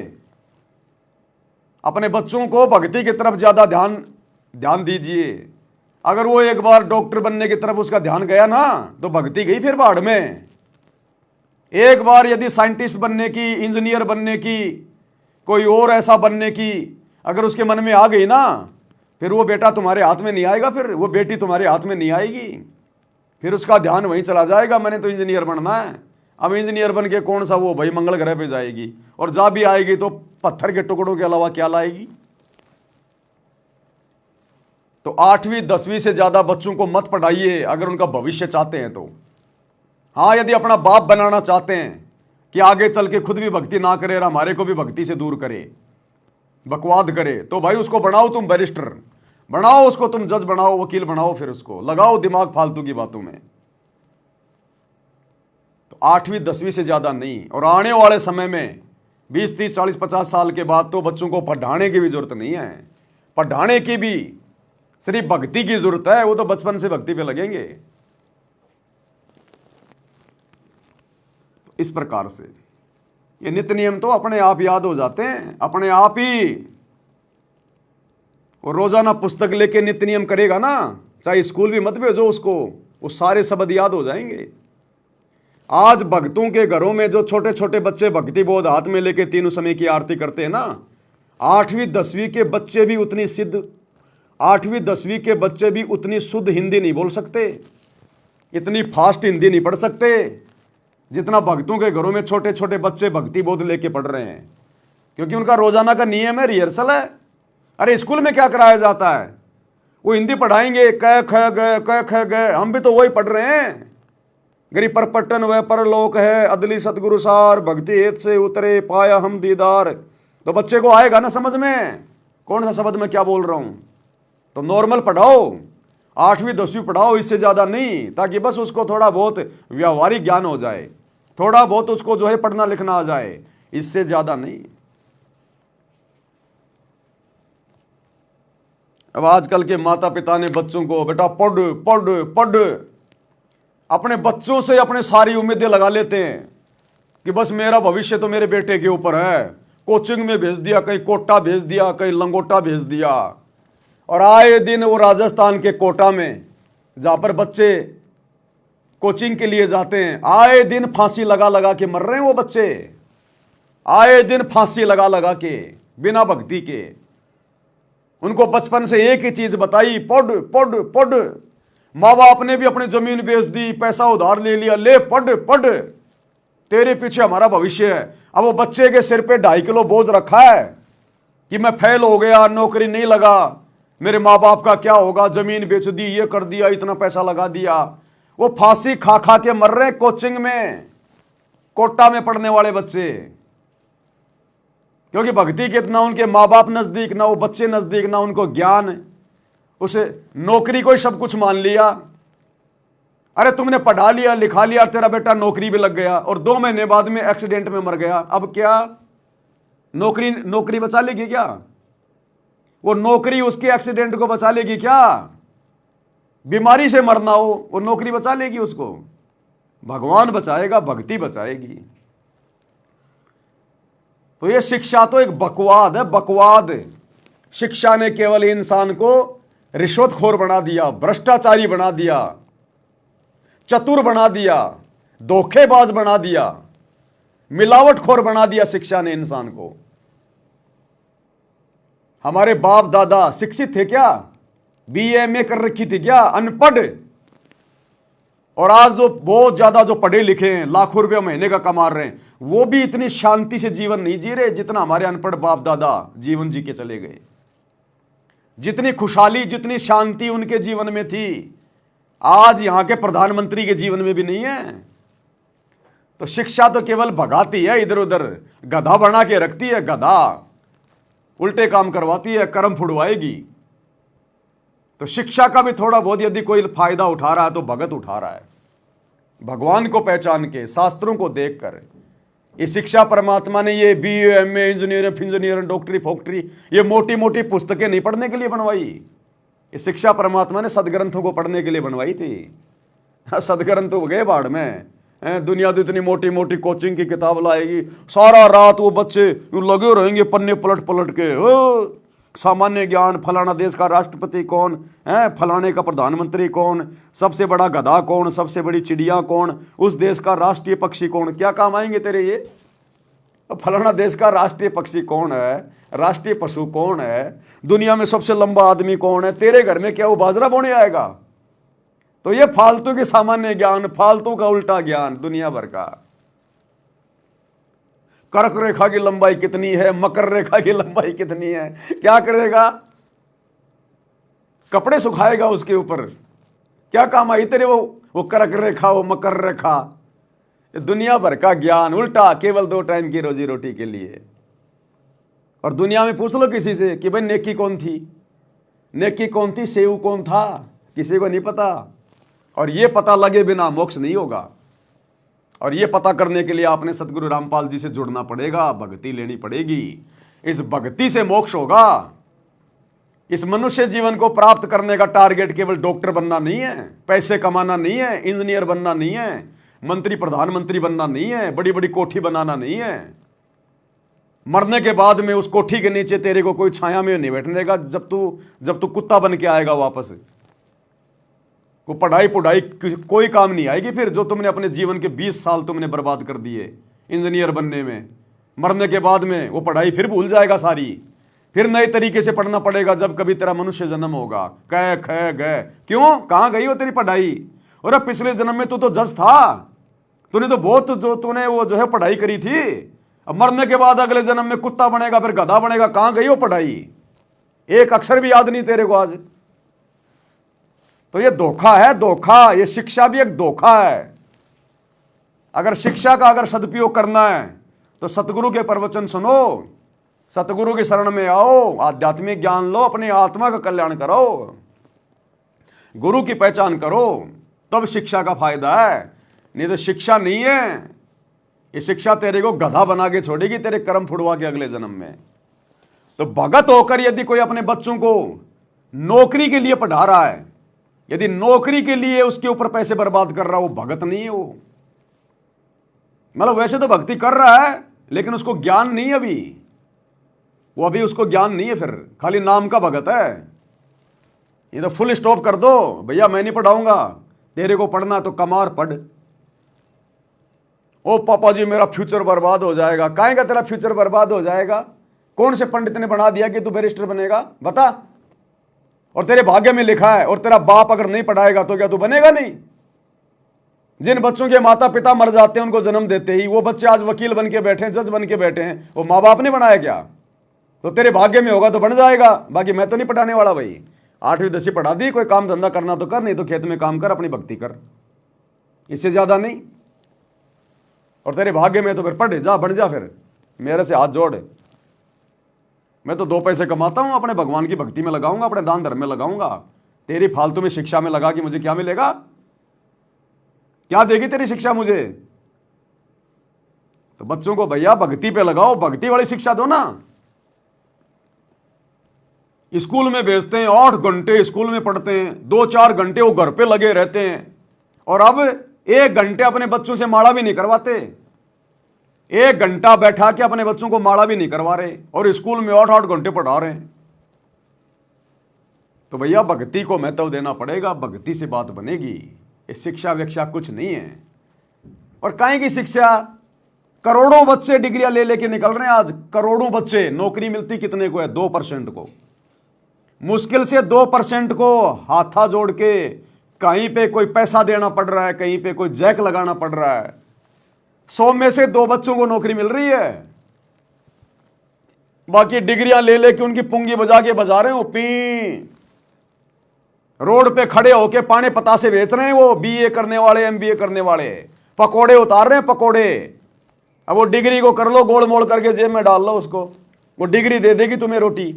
अपने बच्चों को भक्ति की तरफ ज्यादा ध्यान दीजिए। अगर वो एक बार डॉक्टर बनने की तरफ उसका ध्यान गया ना, तो भक्ति गई फिर बाढ़ में। एक बार यदि साइंटिस्ट बनने की, इंजीनियर बनने की, कोई और ऐसा बनने की अगर उसके मन में आ गई ना, फिर वो बेटा तुम्हारे हाथ में नहीं आएगा, फिर वो बेटी तुम्हारे हाथ में नहीं आएगी। फिर उसका ध्यान वहीं चला जाएगा, मैंने तो इंजीनियर बनना है। अब इंजीनियर बन के कौन सा वो भाई मंगल ग्रह पे जाएगी, और जा भी आएगी तो पत्थर के टुकड़ों के अलावा क्या लाएगी। तो 8वीं 10वीं से ज्यादा बच्चों को मत पढ़ाइए अगर उनका भविष्य चाहते हैं तो। हाँ, यदि अपना बाप बनाना चाहते हैं कि आगे चल के खुद भी भक्ति ना करे और हमारे को भी भक्ति से दूर करे, बकवाद करे तो भाई उसको बनाओ तुम बैरिस्टर, बनाओ उसको तुम जज बनाओ, वकील बनाओ, फिर उसको लगाओ दिमाग फालतू की बातों में। तो 8वीं 10वीं से ज्यादा नहीं। और आने वाले समय में 20 30 40 50 साल के बाद तो बच्चों को पढ़ाने की भी जरूरत नहीं है, पढ़ाने की भी सिर्फ भक्ति की जरूरत है, वो तो बचपन से भक्ति पे लगेंगे। तो इस प्रकार से ये नित्य नियम तो अपने आप याद हो जाते हैं, अपने आप ही। वो रोजाना पुस्तक लेके नित्य नियम करेगा ना, चाहे स्कूल भी मत भेजो उसको, वो सारे शब्द याद हो जाएंगे। आज भक्तों के घरों में जो छोटे छोटे बच्चे भक्ति बोध हाथ में लेके तीनों समय की आरती करते हैं ना, 8वीं 10वीं के बच्चे भी उतनी सिद्ध, 8वीं 10वीं के बच्चे भी उतनी शुद्ध हिंदी नहीं बोल सकते, इतनी फास्ट हिंदी नहीं पढ़ सकते जितना भक्तों के घरों में छोटे छोटे बच्चे भक्ति बोध लेके पढ़ रहे हैं। क्योंकि उनका रोजाना का नियम है, रिहर्सल है। अरे स्कूल में क्या कराया जाता है? वो हिंदी पढ़ाएंगे, क ख ग क ख ग, हम भी तो वही पढ़ रहे हैं। गिरि पर पट्टन वह परलोक है, अदली सतगुरु सार, भक्ति हेत से उतरे पाया हम दीदार। तो बच्चे को आएगा ना समझ में कौन सा शब्द मैं क्या बोल रहा हूं। तो नॉर्मल पढ़ाओ, 8वीं 10वीं पढ़ाओ, इससे ज्यादा नहीं, ताकि बस उसको थोड़ा बहुत व्यावहारिक ज्ञान हो जाए, थोड़ा बहुत उसको जो है पढ़ना लिखना आ जाए, इससे ज्यादा नहीं। अब आजकल के माता पिता ने बच्चों को बेटा पढ़ पढ़ पढ़, अपने बच्चों से अपने सारी उम्मीदें लगा लेते हैं कि बस मेरा भविष्य तो मेरे बेटे के ऊपर है। कोचिंग में भेज दिया, कहीं कोटा भेज दिया, कहीं लंगोटा भेज दिया, और आए दिन वो राजस्थान के कोटा में जहां पर बच्चे कोचिंग के लिए जाते हैं, आए दिन फांसी लगा लगा के मर रहे हैं वो बच्चे, आए दिन फांसी लगा लगा के, बिना भक्ति के। उनको बचपन से एक ही चीज बताई, पढ़ पढ़ पढ़। माँ बाप ने भी अपनी जमीन बेच दी, पैसा उधार ले लिया, ले पढ़ पढ़, तेरे पीछे हमारा भविष्य है। अब वो बच्चे के सिर पे 2.5 किलो बोझ रखा है कि मैं फेल हो गया, नौकरी नहीं लगा, मेरे माँ बाप का क्या होगा, जमीन बेच दी, ये कर दिया, इतना पैसा लगा दिया। वो फांसी खा खा के मर रहे कोचिंग में, कोटा में पढ़ने वाले बच्चे, क्योंकि भक्ति के ना उनके माँ बाप नजदीक, ना वो बच्चे नजदीक, ना उनको ज्ञान, उसे नौकरी को ही सब कुछ मान लिया। अरे तुमने पढ़ा लिया लिखा लिया, तेरा बेटा नौकरी भी लग गया और 2 महीने बाद में एक्सीडेंट में मर गया, अब क्या नौकरी बचा लेगी क्या? वो नौकरी उसके एक्सीडेंट को बचा लेगी क्या? बीमारी से मरना हो, वो नौकरी बचा लेगी उसको? भगवान बचाएगा, भक्ति बचाएगी। तो ये शिक्षा तो एक बकवाद है, बकवाद। शिक्षा ने केवल इंसान को रिश्वतखोर बना दिया, भ्रष्टाचारी बना दिया, चतुर बना दिया, धोखेबाज बना दिया, मिलावटखोर बना दिया शिक्षा ने इंसान को। हमारे बाप दादा शिक्षित थे क्या? BA MA कर रखी थी क्या? अनपढ़। और आज जो बहुत ज्यादा जो पढ़े लिखे हैं, लाखों रुपया महीने का कमा रहे हैं, वो भी इतनी शांति से जीवन नहीं जी रहे जितना हमारे अनपढ़ बाप दादा जीवन जी के चले गए। जितनी खुशहाली, जितनी शांति उनके जीवन में थी, आज यहां के प्रधानमंत्री के जीवन में भी नहीं है। तो शिक्षा तो केवल भगाती है, इधर उधर गधा बना के रखती है, गधा उल्टे काम करवाती है, कर्म फुड़वाएगी। तो शिक्षा का भी थोड़ा बहुत यदि कोई फायदा उठा रहा है तो भगत उठा रहा है, भगवान को पहचान के, शास्त्रों को देखकर। ये शिक्षा परमात्मा ने ये BA MA इंजीनियर डॉक्टरी फॉक्टरी, ये मोटी मोटी पुस्तकें नहीं पढ़ने के लिए बनवाई। ये शिक्षा परमात्मा ने सदग्रंथों को पढ़ने के लिए बनवाई थी। सदग्रंथ तो गए बाढ़ में, दुनिया तो इतनी मोटी मोटी कोचिंग की किताब लाएगी, सारा रात वो बच्चे लगे रहेंगे पन्ने पलट पलट के, सामान्य ज्ञान, फलाना देश का राष्ट्रपति कौन है, फलाने का प्रधानमंत्री कौन, सबसे बड़ा गधा कौन, सबसे बड़ी चिड़िया कौन, उस देश का राष्ट्रीय पक्षी कौन। क्या काम आएंगे तेरे ये? फलाना देश का राष्ट्रीय पक्षी कौन है, राष्ट्रीय पशु कौन है, दुनिया में सबसे लंबा आदमी कौन है, तेरे घर में क्या वो बाजरा बोने आएगा? तो ये फालतू के सामान्य ज्ञान, फालतू का उल्टा ज्ञान दुनिया भर का। कर्क रेखा की लंबाई कितनी है, मकर रेखा की लंबाई कितनी है, क्या करेगा? कपड़े सुखाएगा उसके ऊपर, क्या काम आई तेरे वो कर्क रेखा, वो मकर रेखा? दुनिया भर का ज्ञान उल्टा, केवल 2 टाइम की रोजी रोटी के लिए। और दुनिया में पूछ लो किसी से कि भाई नेकी कौन थी, नेकी कौन थी, सेव कौन था, किसी को नहीं पता। और ये पता लगे बिना मोक्ष नहीं होगा। और ये पता करने के लिए आपने सतगुरु रामपाल जी से जुड़ना पड़ेगा, भक्ति लेनी पड़ेगी। इस भक्ति से मोक्ष होगा। इस मनुष्य जीवन को प्राप्त करने का टारगेट केवल डॉक्टर बनना नहीं है, पैसे कमाना नहीं है, इंजीनियर बनना नहीं है, मंत्री प्रधानमंत्री बनना नहीं है, बड़ी बड़ी कोठी बनाना नहीं है। मरने के बाद में उस कोठी के नीचे तेरे को कोई छाया में नहीं बैठने देगा जब तू कुत्ता बन के आएगा वापस। वो पढ़ाई पुढ़ाई कोई काम नहीं आएगी फिर, जो तुमने अपने जीवन के 20 साल तुमने बर्बाद कर दिए इंजीनियर बनने में। मरने के बाद में वो पढ़ाई फिर भूल जाएगा सारी, फिर नए तरीके से पढ़ना पड़ेगा जब कभी तेरा मनुष्य जन्म होगा। कह ख गए क्यों, कहाँ गई हो तेरी पढ़ाई? और पिछले जन्म में तू तो जज था, तूने तो बहुत जो तूने वो जो है पढ़ाई करी थी। अब मरने के बाद अगले जन्म में कुत्ता बनेगा, फिर गधा बनेगा। कहाँ गई हो पढ़ाई? एक अक्षर भी याद नहीं तेरे को आज। तो ये धोखा है, धोखा। ये शिक्षा भी एक धोखा है। अगर शिक्षा का अगर सदुपयोग करना है तो सतगुरु के प्रवचन सुनो, सतगुरु की शरण में आओ, आध्यात्मिक ज्ञान लो, अपनी आत्मा का कल्याण करो, गुरु की पहचान करो, तब शिक्षा का फायदा है। नहीं तो शिक्षा नहीं है, ये शिक्षा तेरे को गधा बना के छोड़ेगी, तेरे कर्म फुड़वा के अगले जन्म में। तो भगत होकर यदि कोई अपने बच्चों को नौकरी के लिए पढ़ा रहा है, यदि नौकरी के लिए उसके ऊपर पैसे बर्बाद कर रहा है, वो भगत नहीं है। वो मतलब वैसे तो भक्ति कर रहा है लेकिन उसको ज्ञान नहीं है अभी, वो अभी उसको ज्ञान नहीं है, फिर खाली नाम का भगत है। ये तो फुल स्टॉप कर दो, भैया मैं नहीं पढ़ाऊंगा, तेरे को पढ़ना तो कमार पढ़। ओ पापा जी मेरा फ्यूचर बर्बाद हो जाएगा। काहे का तेरा फ्यूचर बर्बाद हो जाएगा? कौन से पंडित ने बना दिया कि तू बैरिस्टर बनेगा? बता। और तेरे भाग्य में लिखा है, और तेरा बाप अगर नहीं पढ़ाएगा तो क्या तू बनेगा नहीं? जिन बच्चों के माता पिता मर जाते हैं उनको जन्म देते ही, वो बच्चे आज वकील बन के बैठे हैं, जज बन के बैठे हैं, वो माँ बाप ने बनाया क्या? तो तेरे भाग्य में होगा तो बन जाएगा। बाकी मैं तो नहीं पढ़ाने वाला भाई। 8वीं 10वीं पढ़ा दी, कोई काम धंधा करना तो कर, नहीं तो खेत में काम कर, अपनी भक्ति कर, इससे ज्यादा नहीं। और तेरे भाग्य में तो फिर पढ़ जा, बन जा, फिर मेरे से हाथ जोड़। मैं तो 2 पैसे कमाता हूं, अपने भगवान की भक्ति में लगाऊंगा, अपने दान धर्म में लगाऊंगा। तेरी फालतू में शिक्षा में लगा कि मुझे क्या मिलेगा? क्या देगी तेरी शिक्षा मुझे? तो बच्चों को भैया भक्ति पे लगाओ, भक्ति वाली शिक्षा दो ना। स्कूल में भेजते हैं, 8 घंटे स्कूल में पढ़ते हैं, 2-4 घंटे वो घर पे लगे रहते हैं, और अब 1 घंटे अपने बच्चों से माला भी नहीं करवाते। 1 घंटा बैठा के अपने बच्चों को माला भी नहीं करवा रहे, और स्कूल में 8-8 घंटे पढ़ा रहे हैं। तो भैया भक्ति को महत्व देना पड़ेगा, भक्ति से बात बनेगी। ये शिक्षा विक्षा कुछ नहीं है। और काहे की शिक्षा? करोड़ों बच्चे डिग्रियां ले लेके निकल रहे हैं आज, करोड़ों बच्चे। नौकरी मिलती कितने को है? 2% को, मुश्किल से 2% को हाथा जोड़ के। कहीं पे कोई पैसा देना पड़ रहा है, कहीं पे कोई जैक लगाना पड़ रहा है। 100 में से 2 बच्चों को नौकरी मिल रही है। बाकी डिग्रियां ले लेके उनकी पुंगी बजा के बजा रहे हो। पी रोड पे खड़े होके पाने पतासे बेच रहे हैं वो, बीए करने वाले, एमबीए करने वाले, पकोड़े उतार रहे हैं, पकोड़े। अब वो डिग्री को कर लो, गोल मोड़ करके जेब में डाल लो उसको, वो डिग्री दे देगी तुम्हें रोटी।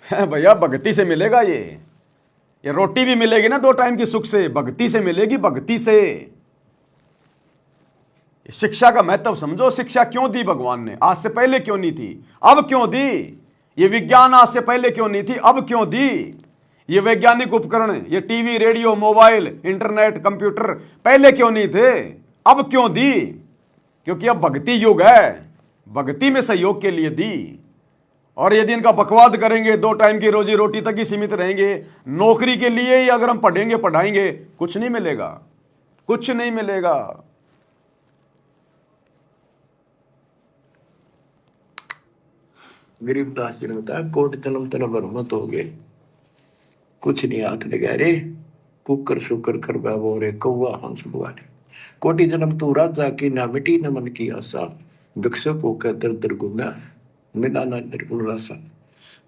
भैया भक्ति से मिलेगा ये रोटी भी मिलेगी ना 2 टाइम की सुख से, भक्ति से मिलेगी, भक्ति से। शिक्षा का महत्व समझो। शिक्षा क्यों दी भगवान ने? आज से पहले क्यों नहीं थी, अब क्यों दी? ये विज्ञान आज से पहले क्यों नहीं थी, अब क्यों दी? ये वैज्ञानिक उपकरण, ये TV, radio, mobile, internet, computer पहले क्यों नहीं थे, अब क्यों दी? क्योंकि अब भक्ति युग है, भक्ति में सहयोग के लिए दी। और यदि इनका बकवाद करेंगे, 2 टाइम की रोजी रोटी तक ही सीमित रहेंगे, नौकरी के लिए ही अगर हम पढ़ेंगे पढ़ाएंगे, कुछ नहीं मिलेगा, कुछ नहीं मिलेगा। गरीबदास जी ने बताया, कोट जन्म तेरा बरमत हो गए, कुछ नहीं हाथ लगा रे, कुकर शुकर कर बाबो रे, कौआ हंस बुआरे। कोटि जन्म तू राजा की ना मिटी न मन की आशा, भिक्षक होकर दर दर घूमा मिला ना निर्गुण रासा।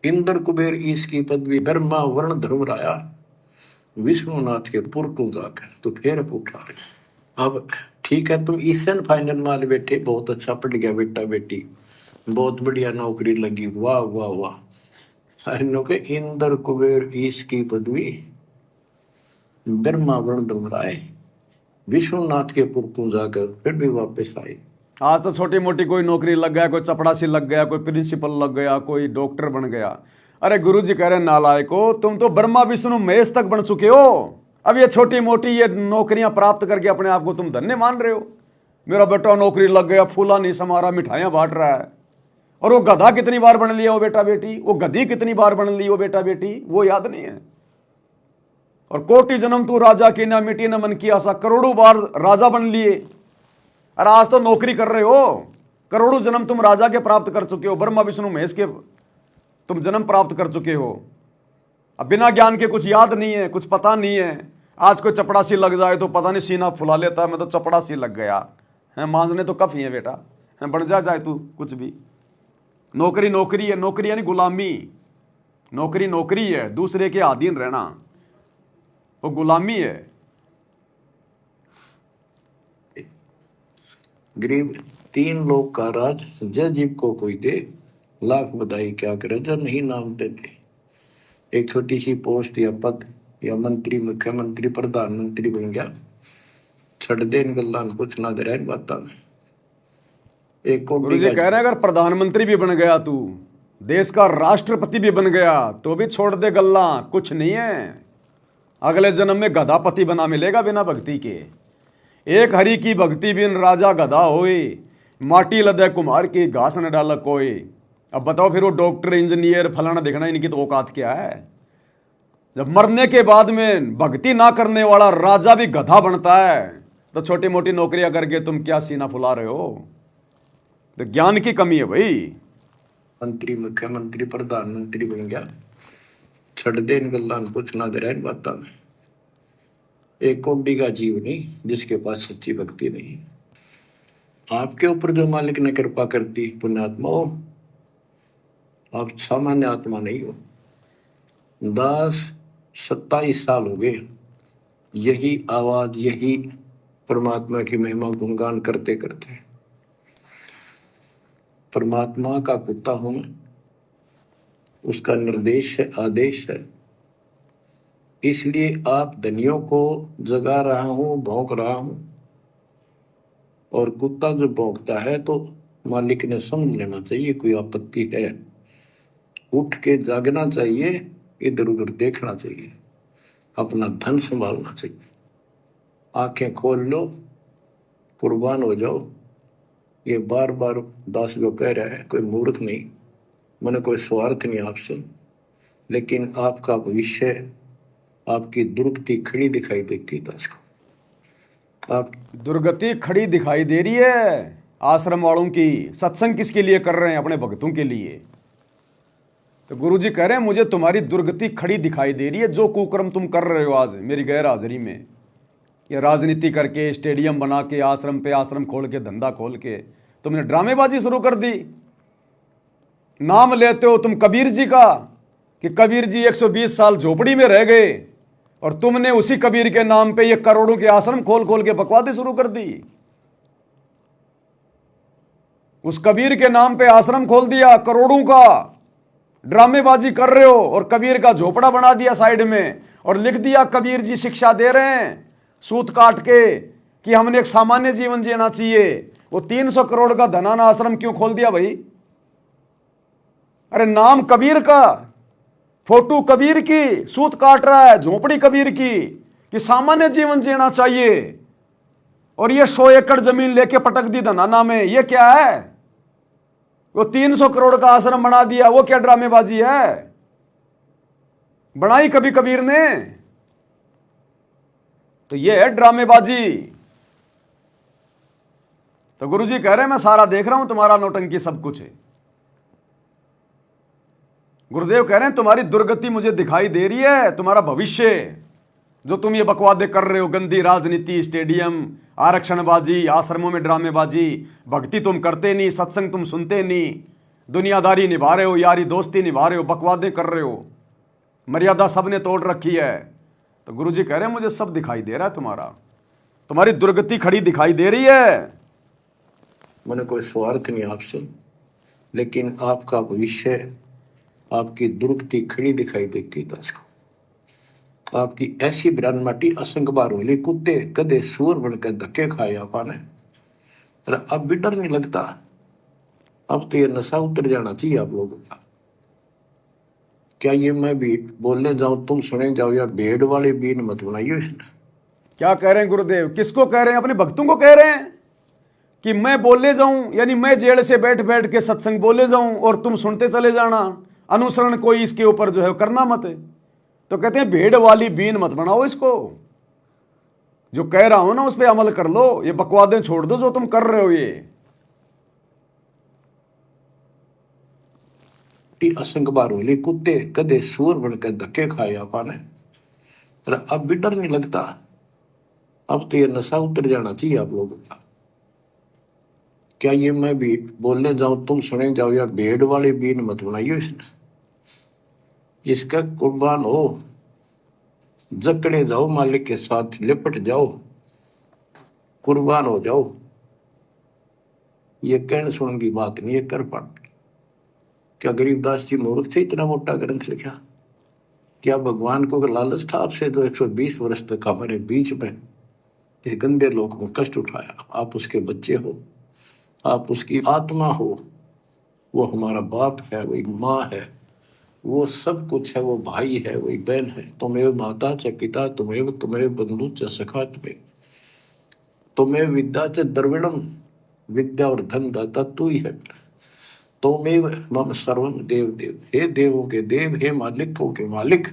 इंद्र कुबेर ईश की पदवी, ब्रह्मा वर्ण धर्म राया, विष्णुनाथ के पुर को जाकर तो फिर पूछा। अब ठीक है, तुम ईस्टर्न फाइनल में वाले बैठे, बहुत अच्छा पढ़ गया बेटा बेटी, बहुत बढ़िया नौकरी लगी, वाह वाह वाह। अरे के इंद्र कुबेर ईश की पदवी ब्रह्मा वर्ण दुमराए, विश्वनाथ के पुरखों जाकर फिर भी वापस आए। आज तो छोटी मोटी कोई नौकरी लग गया, कोई चपड़ासी लग गया, कोई प्रिंसिपल लग गया, कोई डॉक्टर बन गया। अरे गुरुजी कह रहे नालायको, तुम तो ब्रह्मा विष्णु महेश तक बन चुके हो। अब ये छोटी मोटी ये नौकरियां प्राप्त करके अपने आप को तुम धन्य मान रहे हो। मेरा बेटा नौकरी लग गया, फूला नहीं समारा, मिठाइयां बांट रहा है। और वो गधा कितनी बार बन लिया वो बेटा बेटी, वो गधी कितनी बार बन ली वो बेटा बेटी, वो याद नहीं है। और कोटि जन्म तू राजा की ना मिटी न मन की आशा, करोड़ों बार राजा बन लिए। अरे आज तो नौकरी कर रहे हो, करोड़ों जन्म तुम राजा के प्राप्त कर चुके हो, ब्रह्मा विष्णु महेश के तुम जन्म प्राप्त कर चुके हो। अब बिना ज्ञान के कुछ याद नहीं है, कुछ पता नहीं है। आज कोई चपड़ासी लग जाए तो पता नहीं सीना फुला लेता है, मैं तो चपड़ासी लग गया है, मांझने तो कफ ही है बेटा, बन जाए तू कुछ भी। नौकरी नौकरी है, नौकरी यानी गुलामी। नौकरी नौकरी है, दूसरे के अधीन रहना वो गुलामी है। गरीब 3 लोग का राज, जय जीव को कोई दे, लाख बधाई क्या करे जो नहीं नाम देते। एक छोटी सी पोस्ट या पद या मंत्री, मुख्यमंत्री, प्रधानमंत्री बन गया, छड़ दे गल्ला कुछ ना दे रहा इन बातों में। एक गुरुजी कह रहे हैं अगर प्रधानमंत्री भी बन गया तू, देश का राष्ट्रपति भी बन गया, तो भी छोड़ दे गल्ला, कुछ नहीं है। अगले जन्म में गधापति बना मिलेगा बिना भक्ति के। एक हरि की भक्ति बिन राजा गधा होए, माटी लदे कुम्हार की घास न डाल कोई। अब बताओ फिर वो डॉक्टर इंजीनियर फलाना देखना, इनकी तो औकात क्या है। जब मरने के बाद में भक्ति ना करने वाला राजा भी गधा बनता है, तो छोटी मोटी नौकरियां करके तुम क्या सीना फुला रहे हो। तो ज्ञान की कमी है भाई। मंत्री, मुख्यमंत्री, प्रधानमंत्री बन गया, छड़ दे इन गल्ला कुछ ना दे रहा इन बातों में। एक कोडी का जीव नहीं जिसके पास सच्ची भक्ति नहीं। आपके ऊपर जो मालिक ने कृपा कर दी, पुण्यात्मा हो, आप सामान्य आत्मा नहीं हो। 27 साल हो गए यही आवाज, यही परमात्मा की महिमा गुणगान करते करते। परमात्मा का कुत्ता हूं मैं, उसका निर्देश है, आदेश है, इसलिए आप धनियों को जगा रहा हूं, भौंक रहा हूं। और कुत्ता जो भौंकता है तो मालिक ने समझ लेना चाहिए कोई आपत्ति है, उठ के जागना चाहिए, इधर उधर देखना चाहिए, अपना धन संभालना चाहिए। आंखें खोल लो, कुर्बान हो जाओ। ये बार बार दास जो कह रहा है, कोई मूर्ख नहीं, मैंने कोई स्वार्थ नहीं आपसे, लेकिन आपका भविष्य, आपकी दुर्गति खड़ी दिखाई देती है दास को। आप दुर्गति खड़ी दिखाई दे रही है आश्रम वालों की। सत्संग किसके लिए कर रहे हैं? अपने भक्तों के लिए। तो गुरुजी कह रहे हैं मुझे तुम्हारी दुर्गति खड़ी दिखाई दे रही है। जो कुकर्म तुम कर रहे हो आज मेरी गैर हाजिरी में, ये राजनीति करके, स्टेडियम बना के, आश्रम पे आश्रम खोल के, धंधा खोल के तुमने ड्रामेबाजी शुरू कर दी। नाम लेते हो तुम कबीर जी का कि कबीर जी 120 साल झोपड़ी में रह गए, और तुमने उसी कबीर के नाम पे ये करोड़ों के आश्रम खोल खोल के बकवादी शुरू कर दी। उस कबीर के नाम पे आश्रम खोल दिया, करोड़ों का ड्रामेबाजी कर रहे हो, और कबीर का झोपड़ा बना दिया साइड में, और लिख दिया कबीर जी शिक्षा दे रहे हैं सूत काट के कि हमने एक सामान्य जीवन जीना चाहिए। वो 300 करोड़ का धनाना आश्रम क्यों खोल दिया भाई? अरे नाम कबीर का, फोटो कबीर की, सूत काट रहा है, झोपड़ी कबीर की कि सामान्य जीवन जीना चाहिए, और ये 100 एकड़ जमीन लेके पटक दी धनाना में। ये क्या है? वो 300 करोड़ का आश्रम बना दिया। वो क्या ड्रामेबाजी है? बनाई कभी कबीर ने? तो ये है ड्रामेबाजी। तो गुरुजी कह रहे हैं मैं सारा देख रहा हूं, तुम्हारा नौटंकी सब कुछ है। गुरुदेव कह रहे हैं तुम्हारी दुर्गति मुझे दिखाई दे रही है, तुम्हारा भविष्य जो तुम ये बकवादे कर रहे हो, गंदी राजनीति, स्टेडियम, आरक्षणबाजी, आश्रमों में ड्रामेबाजी, भक्ति तुम करते नहीं, सत्संग तुम सुनते नहीं, दुनियादारी निभा रहे हो, यारी दोस्ती निभा रहे हो, बकवादे कर रहे हो, मर्यादा सबने तोड़ रखी है। तो गुरुजी कह रहे हैं मुझे सब दिखाई दे रहा है तुम्हारा। तुम्हारी दुर्गति खड़ी दिखाई दे रही है। मैंने कोई स्वार्थ नहीं आपसे, लेकिन आपका भविष्य, आपकी दुर्गति खड़ी दिखाई देती दास को। आपकी ऐसी बिरान माटी असंग बार होली, कुत्ते कदे सूर बनकर धक्के खाए आपने। अब भी डर नहीं लगता। अब तो ये नशा उतर जाना चाहिए आप लोगों का। क्या ये मैं भी बोलने जाऊं तुम सुने जाओ, या भेड़ वाले बीन मत बनाइयो इसने। क्या कह रहे हैं गुरुदेव? किसको कह रहे हैं? अपने भक्तों को कह रहे हैं कि मैं बोलने जाऊं, यानी मैं जेल से बैठ बैठ के सत्संग बोले जाऊं और तुम सुनते चले जाना, अनुसरण कोई इसके ऊपर जो है करना मत। तो कहते हैं भेड़ वाली बीन मत बनाओ इसको। जो कह रहा हूं ना उस पर अमल कर लो, ये बकवादें छोड़ दो जो तुम कर रहे हो। ये असंग बार होली, कुत्ते कदे सूर बनकर धक्के खाए आपने। अब भी डर नहीं लगता। अब तो ये नशा उतर जाना चाहिए आप लोगों का। क्या ये मैं भी बोलने जाऊं तुम सुने जाओ, या भेड़ वाले बीन मत बनाइयो इसने। इसका कुर्बान हो, जकड़े जाओ मालिक के साथ, लिपट जाओ, कुर्बान हो जाओ। ये कहने सुन की बात नहीं, ये कर पाठ। क्या गरीबदास जी मूर्ख थे इतना मोटा ग्रंथ लिखा? क्या भगवान को लालच था आपसे जो 120 वर्ष तक हमारे बीच में इस गंदे लोक में कष्ट उठाया? आप उसके बच्चे हो, आप उसकी आत्मा हो। वो हमारा बाप है, वही माँ है, वो सब कुछ है, वो भाई है, वही बहन है। तुम्हें माता च पिता, तुम्हें बंधु च सखा, तुम्हें विद्या च द्रविणम, विद्या और धन दाता तू ही है। तुम्हें मम सर्वम देव देव, हे देवों के देव, हे मालिकों के मालिक,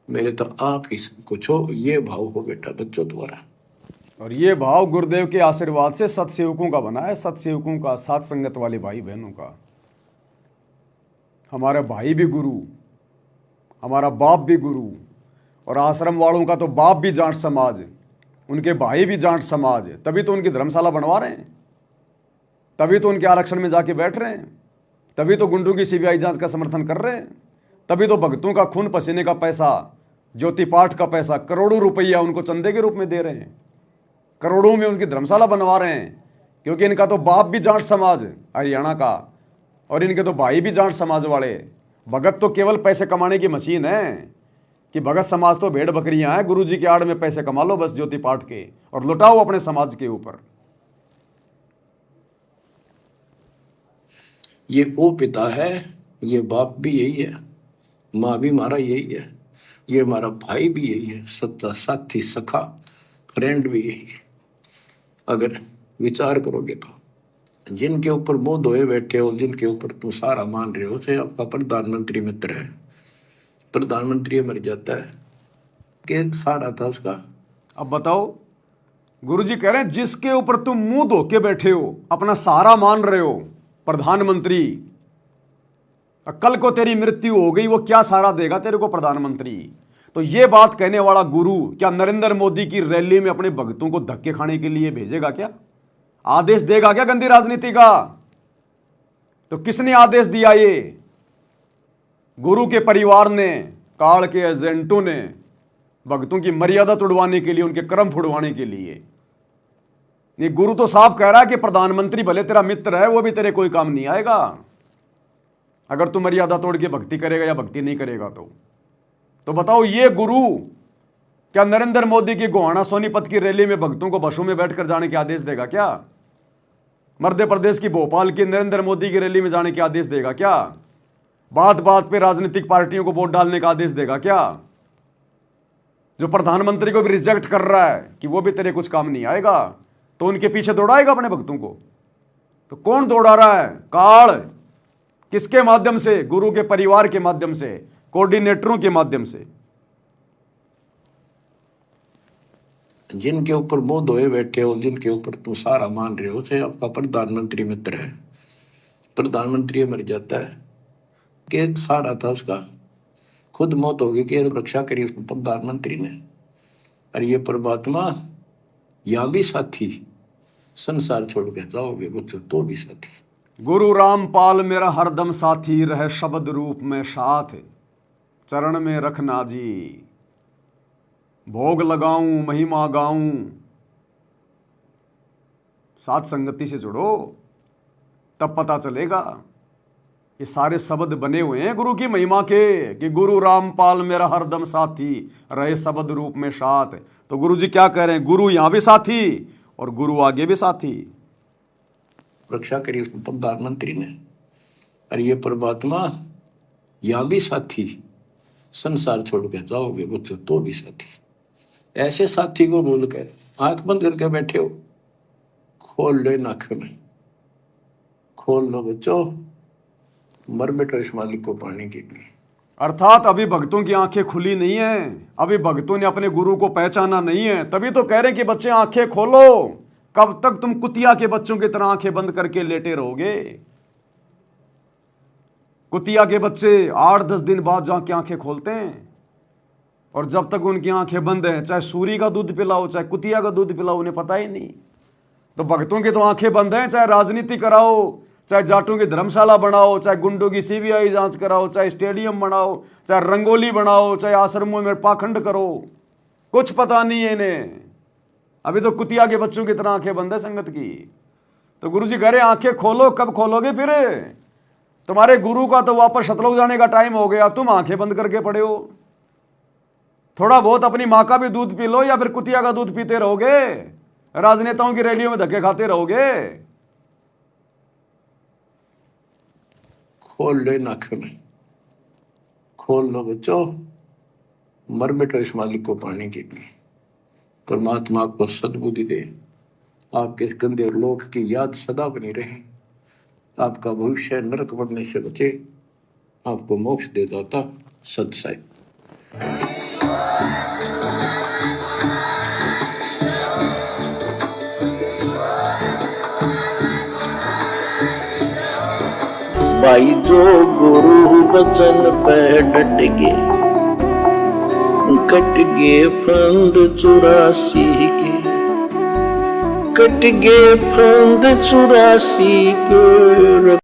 मेरे तो आप ही सब कुछ हो। ये भाव हो बेटा बच्चों तुम्हारा। और ये भाव गुरुदेव के आशीर्वाद से सत्सेवकों का बना है, सत्सेवकों का, साथ संगत वाले भाई बहनों का। हमारा भाई भी गुरु, हमारा बाप भी गुरु, और आश्रम वालों का तो बाप भी जाट समाज, उनके भाई भी जाट समाज। तभी तो उनकी धर्मशाला बनवा रहे हैं, तभी तो उनके आरक्षण में जाके बैठ रहे हैं, तभी तो गुंडों की सीबीआई जांच का समर्थन कर रहे हैं, तभी तो भक्तों का खून पसीने का पैसा, ज्योति पाठ का पैसा, करोड़ों रुपया उनको चंदे के रूप में दे रहे हैं, करोड़ों में उनकी धर्मशाला बनवा रहे हैं। क्योंकि इनका तो बाप भी जाट समाज हरियाणा का, और इनके तो भाई भी जाट समाज वाले। भगत तो केवल पैसे कमाने की मशीन है कि भगत समाज तो भेड़ बकरियां हैं, गुरु जी के आड़ में पैसे कमा लो बस ज्योति पाठ के, और लुटाओ अपने समाज के ऊपर। ये वो पिता है, ये बाप भी यही है, माँ भी हमारा यही है, ये हमारा भाई भी यही है, सच्चा साथी सखा फ्रेंड भी यही है। अगर विचार करोगे तो जिनके ऊपर मुंह धोए बैठे हो, जिनके ऊपर तुम सारा मान रहे हो, चाहे आपका प्रधानमंत्री मित्र है, प्रधानमंत्री मर जाता है कि सारा था उसका। अब बताओ, गुरुजी कह रहे हैं जिसके ऊपर तुम मुंह धो के बैठे हो, अपना सहारा मान रहे हो, प्रधानमंत्री, कल को तेरी मृत्यु हो गई, वो क्या सहारा देगा तेरे को प्रधानमंत्री? तो ये बात कहने वाला गुरु क्या नरेंद्र मोदी की रैली में अपने भक्तों को धक्के खाने के लिए भेजेगा? क्या आदेश देगा क्या गंदी राजनीति का? तो किसने आदेश दिया? ये गुरु के परिवार ने, काल के एजेंटों ने, भक्तों की मर्यादा तोड़वाने के लिए, उनके कर्म फुड़वाने के लिए। ये गुरु तो साफ कह रहा है कि प्रधानमंत्री भले तेरा मित्र है, वो भी तेरे कोई काम नहीं आएगा अगर तू मर्यादा तोड़ के भक्ति करेगा या भक्ति नहीं करेगा। तो बताओ, ये गुरु क्या नरेंद्र मोदी की गोहाना सोनीपत की रैली में भक्तों को बसों में बैठकर जाने के आदेश देगा क्या? मध्य प्रदेश की भोपाल की नरेंद्र मोदी की रैली में जाने के आदेश देगा क्या? बात बात पे राजनीतिक पार्टियों को वोट डालने का आदेश देगा क्या? जो प्रधानमंत्री को भी रिजेक्ट कर रहा है कि वो भी तेरे कुछ काम नहीं आएगा, तो उनके पीछे दौड़ाएगा अपने भक्तों को? तो कौन दौड़ा रहा है? काल। किसके माध्यम से? गुरु के परिवार के माध्यम से, कोऑर्डिनेटरों के माध्यम से। जिनके ऊपर मुंह धोए बैठे हो, जिनके ऊपर तुम सारा मान रहे हो, चाहे आपका प्रधानमंत्री मित्र है, प्रधानमंत्री मर जाता है कि सारा था उसका, खुद मौत होगी कि रक्षा करी उसने प्रधानमंत्री ने। और ये परमात्मा यहाँ भी साथी, संसार छोड़ के जाओगे बच्चों तो भी साथी। गुरु रामपाल मेरा हरदम साथी, रहे शब्द रूप में साथ, चरण में रखना जी। भोग लगाऊं महिमा गाऊं, साथ संगति से जुड़ो, तब पता चलेगा। ये सारे शब्द बने हुए हैं गुरु की महिमा के कि गुरु रामपाल मेरा हरदम साथी रहे शब्द रूप में साथ। तो गुरु जी क्या कह रहे हैं, गुरु यहां भी साथी और गुरु आगे भी साथी। रक्षा करी उसने प्रधानमंत्री ने, और ये परमात्मा यहाँ भी साथी, संसार छोड़ के जाओगे बच्चों तो भी साथी। ऐसे साथी को बोल के आंख बंद करके बैठे हो, खोल लो नाक में, खोल लो बच्चों, मर बैठो इस मालिक को पाने के लिए। अर्थात अभी भक्तों की आंखें खुली नहीं है, अभी भक्तों ने अपने गुरु को पहचाना नहीं है, तभी तो कह रहे हैं कि बच्चे आंखें खोलो। कब तक तुम कुतिया के बच्चों की तरह आंखें बंद करके लेटे रहोगे? कुतिया के बच्चे 8-10 दिन बाद जाके आंखें खोलते हैं, और जब तक उनकी आंखें बंद हैं, चाहे सूरी का दूध पिलाओ चाहे कुतिया का दूध पिलाओ, उन्हें पता ही नहीं। तो भक्तों की तो आंखें बंद हैं, चाहे राजनीति कराओ, चाहे जाटों की धर्मशाला बनाओ, चाहे गुंडों की सीबीआई जांच कराओ, चाहे स्टेडियम बनाओ, चाहे रंगोली बनाओ, चाहे आश्रमों में पाखंड करो, कुछ पता नहीं है इन्हें। अभी तो कुतिया के बच्चों की तरह आंखें बंद है संगत की। तो गुरु जी कह रहे आंखें खोलो, कब खोलोगे? फिर तुम्हारे गुरु का तो वापस सतलोक जाने का टाइम हो गया, तुम आंखें बंद करके पड़े हो। थोड़ा बहुत अपनी माँ का भी दूध पी लो, या फिर कुतिया का दूध पीते रहोगे, राजनेताओं की रैलियों में धक्के खाते रहोगे। खोल लो नाक में, खोल लो बच्चों, मर बैठो इस मालिक को पाने के लिए। परमात्मा आपको सद्बुद्धि दे, आपके इस गंदे लोक की याद सदा बनी रहे, आपका भविष्य नरक बनने से बचे, आपको मोक्ष दे दाता सत साहिब। भाई जो गुरु बचन पे डट गए, कट गए फंद 84 के, कट गए फंद 84 के।